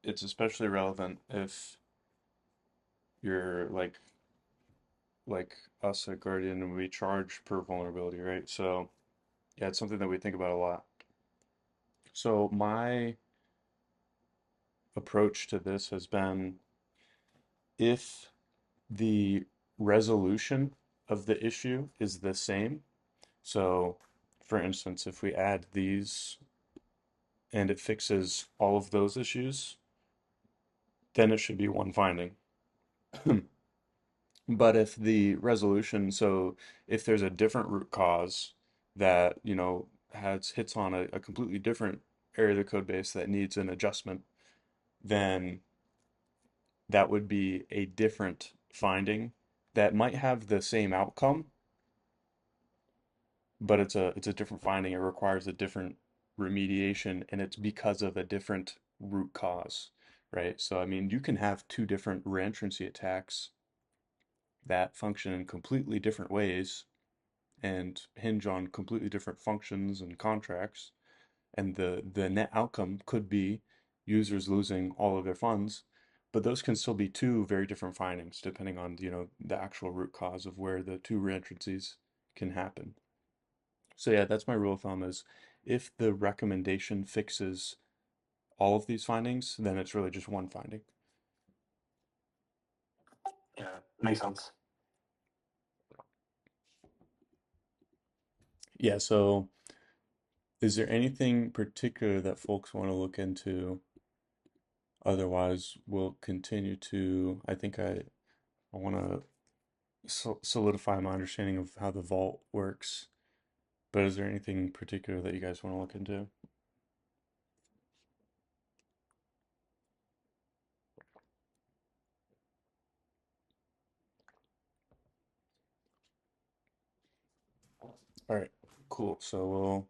Speaker 1: it's especially relevant if you're like us at Guardian and we charge per vulnerability, right? So yeah, it's something that we think about a lot. So my approach to this has been if the resolution of the issue is the same. So for instance, if we add these and it fixes all of those issues, then it should be one finding. But if the resolution, so if there's a different root cause that, has hits on a completely different area of the code base that needs an adjustment, then that would be a different finding that might have the same outcome, but it's a different finding. It requires a different remediation, and it's because of a different root cause, right? So I mean, you can have two different reentrancy attacks that function in completely different ways and hinge on completely different functions and contracts, and the net outcome could be users losing all of their funds, but those can still be two very different findings depending on, the actual root cause of where the two reentrancies can happen. So yeah, that's my rule of thumb is if the recommendation fixes all of these findings, then it's really just one finding.
Speaker 3: Yeah, makes sense.
Speaker 1: Yeah, so is there anything particular that folks want to look into? Otherwise, we'll continue to, I think I want to solidify my understanding of how the vault works. But is there anything particular that you guys want to look into? All right, cool. So we'll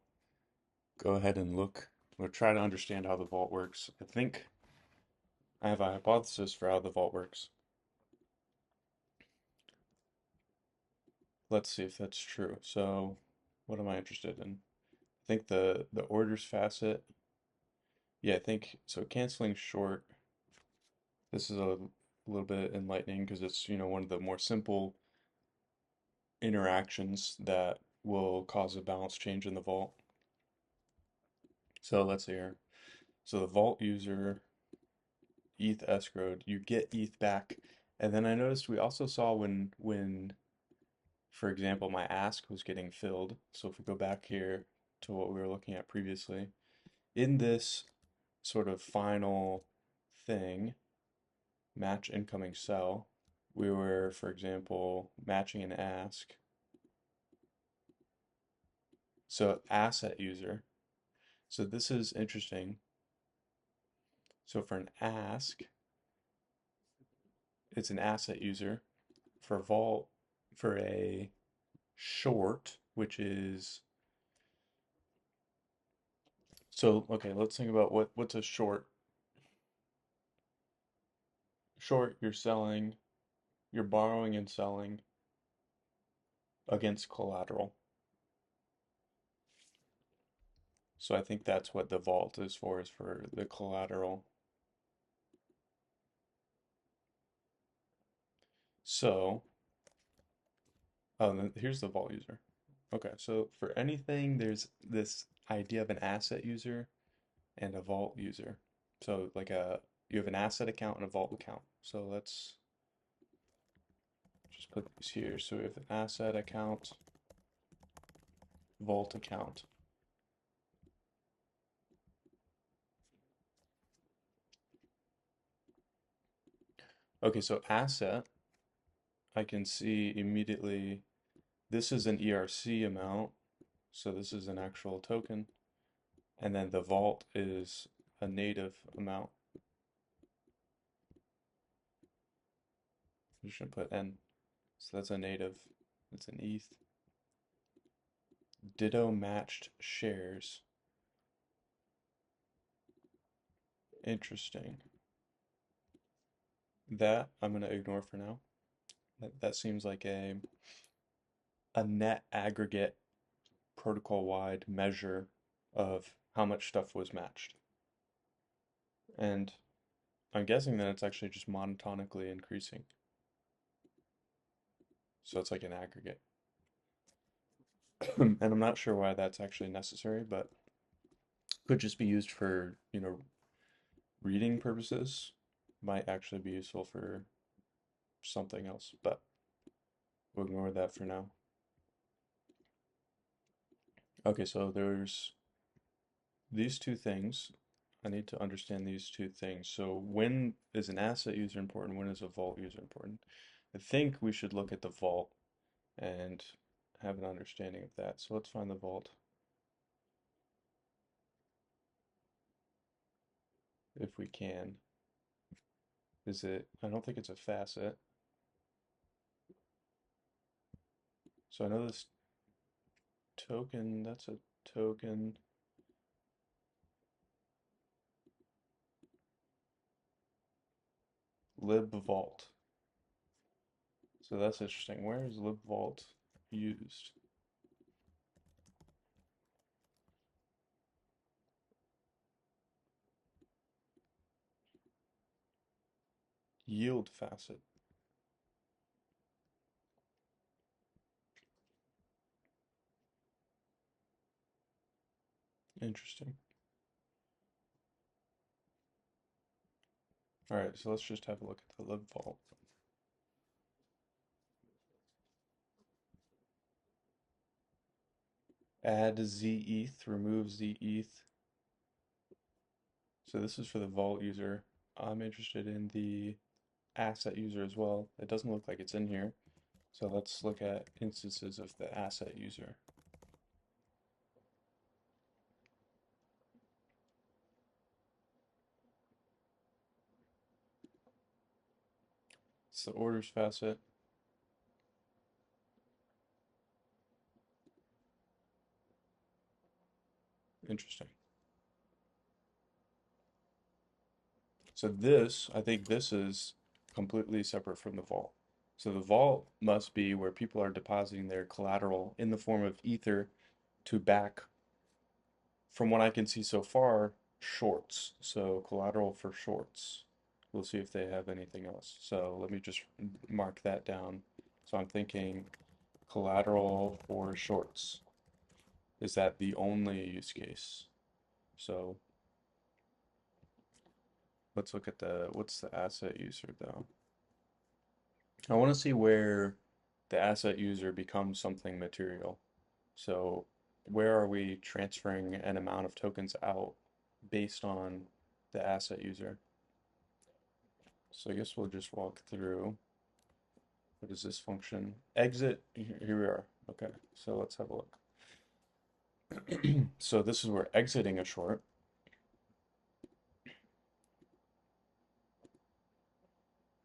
Speaker 1: go ahead and look. We'll try to understand how the vault works. I think I have a hypothesis for how the vault works. Let's see if that's true. So, what am I interested in? I think the orders facet. Yeah, I think so. Canceling short. This is a little bit enlightening because it's, one of the more simple interactions that will cause a balance change in the vault. So let's see here. So the vault user ETH escrowed, you get ETH back. And then I noticed we also saw when for example my ask was getting filled. So if we go back here, to what we were looking at previously. In this sort of final thing, match incoming cell, we were, for example, matching an ask. So asset user. So this is interesting. So for an ask, it's an asset user. For vault, for a short, which is so okay, let's think about what's a short. Short, you're borrowing and selling against collateral. So I think that's what the vault is for the collateral. So, oh, then here's the vault user. Okay, so for anything, there's this idea of an asset user and a vault user. So like you have an asset account and a vault account. So let's just put these here. So we have an asset account, vault account. Okay, so asset, I can see immediately this is an ERC amount, so this is an actual token, and then the vault is a native amount. We should put N, so that's a native, it's an ETH. Ditto matched shares. Interesting. That I'm going to ignore for now. That seems like a net aggregate protocol-wide measure of how much stuff was matched. And I'm guessing that it's actually just monotonically increasing. So it's like an aggregate. And I'm not sure why that's actually necessary, but could just be used for, reading purposes. Might actually be useful for something else, but we'll ignore that for now. Okay, so there's these two things. I need to understand these two things. So when is an asset user important? When is a vault user important? I think we should look at the vault and have an understanding of that. So let's find the vault. If we can. Is it, I don't think it's a facet. So I know this token, that's a token. Lib vault. So that's interesting. Where is lib vault used? Yield facet. Interesting. All right, so let's just have a look at the lib vault. Add zeth, remove zeth. So this is for the vault user. I'm interested in the asset user as well. It doesn't look like it's in here. So let's look at instances of the asset user. It's the orders facet. Interesting. So this, I think this is completely separate from the vault. So the vault must be where people are depositing their collateral in the form of ether to back, from what I can see so far, shorts. So collateral for shorts. We'll see if they have anything else. So let me just mark that down. So I'm thinking collateral for shorts. Is that the only use case? So let's look at what's the asset user though? I want to see where the asset user becomes something material. So where are we transferring an amount of tokens out based on the asset user? So I guess we'll just walk through. What is this function? Exit, here we are. Okay, so let's have a look. So this is where exiting a short.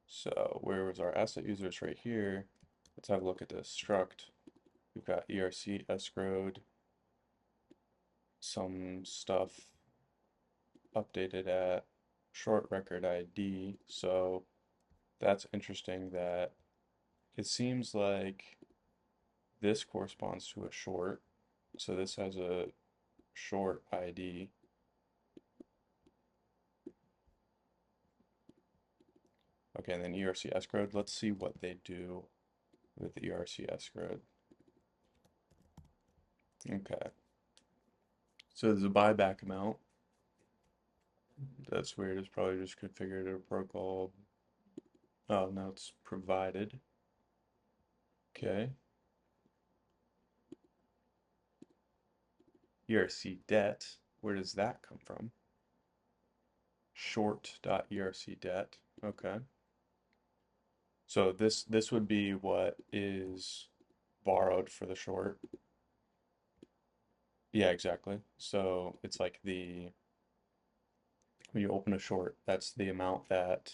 Speaker 1: So where was our asset users right here? Let's have a look at this struct. We've got ERC escrowed, some stuff updated at short record ID. So that's interesting that it seems like this corresponds to a short. So this has a short ID. Okay, and then ERC escrowed. Let's see what they do with ERC escrowed. Okay. So there's a buyback amount. That's weird. It's probably just configured a protocol. Oh, no, it's provided. Okay. ERC debt. Where does that come from? Short.erc debt. Okay. So this would be what is borrowed for the short. Yeah, exactly. So it's like when you open a short, that's the amount that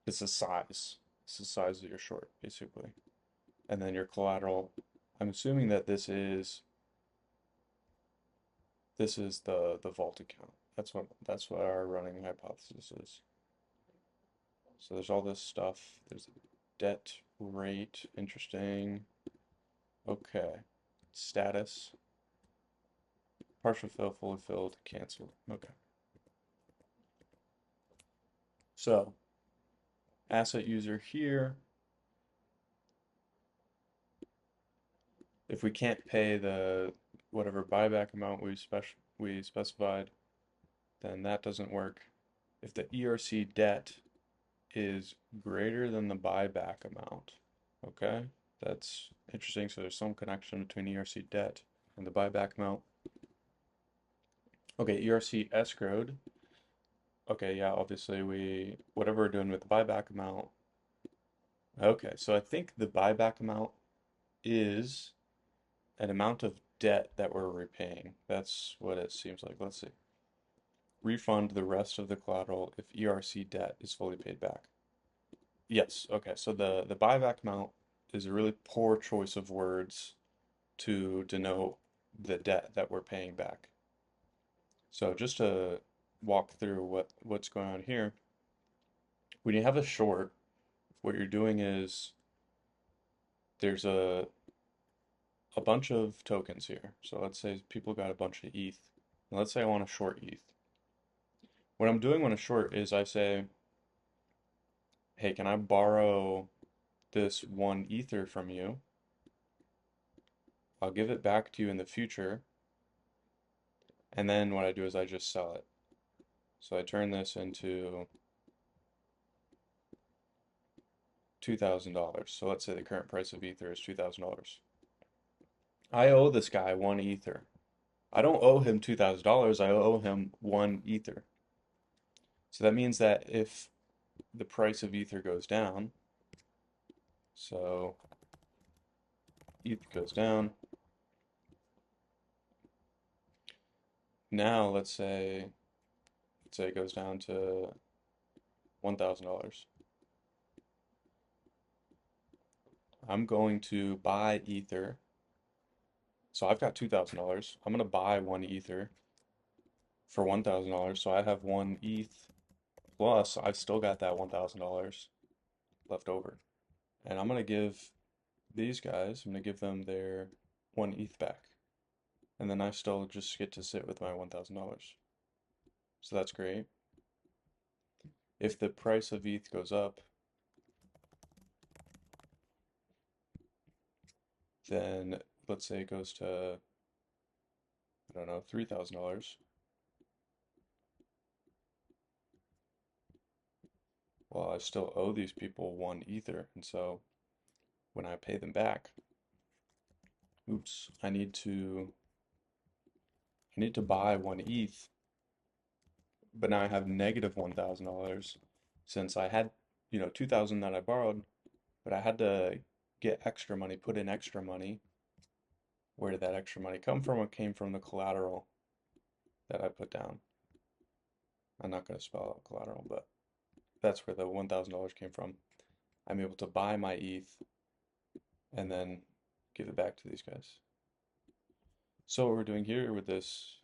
Speaker 1: it's the size. It's the size of your short, basically. And then your collateral, I'm assuming that this is the vault account. That's what our running hypothesis is. So there's all this stuff. There's debt rate, interesting. Okay. Status, partial fill, fully filled, canceled. Okay. So asset user here, if we can't pay the whatever buyback amount we specified, then that doesn't work. If the ERC debt is greater than the buyback amount, okay, that's interesting. So there's some connection between ERC debt and the buyback amount. Okay, ERC escrowed. Okay, yeah, obviously whatever we're doing with the buyback amount. Okay, so I think the buyback amount is an amount of debt that we're repaying. That's what it seems like. Let's see. Refund the rest of the collateral if ERC debt is fully paid back. Yes, okay, so the buyback amount is a really poor choice of words to denote the debt that we're paying back. So just to walk through what's going on here, when you have a short, what you're doing is there's a bunch of tokens here. So let's say people got a bunch of ETH. And let's say I want to short ETH. What I'm doing when I short is I say, hey, can I borrow this one Ether from you? I'll give it back to you in the future. And then what I do is I just sell it. So I turn this into $2,000. So let's say the current price of Ether is $2,000. I owe this guy one Ether. I don't owe him $2,000. I owe him one Ether. So that means that if the price of Ether goes down, so ETH goes down. Now let's say it goes down to $1,000. I'm going to buy Ether. So I've got $2,000. I'm going to buy one Ether for $1,000. So I have one ETH plus I've still got that $1,000 left over. And I'm going to give these guys, I'm going to give them their one ETH back. And then I still just get to sit with my $1,000. So that's great. If the price of ETH goes up, then let's say it goes to, I don't know, $3,000. Well, I still owe these people one Ether. And so when I pay them back, oops, I need to buy 1 ETH, but now I have negative $1,000 since I had, 2,000 that I borrowed, but I had to get extra money, put in extra money. Where did that extra money come from? It came from the collateral that I put down. I'm not going to spell out collateral, but that's where the $1,000 came from. I'm able to buy my ETH and then give it back to these guys. So what we're doing here with this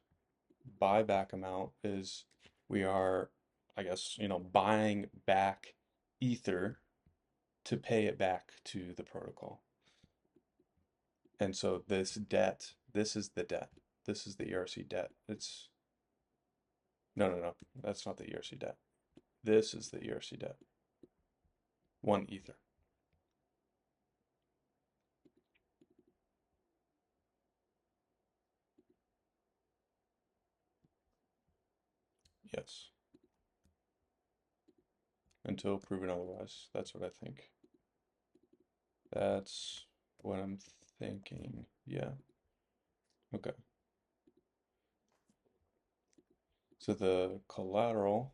Speaker 1: buyback amount is we are, I guess, buying back Ether to pay it back to the protocol. And so this debt, this is the debt. This is the ERC debt. It's, no, that's not the ERC debt. This is the ERC debt. 1 Ether. Yes. Until proven otherwise. That's what I think. That's what I'm thinking. Yeah. Okay. So the collateral.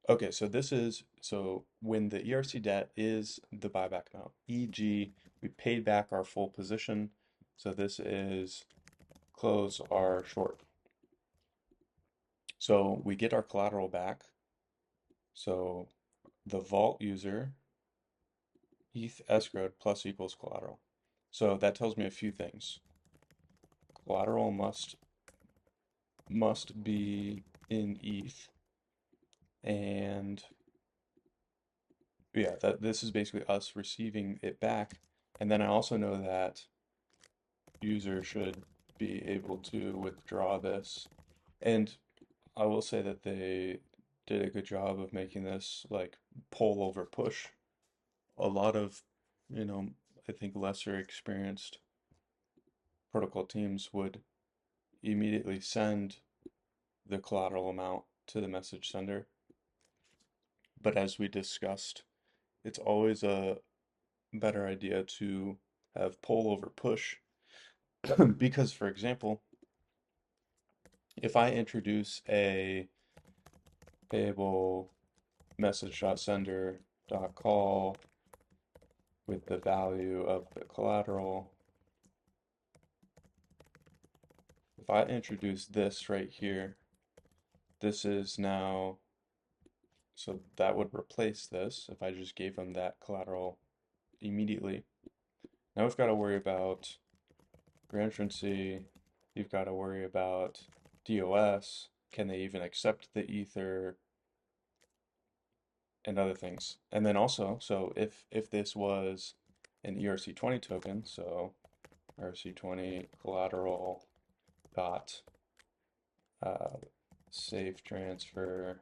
Speaker 1: Okay, so this is, so when the ERC debt is the buyback amount, e.g., we paid back our full position. So this is close our short. So we get our collateral back. So the vault user ETH escrowed plus equals collateral. So that tells me a few things. Collateral must be in ETH, and yeah, that this is basically us receiving it back. And then I also know that user should be able to withdraw this. And I will say that they did a good job of making this like pull over push. A lot of, you know, I think lesser experienced protocol teams would immediately send the collateral amount to the message sender. But as we discussed, it's always a better idea to have pull over push because, for example, if I introduce a payable message.sender.call with the value of the collateral, if I introduce this right here, this is now, so that would replace this if I just gave them that collateral immediately. Now we've got to worry about reentrancy, you've got to worry about DOS, can they even accept the Ether, and other things. And then also, so if this was an ERC20 token, so ERC20 collateral dot safe transfer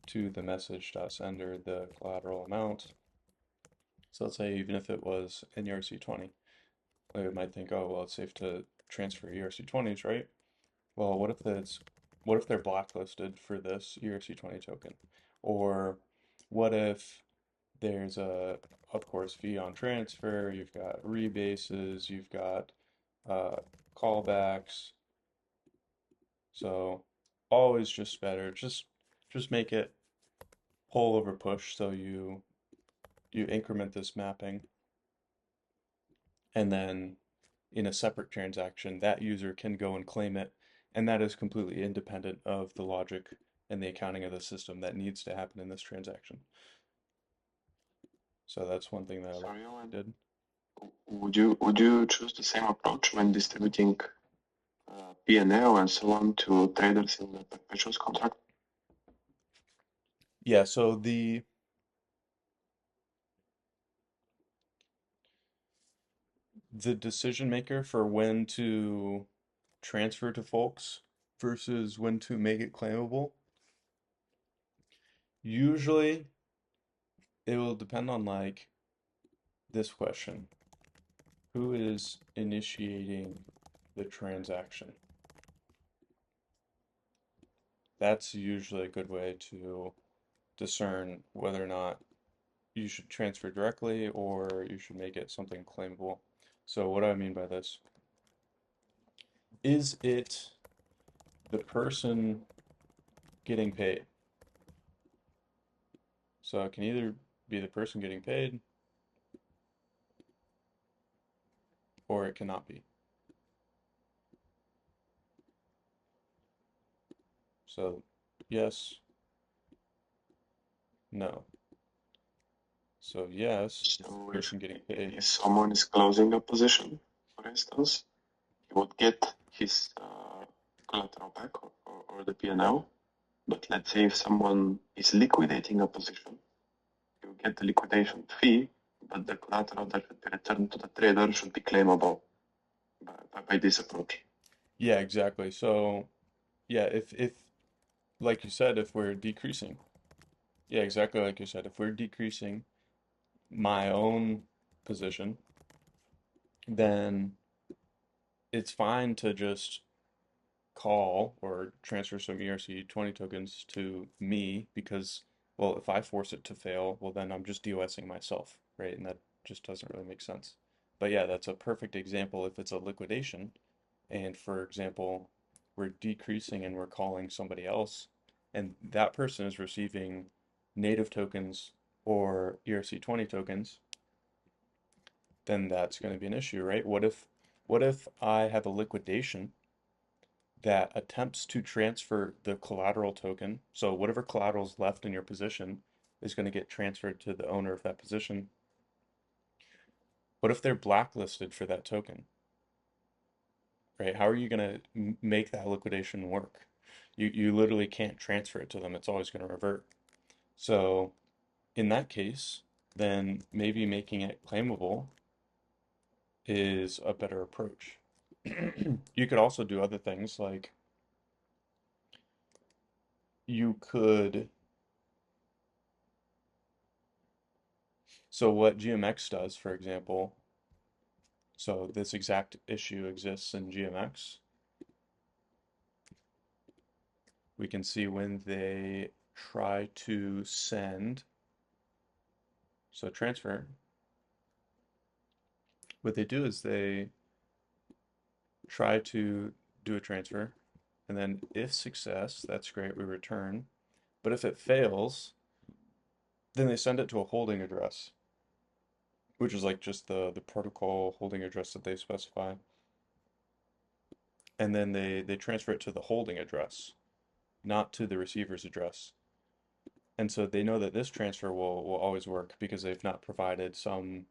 Speaker 1: to the message.sender the collateral amount. So let's say even if it was an ERC20, we might think, oh well, it's safe to transfer ERC20s, right? Well, what if they're blacklisted for this ERC20 token? Or what if there's a, of course, fee on transfer, you've got rebases, you've got uh, callbacks. So always just better, just make it pull over push so you increment this mapping and then in a separate transaction that user can go and claim it, and that is completely independent of the logic and the accounting of the system that needs to happen in this transaction. So that's one thing that I did.
Speaker 2: Would you choose the same approach when distributing P&L and so on to traders in the perpetuals contract?
Speaker 1: Yeah, so the decision maker for when to transfer to folks versus when to make it claimable, usually it will depend on like this question. Who is initiating the transaction? That's usually a good way to discern whether or not you should transfer directly or you should make it something claimable. So what do I mean by this? Is it the person getting paid? So it can either be the person getting paid or it cannot be. So yes, no. So yes, it's the
Speaker 2: So
Speaker 1: person getting paid.
Speaker 2: if someone is closing a position, for instance, he would get his collateral back or the P&L. But let's say if someone is liquidating a position, you get the liquidation fee, but the collateral that should be returned to the trader should be claimable by this approach.
Speaker 1: Yeah, exactly. So yeah, if like you said, if we're decreasing, yeah, exactly like you said, if we're decreasing my own position, then it's fine to just call or transfer some ERC20 tokens to me because, well, if I force it to fail, well, then I'm just DOSing myself, right? And that just doesn't really make sense. But yeah, that's a perfect example if it's a liquidation. And for example, we're decreasing and we're calling somebody else, and that person is receiving native tokens or ERC20 tokens, then that's going to be an issue, right? What if I have a liquidation that attempts to transfer the collateral token? So whatever collateral is left in your position is going to get transferred to the owner of that position. What if they're blacklisted for that token, right? How are you going to make that liquidation work? You literally can't transfer it to them. It's always going to revert. So in that case, then maybe making it claimable is a better approach. You could also do other things like you could, so what GMX does, for example, so this exact issue exists in GMX. We can see when they try to send, so transfer, what they do is they try to do a transfer, and then if success, that's great, we return. But if it fails, then they send it to a holding address, which is like just the protocol holding address that they specify. And then they transfer it to the holding address, not to the receiver's address. And so they know that this transfer will always work because they've not provided some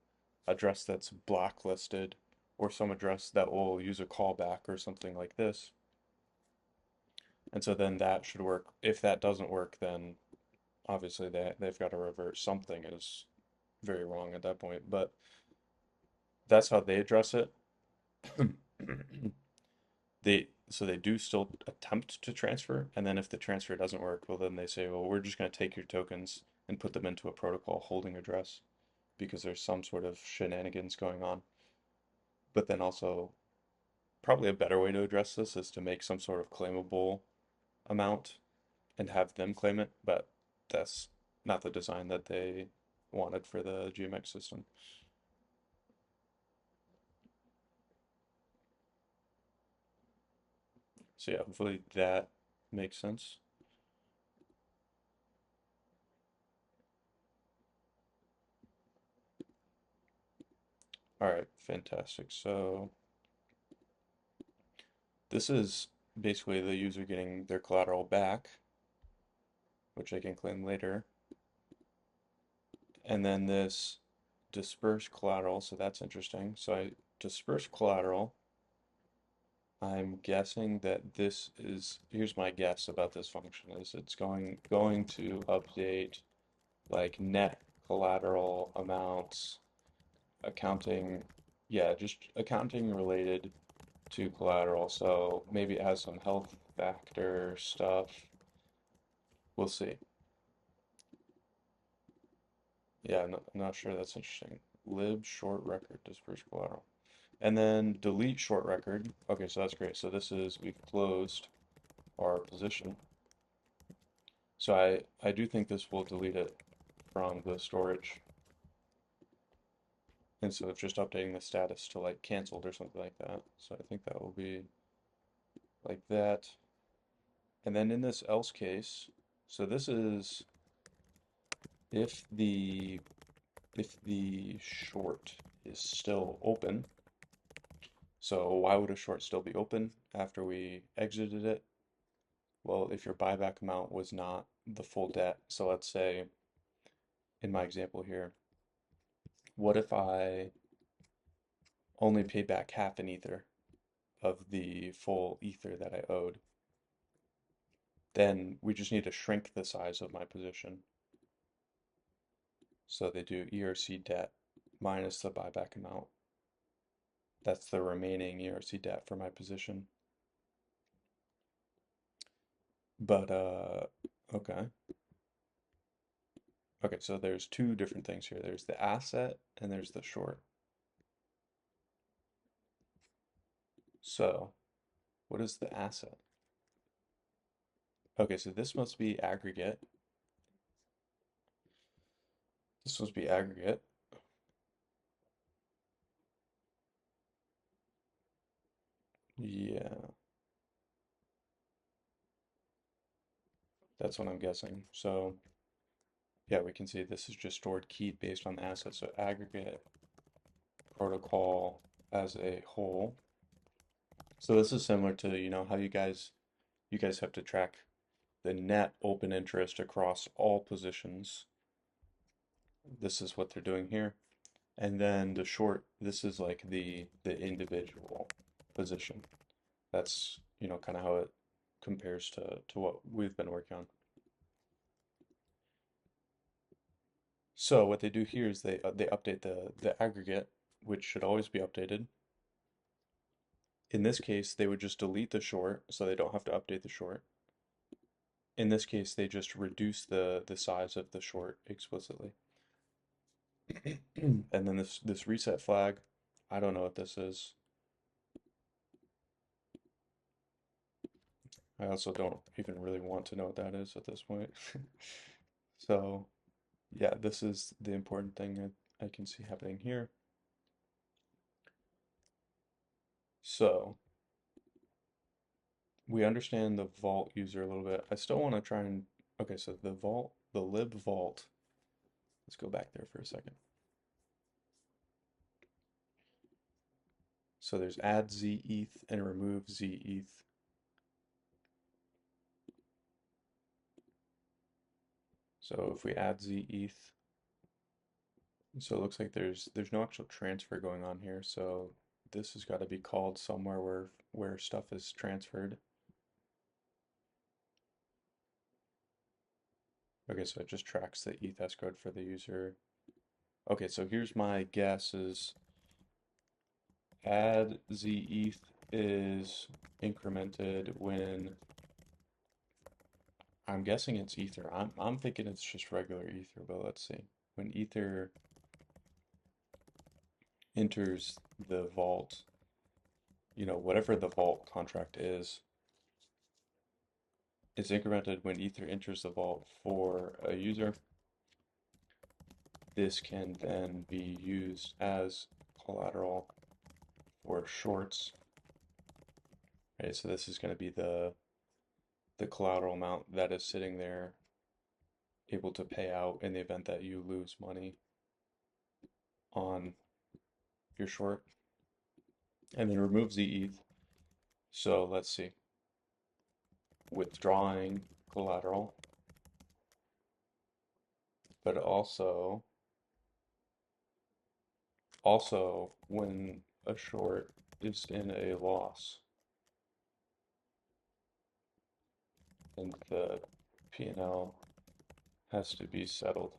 Speaker 1: address that's blacklisted or some address that will use a callback or something like this. And so then that should work. If that doesn't work, then obviously they've got to revert. Something is very wrong at that point. But that's how they address it. They do still attempt to transfer, and then if the transfer doesn't work, well then they say, well, we're just going to take your tokens and put them into a protocol holding address because there's some sort of shenanigans going on. But then also, probably a better way to address this is to make some sort of claimable amount and have them claim it, but that's not the design that they wanted for the GMX system. So yeah, hopefully that makes sense. All right, fantastic. So this is basically the user getting their collateral back, which they can claim later. And then this disperse collateral, so that's interesting. So I disperse collateral. I'm guessing that this is, here's my guess about this function, is it's going to update like net collateral amounts, accounting, yeah, just accounting related to collateral. So maybe it has some health factor stuff. We'll see. Yeah, I'm not sure. That's interesting. Lib short record disperse collateral. And then delete short record. Okay, so that's great. So this is, we've closed our position. So I do think this will delete it from the storage. instead of just updating the status to like canceled or something like that. So I think that will be like that. And then in this else case, so this is if the short is still open. So why would a short still be open after we exited it? Well, if your buyback amount was not the full debt. So let's say in my example here, what if I only paid back half an ether of the full ether that I owed? Then we just need to shrink the size of my position. So they do ERC debt minus the buyback amount. That's the remaining ERC debt for my position. But okay. Okay, so there's two different things here. There's the asset and there's the short. So, what is the asset? Okay, so this must be aggregate. This must be aggregate. Yeah, that's what I'm guessing. So, yeah, we can see this is just stored key based on the asset. So aggregate protocol as a whole. So this is similar to, how you guys have to track the net open interest across all positions. This is what they're doing here. And then the short, this is like the individual position. That's, kind of how it compares to what we've been working on. So what they do here is they update the aggregate, which should always be updated. In this case, they would just delete the short, so they don't have to update the short. In this case, they just reduce the size of the short explicitly. And then this reset flag, I don't know what this is. I also don't even really want to know what that is at this point. So yeah, this is the important thing I can see happening here. So we understand the vault user a little bit. I still want to try and, okay, so the lib vault, let's go back there for a second. So there's add zeth and remove zeth. So if we add zeth, so it looks like there's no actual transfer going on here. So this has got to be called somewhere where stuff is transferred. Okay, so it just tracks the ETH escrowed for the user. Okay, so here's my guess is add zeth is incremented when I'm guessing it's ether. I'm thinking it's just regular ether, but let's see. When ether enters the vault, whatever the vault contract is incremented when ether enters the vault for a user. This can then be used as collateral for shorts. Right, so this is going to be the collateral amount that is sitting there able to pay out in the event that you lose money on your short. And then remove the ETH. So let's see. Withdrawing collateral, but also when a short is in a loss and the P&L has to be settled.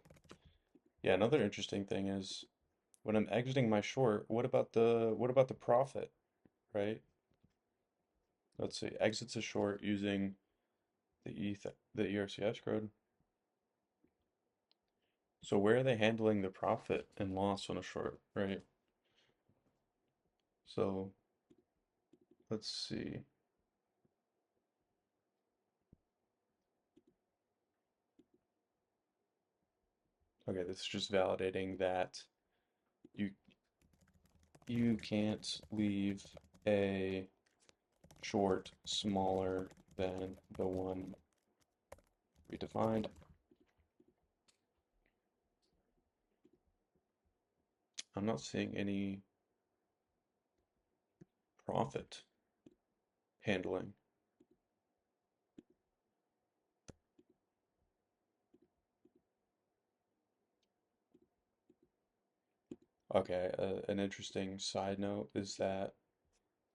Speaker 1: Yeah, another interesting thing is when I'm exiting my short, what about the profit, right? Let's see, exits a short using the ERC escrowed. So where are they handling the profit and loss on a short, right? So let's see. Okay, this is just validating that you you can't leave a short smaller than the one we defined. I'm not seeing any profit handling. Okay, an interesting side note is that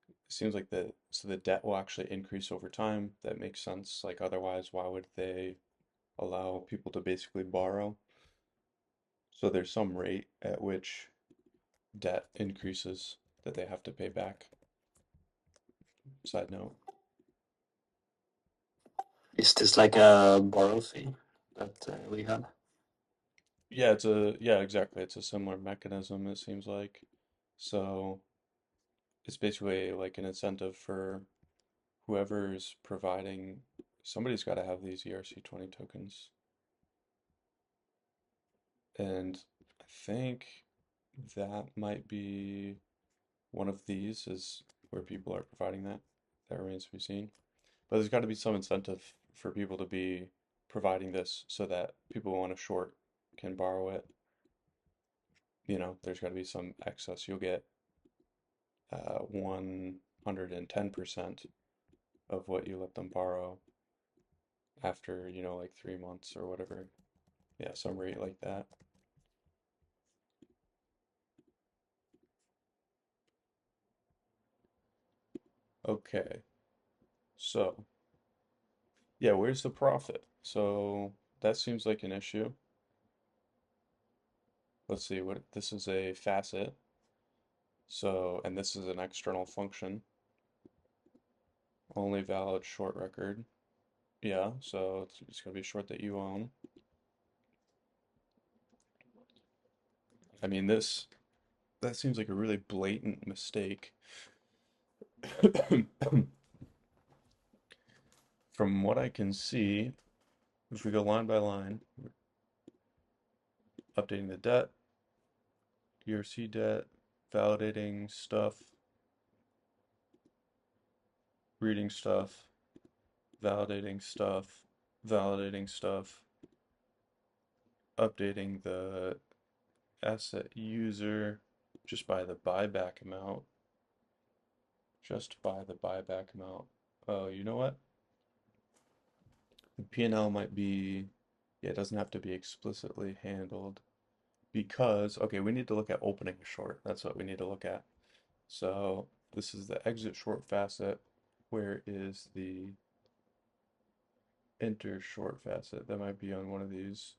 Speaker 1: it seems like the debt will actually increase over time. That makes sense. Like otherwise, why would they allow people to basically borrow? So there's some rate at which debt increases that they have to pay back. Side note.
Speaker 3: Is this like a borrow fee that we have?
Speaker 1: Yeah, exactly. It's a similar mechanism, it seems like. So it's basically like an incentive for whoever's providing, somebody's got to have these ERC20 tokens. And I think that might be one of these is where people are providing that. That remains to be seen. But there's got to be some incentive for people to be providing this so that people who want to short can borrow it. You know, there's got to be some excess. You'll get 110% of what you let them borrow after, you know, like 3 months or whatever. Yeah, some rate like that. Okay, so yeah, where's the profit? So that seems like an issue. Let's see what this is a facet. So, and this is an external function, only valid short record. Yeah, so it's gonna be a short that you own. I mean, that seems like a really blatant mistake. From what I can see, if we go line by line, updating the debt, ERC debt, validating stuff, reading stuff, validating stuff, validating stuff, updating the asset user just by the buyback amount. Just by the buyback amount. Oh, you know what? The P&L might be, yeah, it doesn't have to be explicitly handled because, okay, we need to look at opening a short. That's what we need to look at. So this is the exit short facet. Where is the enter short facet? That might be on one of these.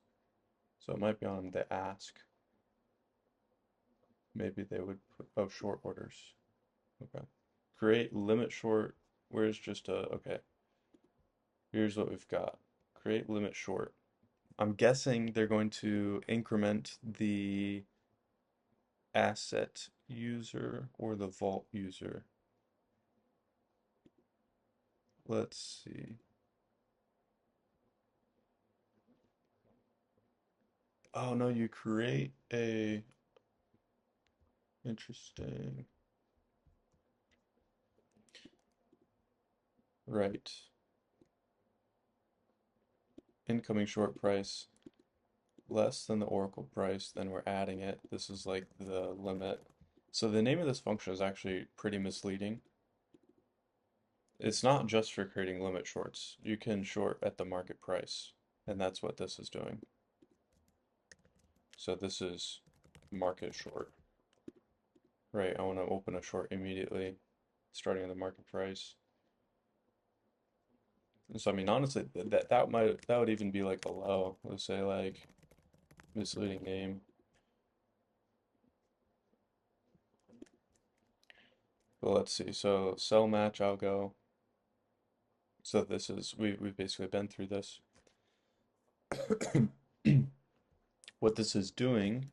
Speaker 1: So it might be on the ask. Maybe they would put, oh, short orders. Okay. Create limit short. Where's just a, okay. Here's what we've got. Create limit short. I'm guessing they're going to increment the asset user or the vault user. Let's see. Oh no, you create a interesting. Right. Incoming short price less than the Oracle price, then we're adding it. This is like the limit. So the name of this function is actually pretty misleading. It's not just for creating limit shorts. You can short at the market price, and that's what this is doing. So this is market short. Right, I want to open a short immediately, starting at the market price. So I mean, honestly, that would even be like a low. Let's say like misleading name. But let's see. So sell match, I'll go. So this is we've basically been through this. What this is doing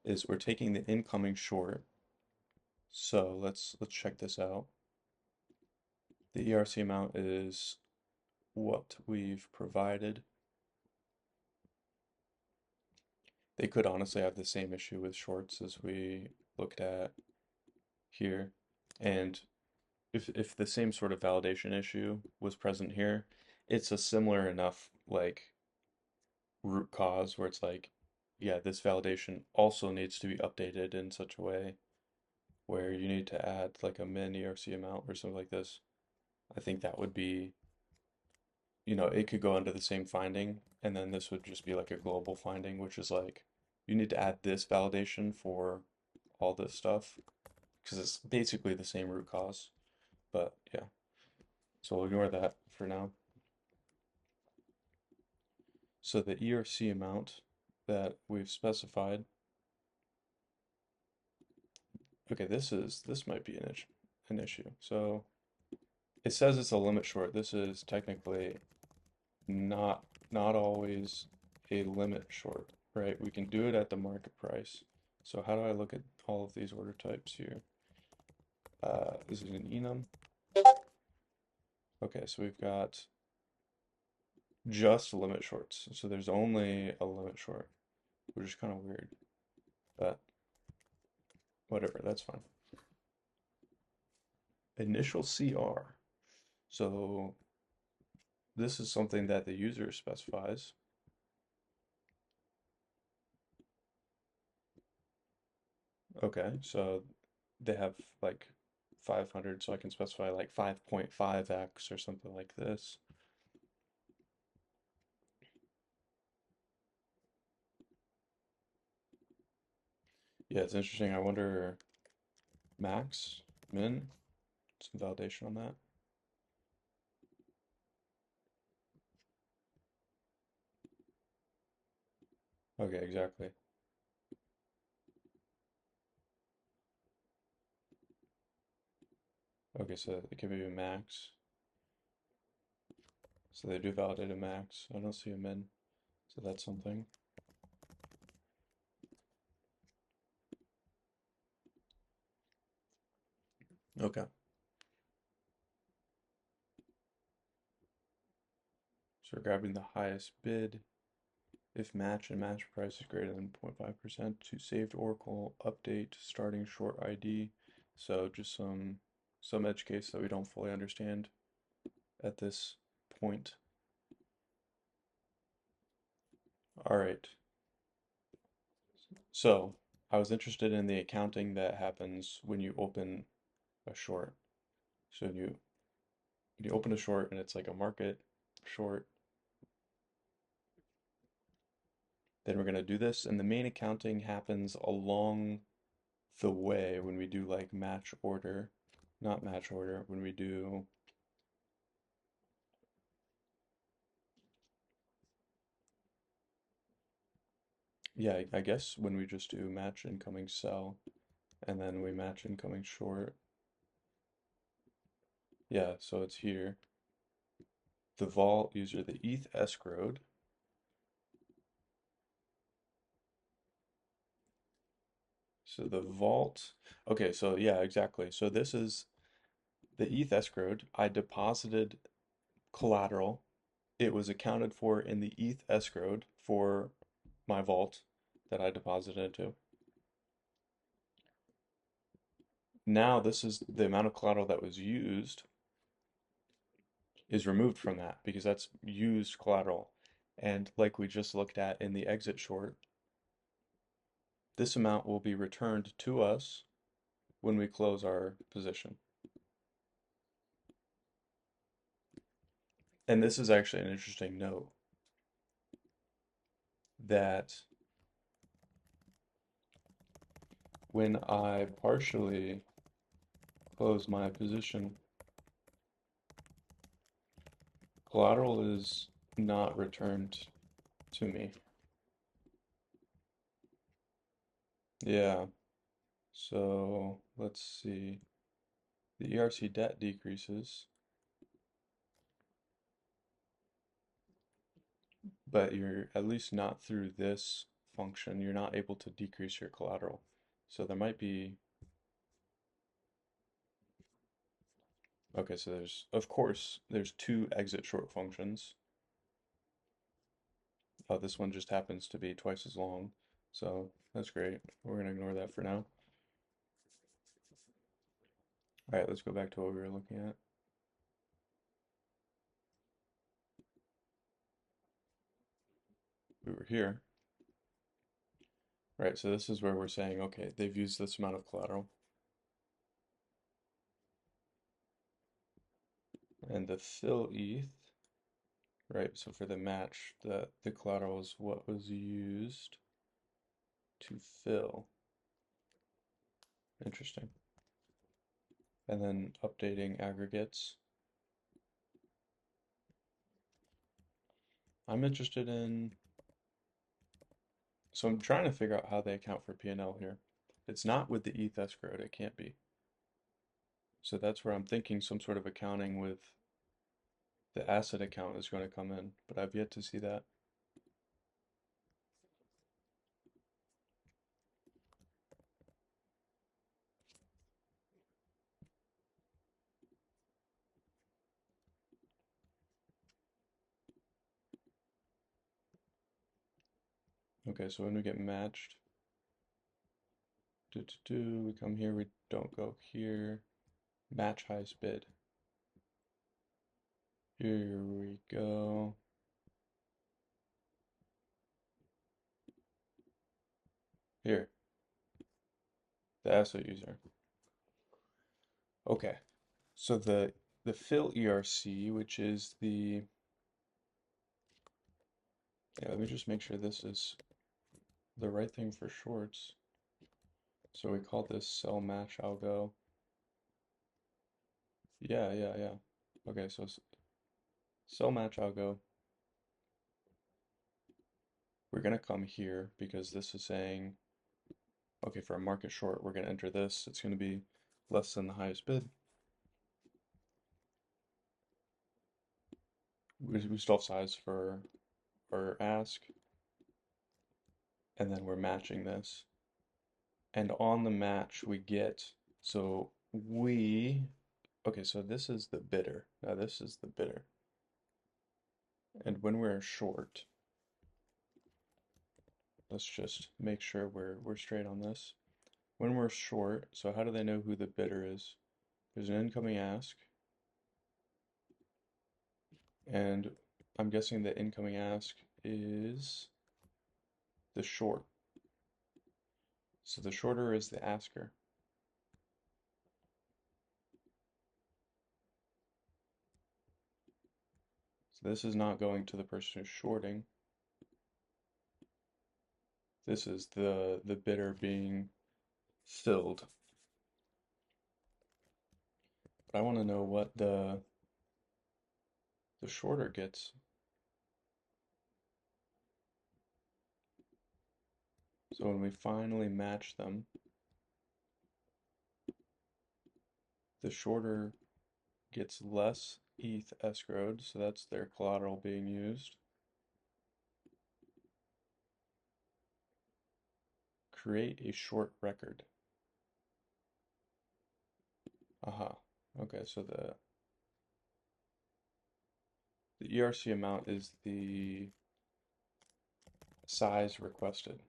Speaker 1: is we're taking the incoming short. So let's check this out. The ERC amount is what we've provided. They could honestly have the same issue with shorts as we looked at here. And if the same sort of validation issue was present here, it's a similar enough like root cause where it's like, yeah, this validation also needs to be updated in such a way where you need to add like a min ERC amount or something like this. I think that would be, it could go under the same finding, and then this would just be like a global finding, which is like, you need to add this validation for all this stuff because it's basically the same root cause. But yeah, so we'll ignore that for now. So the ERC amount that we've specified, okay, this might be an issue. So it says it's a limit short. This is technically not always a limit short, right? We can do it at the market price. So how do I look at all of these order types here? Is it an enum? Okay, so we've got just limit shorts. So there's only a limit short, which is kind of weird, but whatever, that's fine. Initial CR. So this is something that the user specifies. Okay, so they have like 500, so I can specify like 5.5x or something like this. Yeah, it's interesting. I wonder max, min, some validation on that. Okay, exactly. Okay, so it can be a max. So they do validate a max. I don't see a min, so that's something. Okay. So we're grabbing the highest bid if match and match price is greater than 0.5% to saved Oracle update starting short ID. So just some edge case that we don't fully understand at this point. All right. So I was interested in the accounting that happens when you open a short. So you open a short and it's like a market short. Then we're going to do this, and the main accounting happens along the way when we do like match order, not match order, when we do yeah, I guess when we just do match incoming sell and then we match incoming short. Yeah, so it's here. The vault user, the ETH escrowed. So the vault, okay, so yeah, exactly. So this is the ETH escrowed. I deposited collateral. It was accounted for in the ETH escrowed for my vault that I deposited into. Now this is the amount of collateral that was used is removed from that because that's used collateral. And like we just looked at in the exit short, this amount will be returned to us when we close our position. And this is actually an interesting note that when I partially close my position, collateral is not returned to me. Yeah, so let's see. The ERC debt decreases, but you're at least not through this function. You're not able to decrease your collateral. So there might be, okay, so of course, there's two exit short functions. Oh, this one just happens to be twice as long. So that's great. We're going to ignore that for now. All right, let's go back to what we were looking at. We were here. Right, so this is where we're saying, okay, they've used this amount of collateral. And the fill ETH, right, so for the match, the collateral is what was used to fill. Interesting. And then updating aggregates. I'm interested in, so I'm trying to figure out how they account for P&L here. It's not with the ETH escrowed, it can't be. So that's where I'm thinking some sort of accounting with the asset account is going to come in, but I've yet to see that. Okay, so when we get matched, we come here, we don't go here. Match highest bid. Here we go. Here, the asset user. Okay, so the fill ERC, which is the, yeah, let me just make sure this is the right thing for shorts. So we call this sell match algo. Yeah. Okay, so sell match algo. We're gonna come here because this is saying, okay, for a market short, we're gonna enter this. It's gonna be less than the highest bid. We still have size for our ask, and then we're matching this. And on the match we get, so okay, so this is the bidder. Now this is the bidder. And when we're short, let's just make sure we're straight on this. When we're short, so how do they know who the bidder is? There's an incoming ask, and I'm guessing the incoming ask is the short. So the shorter is the asker. So this is not going to the person who's shorting. This is the bidder being filled. But I want to know what the shorter gets. So when we finally match them, the shorter gets less ETH escrowed, so that's their collateral being used. Create a short record. Aha. Okay, so the ERC amount is the size requested.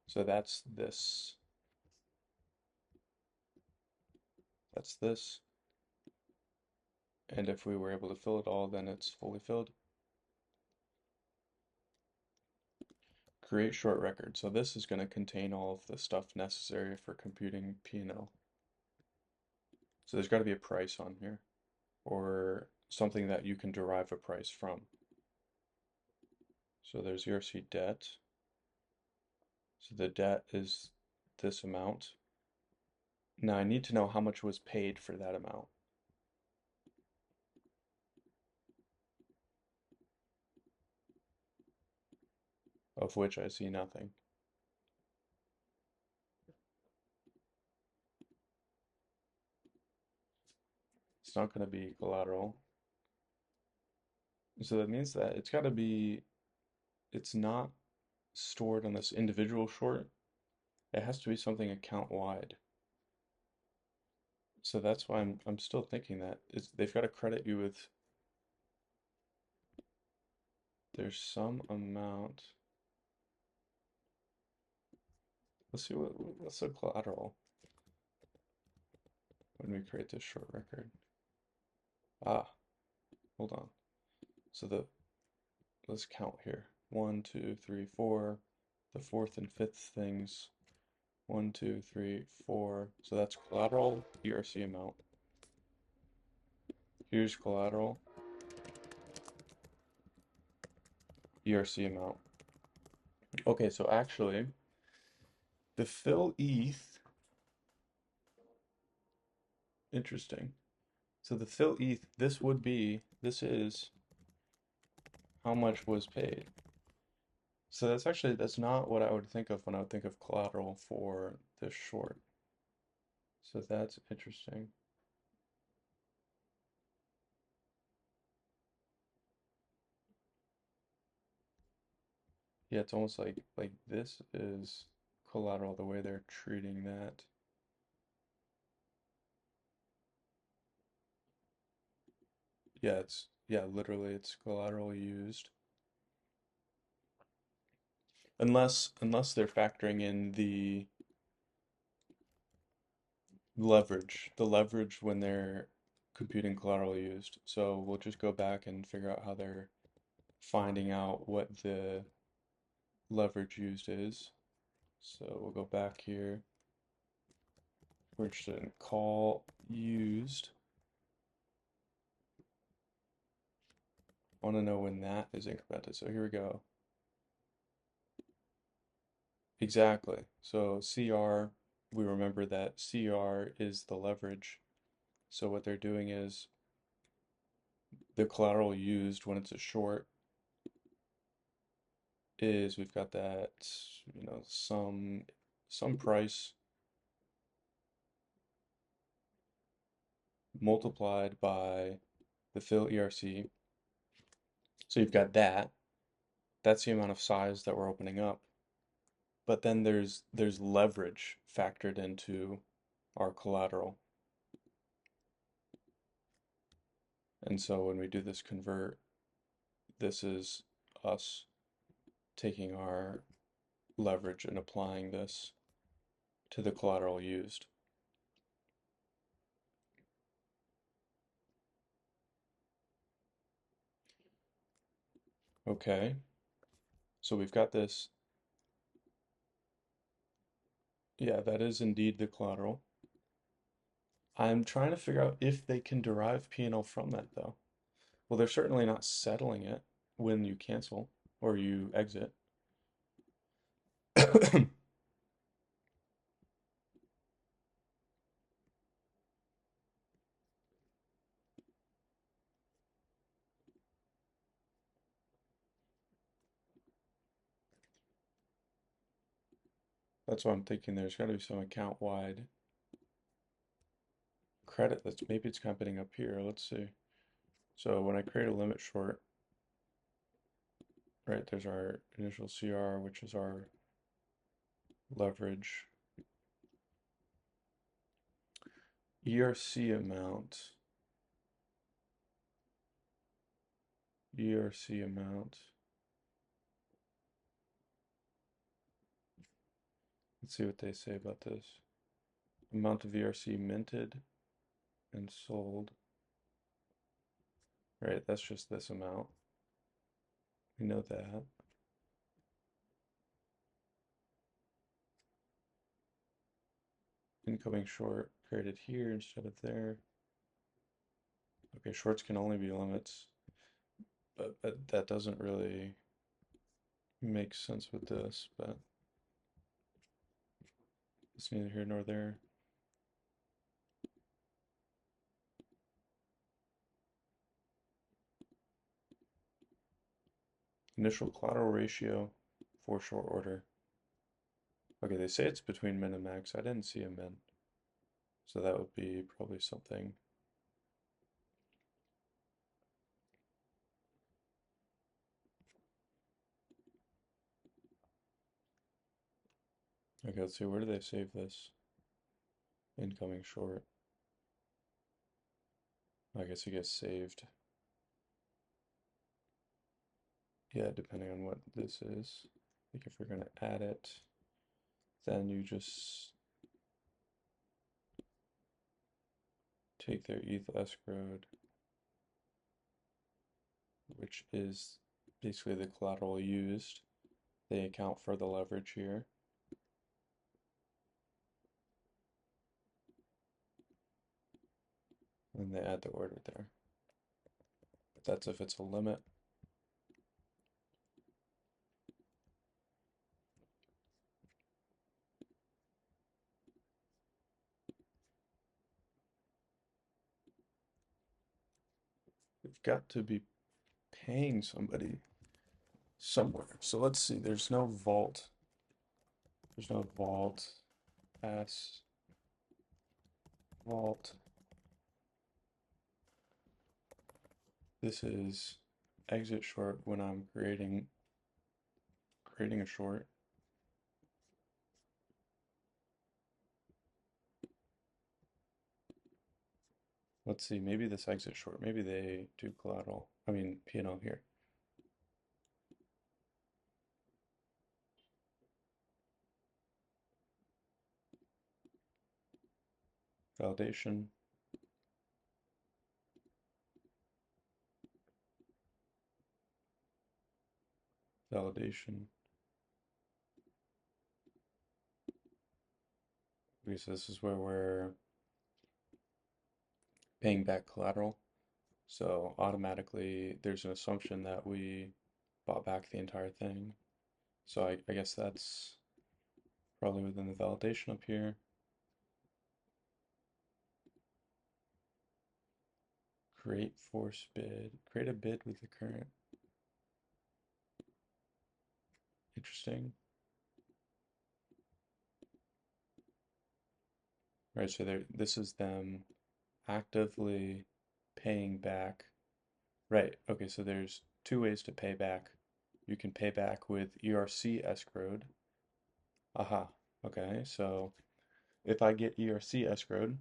Speaker 1: So that's this. That's this. And if we were able to fill it all, then it's fully filled. Create short record. So this is going to contain all of the stuff necessary for computing P&L. So there's got to be a price on here, or something that you can derive a price from. So there's ERC debt. So the debt is this amount. Now I need to know how much was paid for that amount. Of which I see nothing. It's not going to be collateral. So that means that it's got to be, it's not stored on this individual short. It has to be something account wide. So that's why I'm still thinking that they've got to credit you with, there's some amount Let's see what's the collateral when we create this short record. Ah, hold on. So let's count here. 1, 2, 3, 4. The fourth and fifth things. 1, 2, 3, 4. So that's collateral, ERC amount. Here's collateral, ERC amount. Okay, so actually, the fill ETH, interesting. So the fill ETH, this is how much was paid. So that's not what I would think of when I would think of collateral for this short. So that's interesting. Yeah, it's almost like this is collateral the way they're treating that. Yeah, literally it's collateral used. Unless they're factoring in the leverage when they're computing collateral used. So we'll just go back and figure out how they're finding out what the leverage used is. So we'll go back here. We're interested in call used. I want to know when that is incremented. So here we go. Exactly. So CR, we remember that CR is the leverage. So what they're doing is the collateral used when it's a short is we've got that, some price multiplied by the fill ERC. So you've got that. That's the amount of size that we're opening up. But then there's leverage factored into our collateral. And so when we do this convert, this is us taking our leverage and applying this to the collateral used. Okay, so we've got this. Yeah, that is indeed the collateral. I'm trying to figure out if they can derive P&L from that though. Well, they're certainly not settling it when you cancel or you exit. That's what I'm thinking. There's got to be some account-wide credit that's maybe it's happening up here. Let's see. So when I create a limit short, right, there's our initial CR, which is our leverage. ERC amount. ERC amount. Let's see what they say about this. Amount of ERC minted and sold. Right, that's just this amount. We know that. Incoming short created here instead of there. Okay, shorts can only be limits, but that doesn't really make sense with this, but it's neither here nor there. Initial collateral ratio for short order. Okay, they say it's between min and max. I didn't see a min. So that would be probably something. Okay, let's see, where do they save this? Incoming short. I guess it gets saved. Yeah, depending on what this is. Like if we're gonna add it. then you just take their ETH escrowed, which is basically the collateral used. They account for the leverage here. And they add the order there. But that's if it's a limit. We've got to be paying somebody somewhere. So let's see, there's no vault. There's no vault. S vault. This is exit short when I'm creating a short. Let's see, maybe this exit short, maybe they do collateral. I mean P&L here. Validation. Validation. Okay, so this is where we're paying back collateral. So automatically there's an assumption that we bought back the entire thing. So I guess that's probably within the validation up here. Create force bid. Create a bid with the current. Interesting. Right, so this is them actively paying back. Right, okay, so there's two ways to pay back. You can pay back with ERC escrowed. Aha, okay, so if I get ERC escrowed,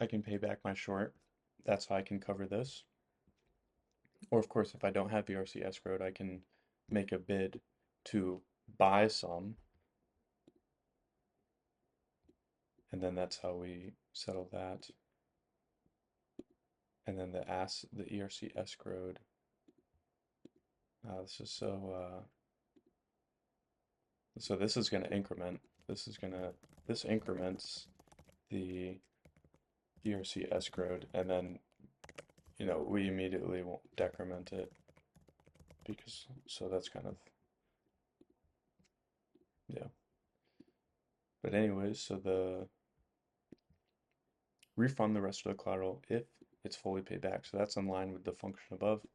Speaker 1: I can pay back my short. That's how I can cover this. Or of course, if I don't have ERC escrowed, I can make a bid to buy some, and then that's how we settle that. And then the ERC escrowed. This is so this is going to increment. This increments the ERC escrowed, and then we immediately won't decrement it because so that's kind of yeah. But anyways, so the refund the rest of the collateral if it's fully paid back. So that's in line with the function above.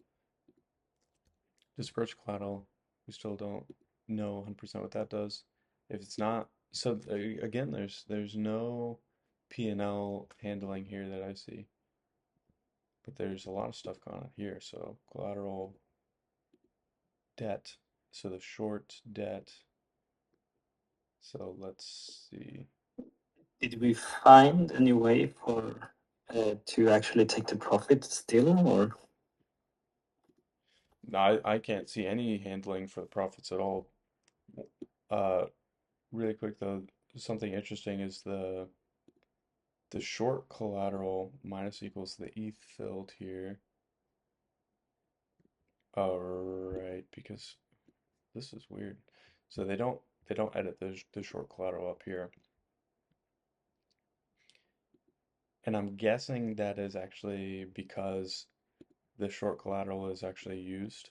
Speaker 1: Disperse collateral, we still don't know 100% what that does. If it's not, so again, there's no P&L handling here that I see. But there's a lot of stuff going on here. So collateral debt. So the short debt. So let's see.
Speaker 3: Did we find any way for to actually take the profit still, or?
Speaker 1: No, I can't see any handling for the profits at all. Really quick though, something interesting is the short collateral minus equals the ETH filled here. Oh, right, because this is weird. So they don't edit the short collateral up here. And I'm guessing that is actually because the short collateral is actually used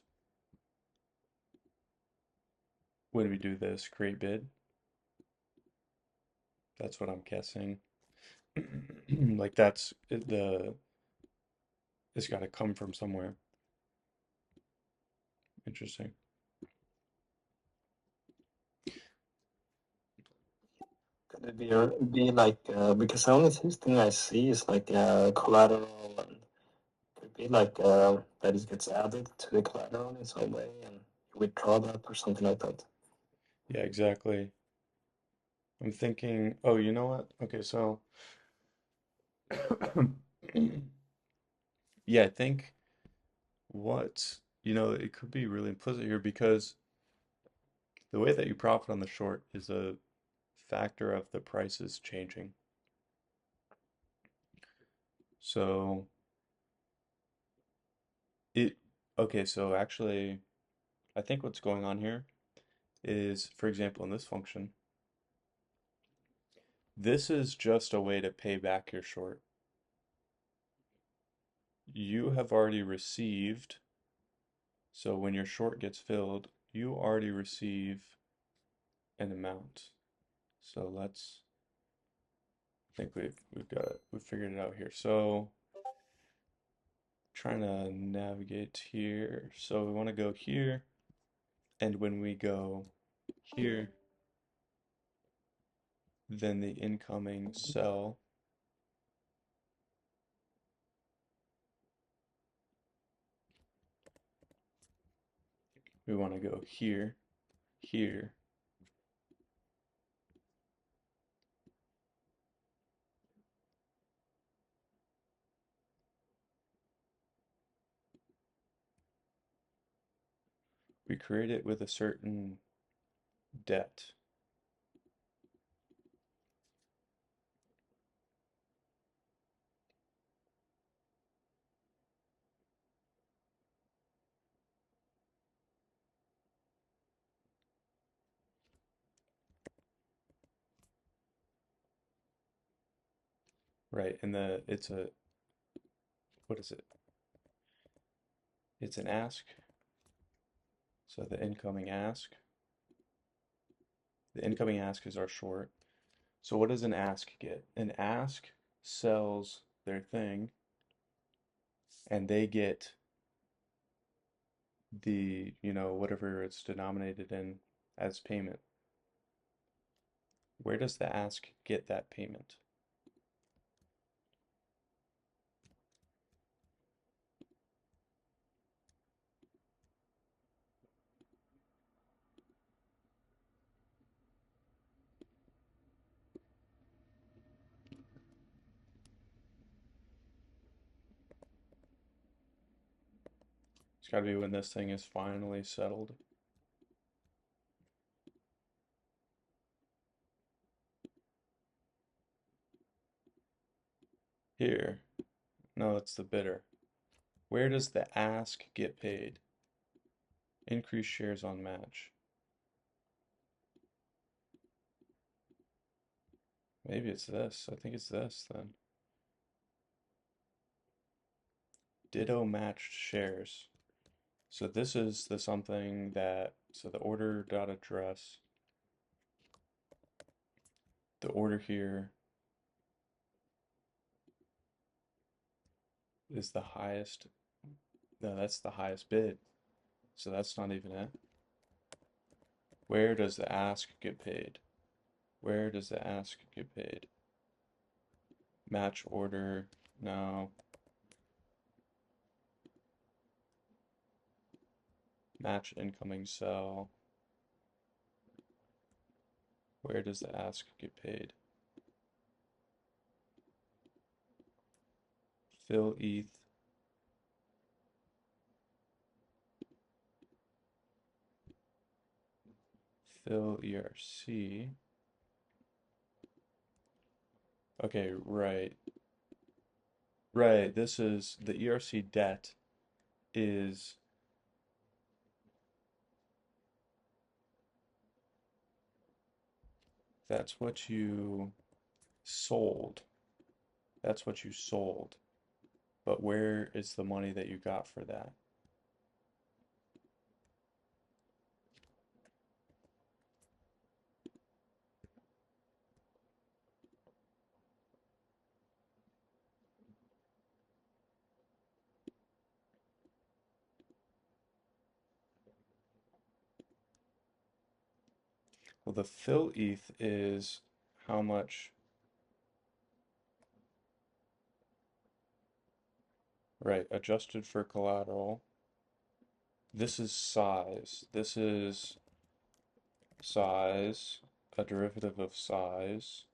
Speaker 1: when we do this create bid. That's what I'm guessing. Like that's it's got to come from somewhere. Interesting.
Speaker 3: Could it be like because the only thing I see is like collateral, and could it be like that it gets added to the collateral in some way and you withdraw that or something like that?
Speaker 1: Yeah, exactly. I'm thinking, oh, you know what? Okay, so yeah, I think it could be really implicit here because the way that you profit on the short is a factor of the prices changing. So okay, so actually, I think what's going on here is, for example, in this function, this is just a way to pay back your short. You have already received, so when your short gets filled, you already receive an amount. So I think we've figured it out here. So trying to navigate here. So we want to go here, and when we go here, then the incoming cell, we want to go here, here, we create it with a certain debt. Right, and what is it? It's an ask. So the incoming ask is our short. So what does an ask get? An ask sells their thing and they get the, whatever it's denominated in as payment. Where does the ask get that payment? It's got to be when this thing is finally settled. Here. No, it's the bidder. Where does the ask get paid? Increase shares on match. Maybe it's this. I think it's this then. Ditto matched shares. So this is the something that, so the order dot address, the order here is the highest, no, that's the highest bid. So that's not even it. Where does the ask get paid? Where does the ask get paid? Match order, no. Match incoming cell. Where does the ask get paid? Fill ETH. Fill ERC. Okay, right. Right, this is the ERC debt is that's what you sold. That's what you sold. But where is the money that you got for that? Well, the fill ETH is how much, right, adjusted for collateral. This is size. This is size, a derivative of size.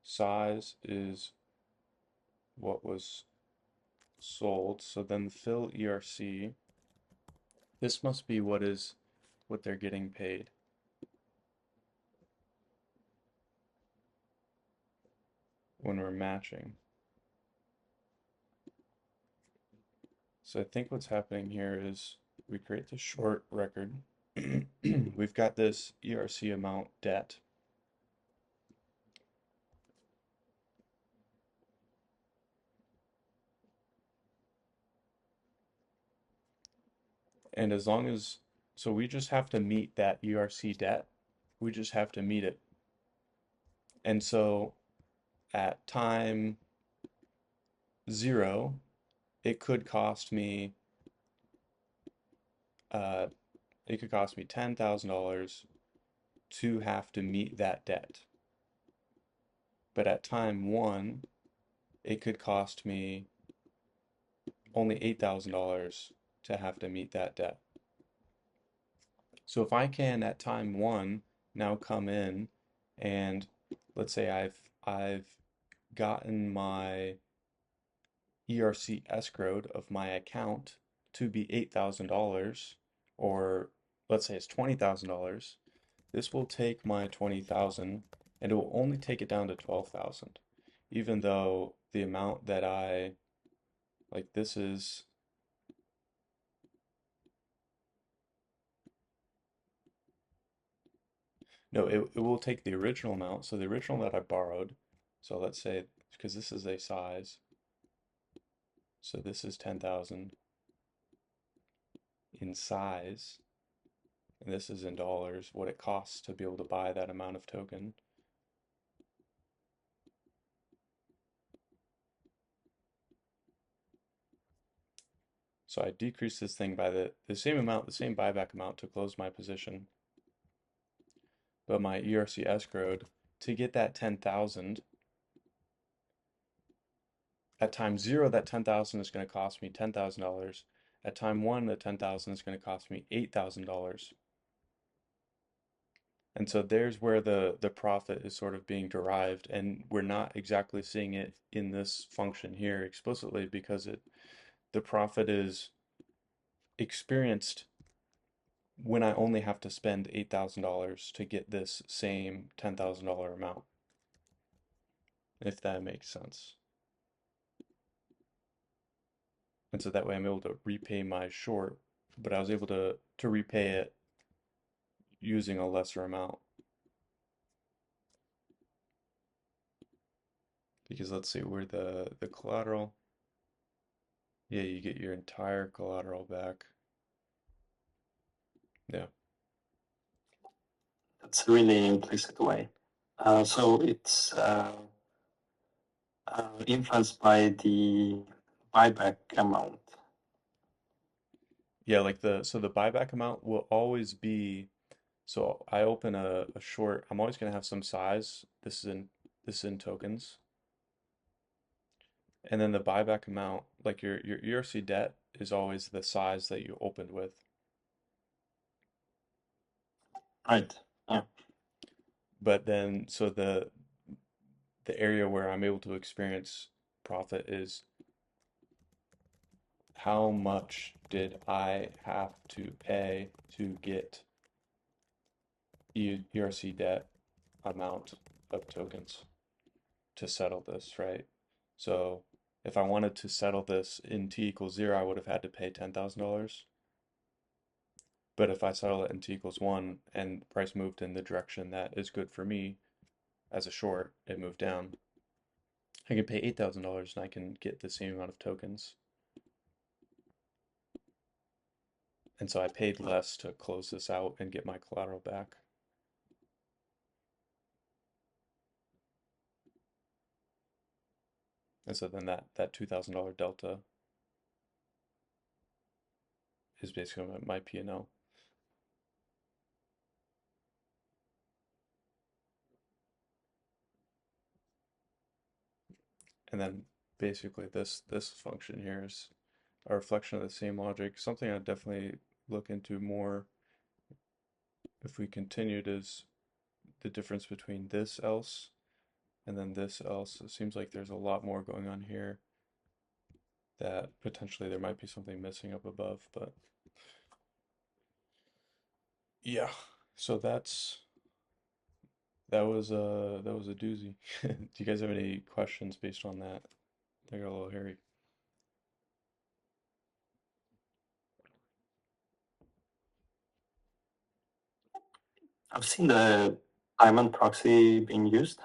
Speaker 1: Size is what was sold. So then the fill ERC This must be what they're getting paid. When we're matching. So I think what's happening here is we create the short record. We've got this ERC amount debt. And as long as, so we just have to meet that ERC debt. We just have to meet it. And so at time 0, it could cost me uh, $10,000 to have to meet that debt. But at time 1, it could cost me only $8,000 to have to meet that debt. So if I can at time 1 now come in and let's say I've gotten my ERC escrowed of my account to be $8,000, or let's say it's $20,000, this will take my 20,000 and it will only take it down to 12,000, even though the amount that this is, no, it will take the original amount, so the original that I borrowed, so let's say, because this is a size, so this is 10,000 in size, and this is in dollars, what it costs to be able to buy that amount of token. So I decrease this thing by the same amount, the same buyback amount to close my position. But my ERC escrowed to get that 10,000, at time 0, that 10,000 is going to cost me $10,000. At time 1, the 10,000 is going to cost me $8,000. And so there's where the profit is sort of being derived, and we're not exactly seeing it in this function here explicitly because the profit is experienced when I only have to spend $8,000 to get this same $10,000 amount, if that makes sense. And so that way I'm able to repay my short, but I was able to repay it using a lesser amount. Because let's see, where the collateral, yeah, you get your entire collateral back. Yeah.
Speaker 3: That's a really implicit way. So it's influenced by the buyback amount.
Speaker 1: Yeah, so the buyback amount will always be, so I open a short, I'm always gonna have some size. This is in tokens. And then the buyback amount, like your ERC debt is always the size that you opened with.
Speaker 3: Right. Yeah.
Speaker 1: But then so the area where I'm able to experience profit is how much did I have to pay to get ERC debt amount of tokens to settle this, right? So if I wanted to settle this in t equals 0, I would have had to pay $10,000. But if I settle it in t equals 1 and the price moved in the direction that is good for me as a short, it moved down, I can pay $8,000 and I can get the same amount of tokens. And so I paid less to close this out and get my collateral back. And so then that $2,000 delta is basically my P&L. And then basically this function here is a reflection of the same logic. Something I'd definitely look into more if we continued is the difference between this else and then this else. It seems like there's a lot more going on here that potentially there might be something missing up above, but Yeah. So that was a doozy. Do you guys have any questions based on that? They got a little hairy.
Speaker 3: I've seen the diamond proxy being used.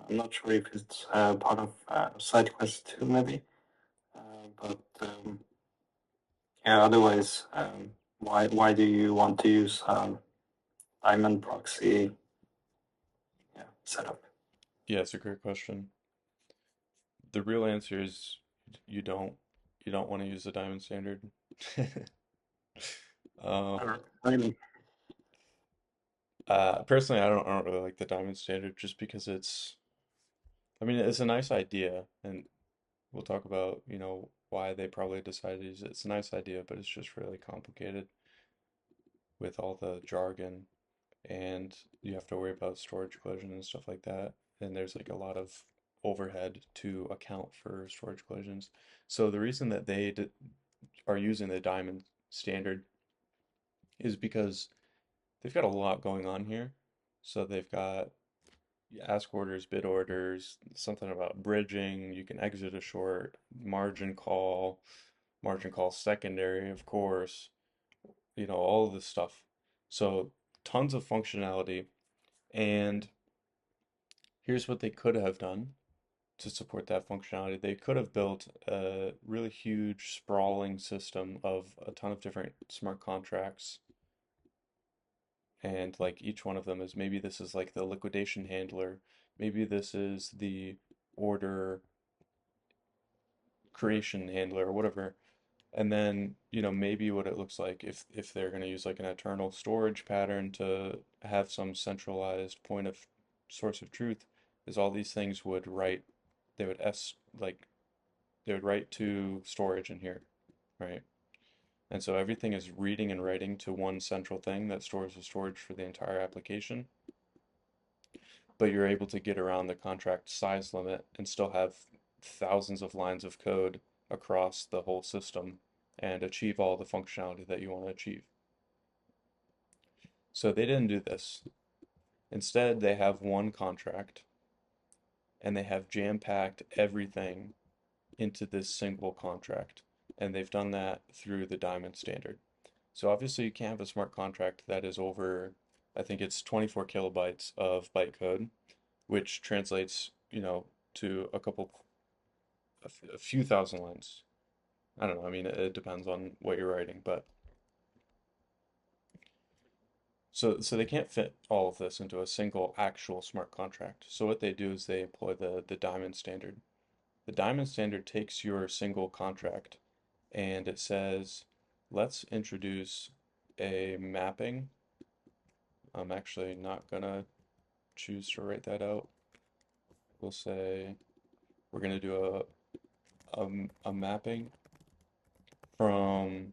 Speaker 3: I'm not sure if it's part of SideQuest 2 maybe, but yeah, otherwise, why do you want to use diamond proxy setup?
Speaker 1: Yeah, it's a great question. The real answer is you don't you don't want to use the diamond standard. Um,
Speaker 3: Really?
Speaker 1: Personally, I don't really like the diamond standard just because I mean, it's a nice idea, and we'll talk about, why they probably decided to use it. It's a nice idea, but it's just really complicated with all the jargon, and you have to worry about storage collision and stuff like that. And there's like a lot of overhead to account for storage collisions. So the reason that are using the diamond standard is because they've got a lot going on here. So they've got ask orders, bid orders, something about bridging, you can exit a short, margin call secondary, of course, all of this stuff. So tons of functionality. And here's what they could have done to support that functionality. They could have built a really huge, sprawling system of a ton of different smart contracts. And like each one of them is maybe this is like the liquidation handler, maybe this is the order creation handler or whatever. And then, maybe what it looks like if they're going to use like an eternal storage pattern to have some centralized point of source of truth, is all these things would write, they would s like they would write to storage in here, right? And so everything is reading and writing to one central thing that stores the storage for the entire application. But you're able to get around the contract size limit and still have thousands of lines of code across the whole system and achieve all the functionality that you want to achieve. So they didn't do this. Instead, they have one contract and they have jam-packed everything into this single contract. And they've done that through the Diamond standard. So obviously you can't have a smart contract that is over, I think it's 24 kilobytes of bytecode, which translates, to a few thousand lines. I don't know. I mean, it depends on what you're writing, but so they can't fit all of this into a single actual smart contract. So what they do is they employ the diamond standard. The diamond standard takes your single contract and it says, let's introduce a mapping. I'm actually not gonna choose to write that out. We'll say we're gonna do a mapping from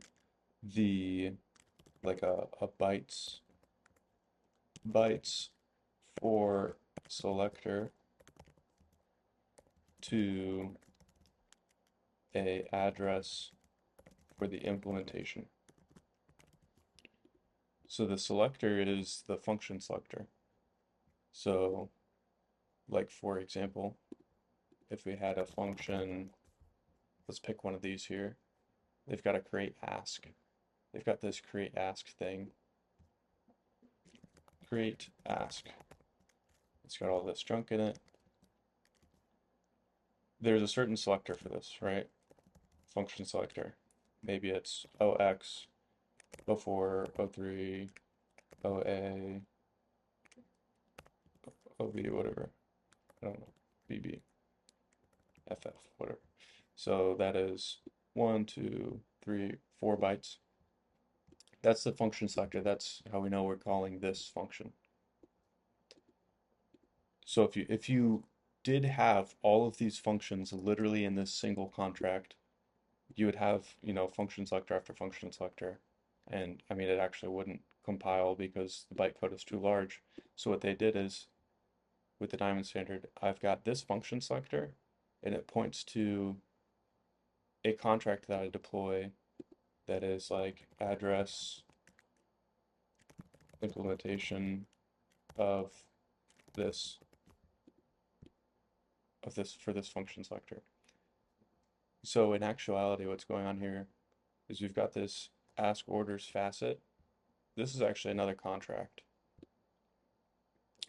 Speaker 1: the like a bytes for selector to a address for the implementation. So the selector is the function selector. So like for example, if we had a function, let's pick one of these here. They've got a create ask. They've got this create ask thing. Create ask. It's got all this junk in it. There's a certain selector for this, right? Function selector. Maybe it's OX, O4, O3, OA, OV, whatever. I don't know. BB, FF, whatever. So that is 1, 2, 3, 4 bytes. That's the function selector. That's how we know we're calling this function. So if you did have all of these functions literally in this single contract, you would have, function selector after function selector. And I mean, it actually wouldn't compile because the bytecode is too large. So what they did is with the diamond standard, I've got this function selector and it points to a contract that I deploy that is like address implementation of this for this function selector. So in actuality, what's going on here is we've got this ask orders facet. This is actually another contract.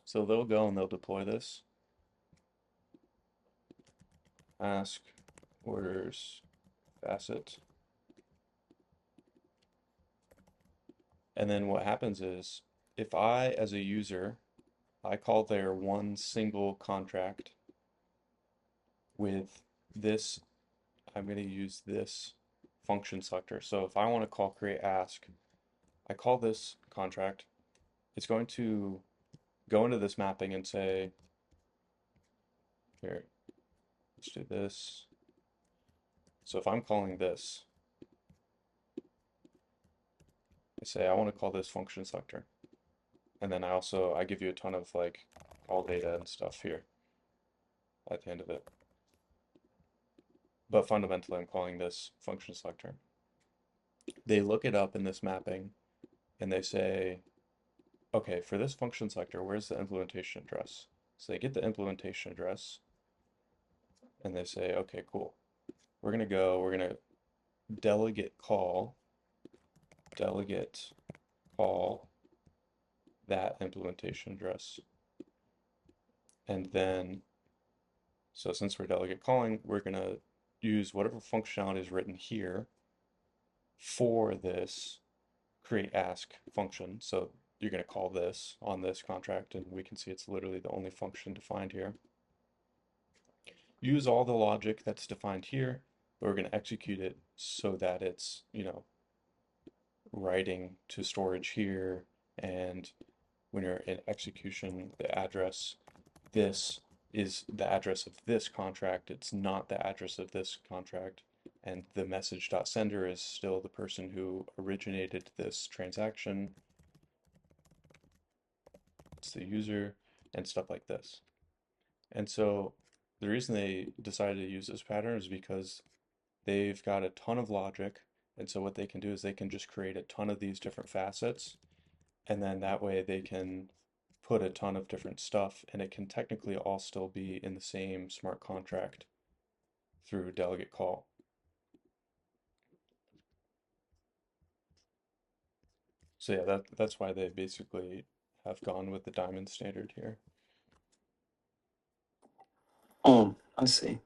Speaker 1: So they'll go and they'll deploy this ask orders facet. And then what happens is if I, as a user, I call there one single contract with this, I'm going to use this function selector. So if I want to call create ask, I call this contract. It's going to go into this mapping and say, here, let's do this. So if I'm calling this, I say I want to call this function selector. And then I give you a ton of like all data and stuff here at the end of it. But fundamentally, I'm calling this function selector. They look it up in this mapping and they say, okay, for this function selector, where's the implementation address? So they get the implementation address and they say, okay, cool. We're going to delegate call that implementation address. And then, so since we're delegate calling, we're going to use whatever functionality is written here for this create ask function. So you're going to call this on this contract, and we can see it's literally the only function defined here. Use all the logic that's defined here, but we're going to execute it so that it's, writing to storage here, and when you're in execution, the address, this is the address of this contract. It's not the address of this contract. And the message.sender is still the person who originated this transaction. It's the user and stuff like this. And so the reason they decided to use this pattern is because they've got a ton of logic. And so what they can do is they can just create a ton of these different facets. And then that way they can put a ton of different stuff, and it can technically all still be in the same smart contract through delegate call. So yeah, that's why they basically have gone with the diamond standard here.
Speaker 3: Oh, I see.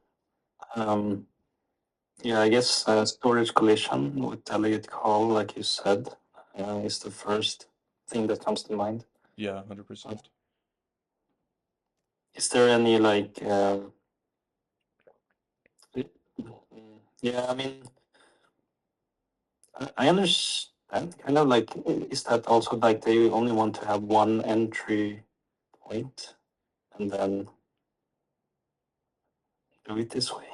Speaker 3: Yeah, I guess storage collision with delegate call, like you said, is the first thing that comes to mind.
Speaker 1: Yeah, 100%.
Speaker 3: Is there any like, yeah, I mean, I understand kind of like, is that also like they only want to have one entry point and then do it this way?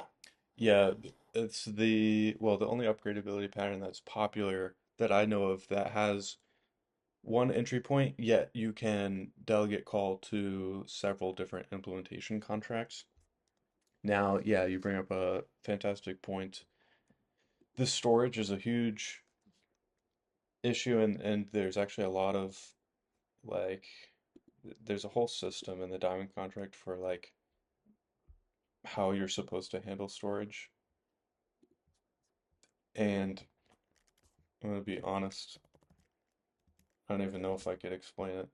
Speaker 1: Yeah, it's the only upgradability pattern that's popular that I know of that has one entry point, yet you can delegate call to several different implementation contracts. Now, yeah, you bring up a fantastic point. The storage is a huge issue, and there's actually a lot of like there's a whole system in the diamond contract for like how you're supposed to handle storage. And I'm gonna be honest, I don't even know if I could explain it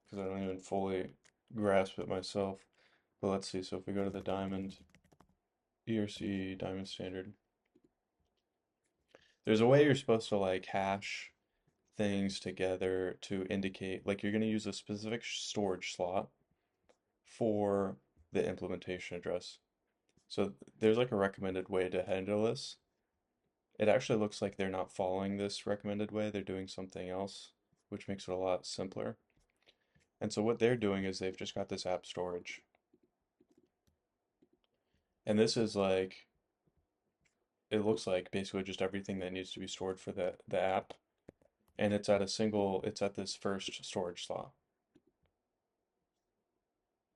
Speaker 1: because I don't even fully grasp it myself. But let's see. So if we go to the diamond ERC diamond standard, there's a way you're supposed to like hash things together to indicate like you're going to use a specific storage slot for the implementation address. So there's like a recommended way to handle this. It actually looks like they're not following this recommended way. They're doing something else, which makes it a lot simpler. And so what they're doing is they've just got this app storage. And this is like, it looks like basically just everything that needs to be stored for the app. And it's at this first storage slot.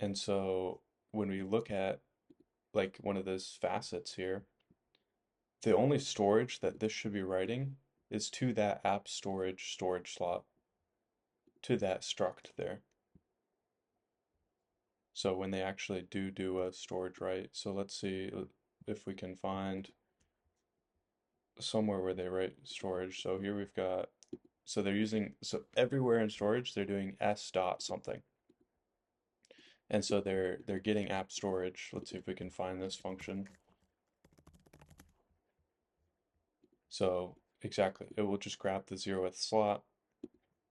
Speaker 1: And so when we look at like one of those facets here, the only storage that this should be writing is to that app storage slot. to that struct there. So when they actually do a storage write, so let's see if we can find somewhere where they write storage. So here we've got, so they're using, so everywhere in storage they're doing s dot something. And so they're getting app storage. Let's see if we can find this function. So exactly, it will just grab the 0th slot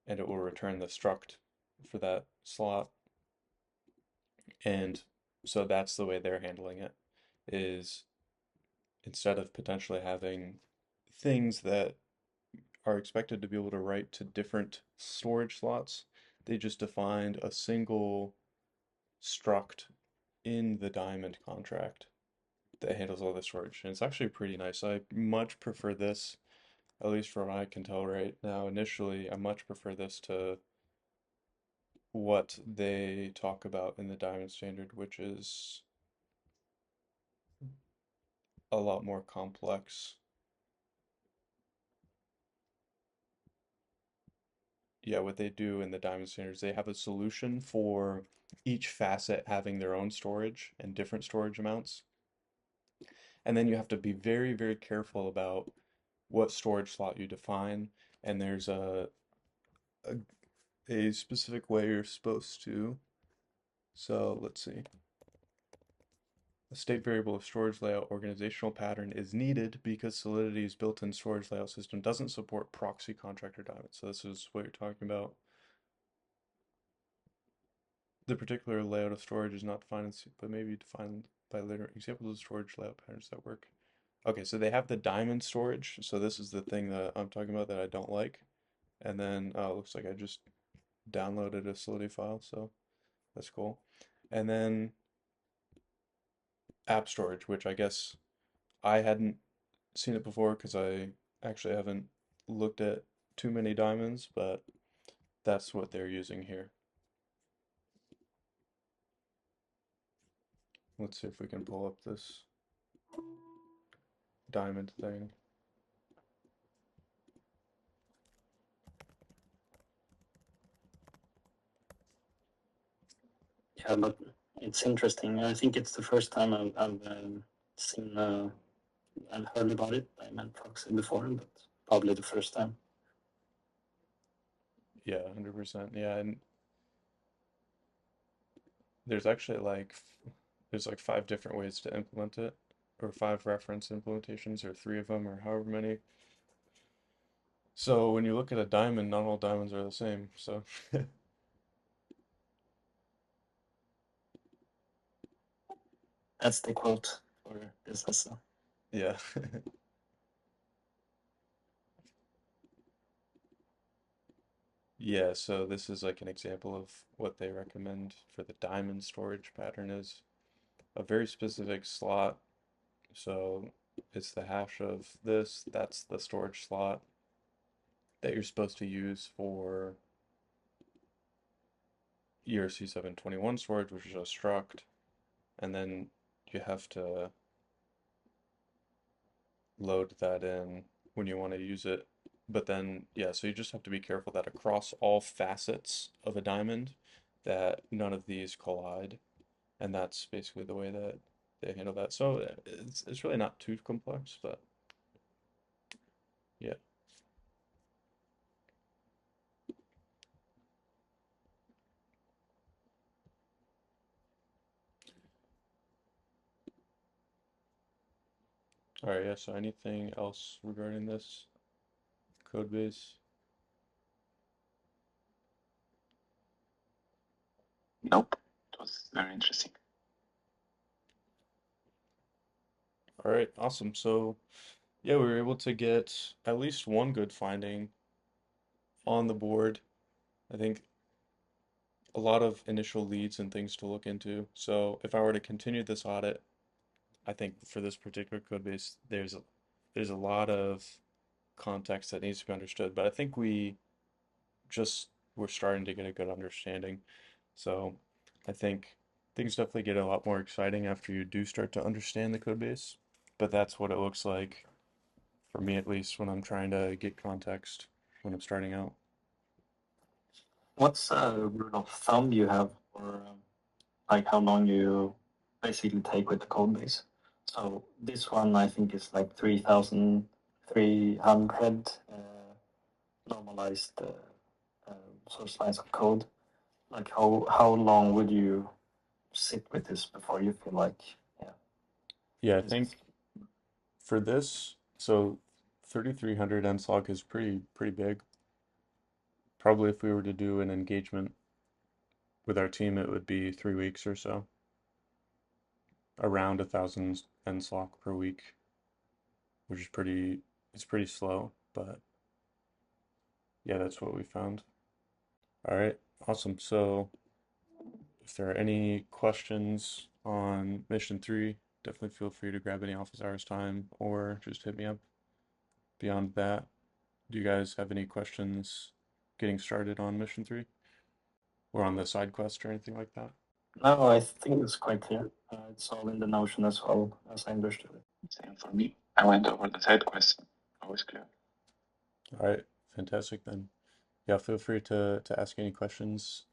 Speaker 1: and it will return the struct for that slot. And so that's the way they're handling it, is instead of potentially having things that are expected to be able to write to different storage slots, they just defined a single struct in the diamond contract that handles all the storage. And it's actually pretty nice. I much prefer this, at least from what I can tell right now initially, I much prefer this to what they talk about in the diamond standard, which is a lot more complex. Yeah, what they do in the diamond standards, they have a solution for each facet having their own storage and different storage amounts. And then you have to be very, very careful about what storage slot you define. And there's a, a specific way you're supposed to. So let's see. A state variable of storage layout organizational pattern is needed because Solidity's built-in storage layout system doesn't support proxy contractor diamonds. So this is what you're talking about. The particular layout of storage is not defined, but may be defined by later examples of storage layout patterns that work. Okay, so they have the diamond storage. So this is the thing that I'm talking about that I don't like. And then, oh, it looks like I just downloaded a Solidity file, so that's cool. And then app storage, which I guess I hadn't seen it before because I actually haven't looked at too many diamonds, but that's what they're using here. Let's see if we can pull up this diamond thing.
Speaker 3: Yeah, but it's interesting. I think it's the first time I've seen and heard about it. I meant proxy before, but probably the first time.
Speaker 1: Yeah, 100%. Yeah, and there's actually like there's like 5 different ways to implement it, or 5 reference implementations, or 3 of them, or however many. So when you look at a diamond, not all diamonds are the same. So
Speaker 3: That's the quote for this lesson.
Speaker 1: yeah. Yeah, so this is like an example of what they recommend for the diamond storage pattern is a very specific slot. So it's the hash of this, that's the storage slot that you're supposed to use for ERC-721 storage, which is a struct, and then you have to load that in when you want to use it. But then, yeah, so you just have to be careful that across all facets of a diamond, that none of these collide. And that's basically the way that they handle that. So it's really not too complex, but yeah. All right, yeah, so anything else regarding this code base?
Speaker 2: Nope. It was very interesting.
Speaker 1: All right, awesome. So yeah, we were able to get at least one good finding on the board. I think a lot of initial leads and things to look into. So if I were to continue this audit, I think for this particular code base, there's a lot of context that needs to be understood. But I think just we're starting to get a good understanding. So I think things definitely get a lot more exciting after you do start to understand the code base. But that's what it looks like for me, at least, when I'm trying to get context when I'm starting out.
Speaker 3: What's a rule of thumb you have for like how long you basically take with the code base? So this one I think is like 3,300 normalized source lines of code. Like how long would you sit with this before you feel like
Speaker 1: Yeah, I
Speaker 3: this is
Speaker 1: think for this, so 3,300 mslog is pretty big. Probably if we were to do an engagement with our team, it would be 3 weeks or so. Around 1,000 mslog per week, which is it's pretty slow, but yeah, that's what we found. All right, awesome. So if there are any questions on mission 3, definitely feel free to grab any office hours time or just hit me up. Beyond that, do you guys have any questions getting started on mission 3 or on the side quest or anything like that?
Speaker 3: No, I think it's quite clear. It's all in the Notion as well, as I understood it.
Speaker 2: Same for me. I went over the side quest. Always clear.
Speaker 1: All right, fantastic then. Yeah, feel free to ask any questions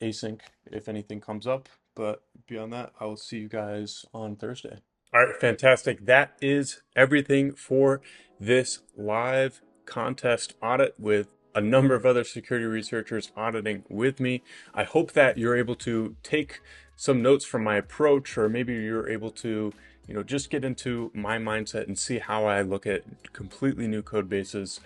Speaker 1: async if anything comes up. But beyond that, I will see you guys on Thursday. All right, fantastic. That is everything for this live contest audit with a number of other security researchers auditing with me. I hope that you're able to take some notes from my approach, or maybe you're able to, just get into my mindset and see how I look at completely new code bases,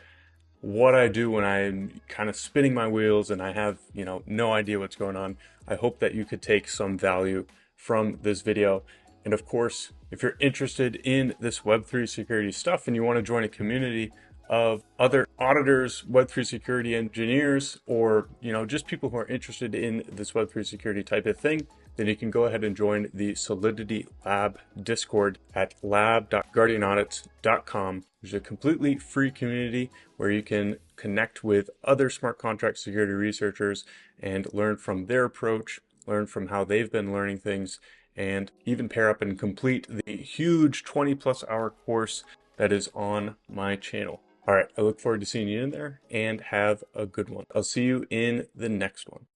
Speaker 1: what I do when I'm kind of spinning my wheels and I have, no idea what's going on. I hope that you could take some value from this video. And of course, if you're interested in this Web3 security stuff and you want to join a community of other auditors, Web3 security engineers, or, just people who are interested in this Web3 security type of thing, then you can go ahead and join the Solidity Lab Discord at lab.guardianaudits.com. There's a completely free community where you can connect with other smart contract security researchers and learn from their approach, learn from how they've been learning things, and even pair up and complete the huge 20+ hour course that is on my channel. All right, I look forward to seeing you in there and have a good one. I'll see you in the next one.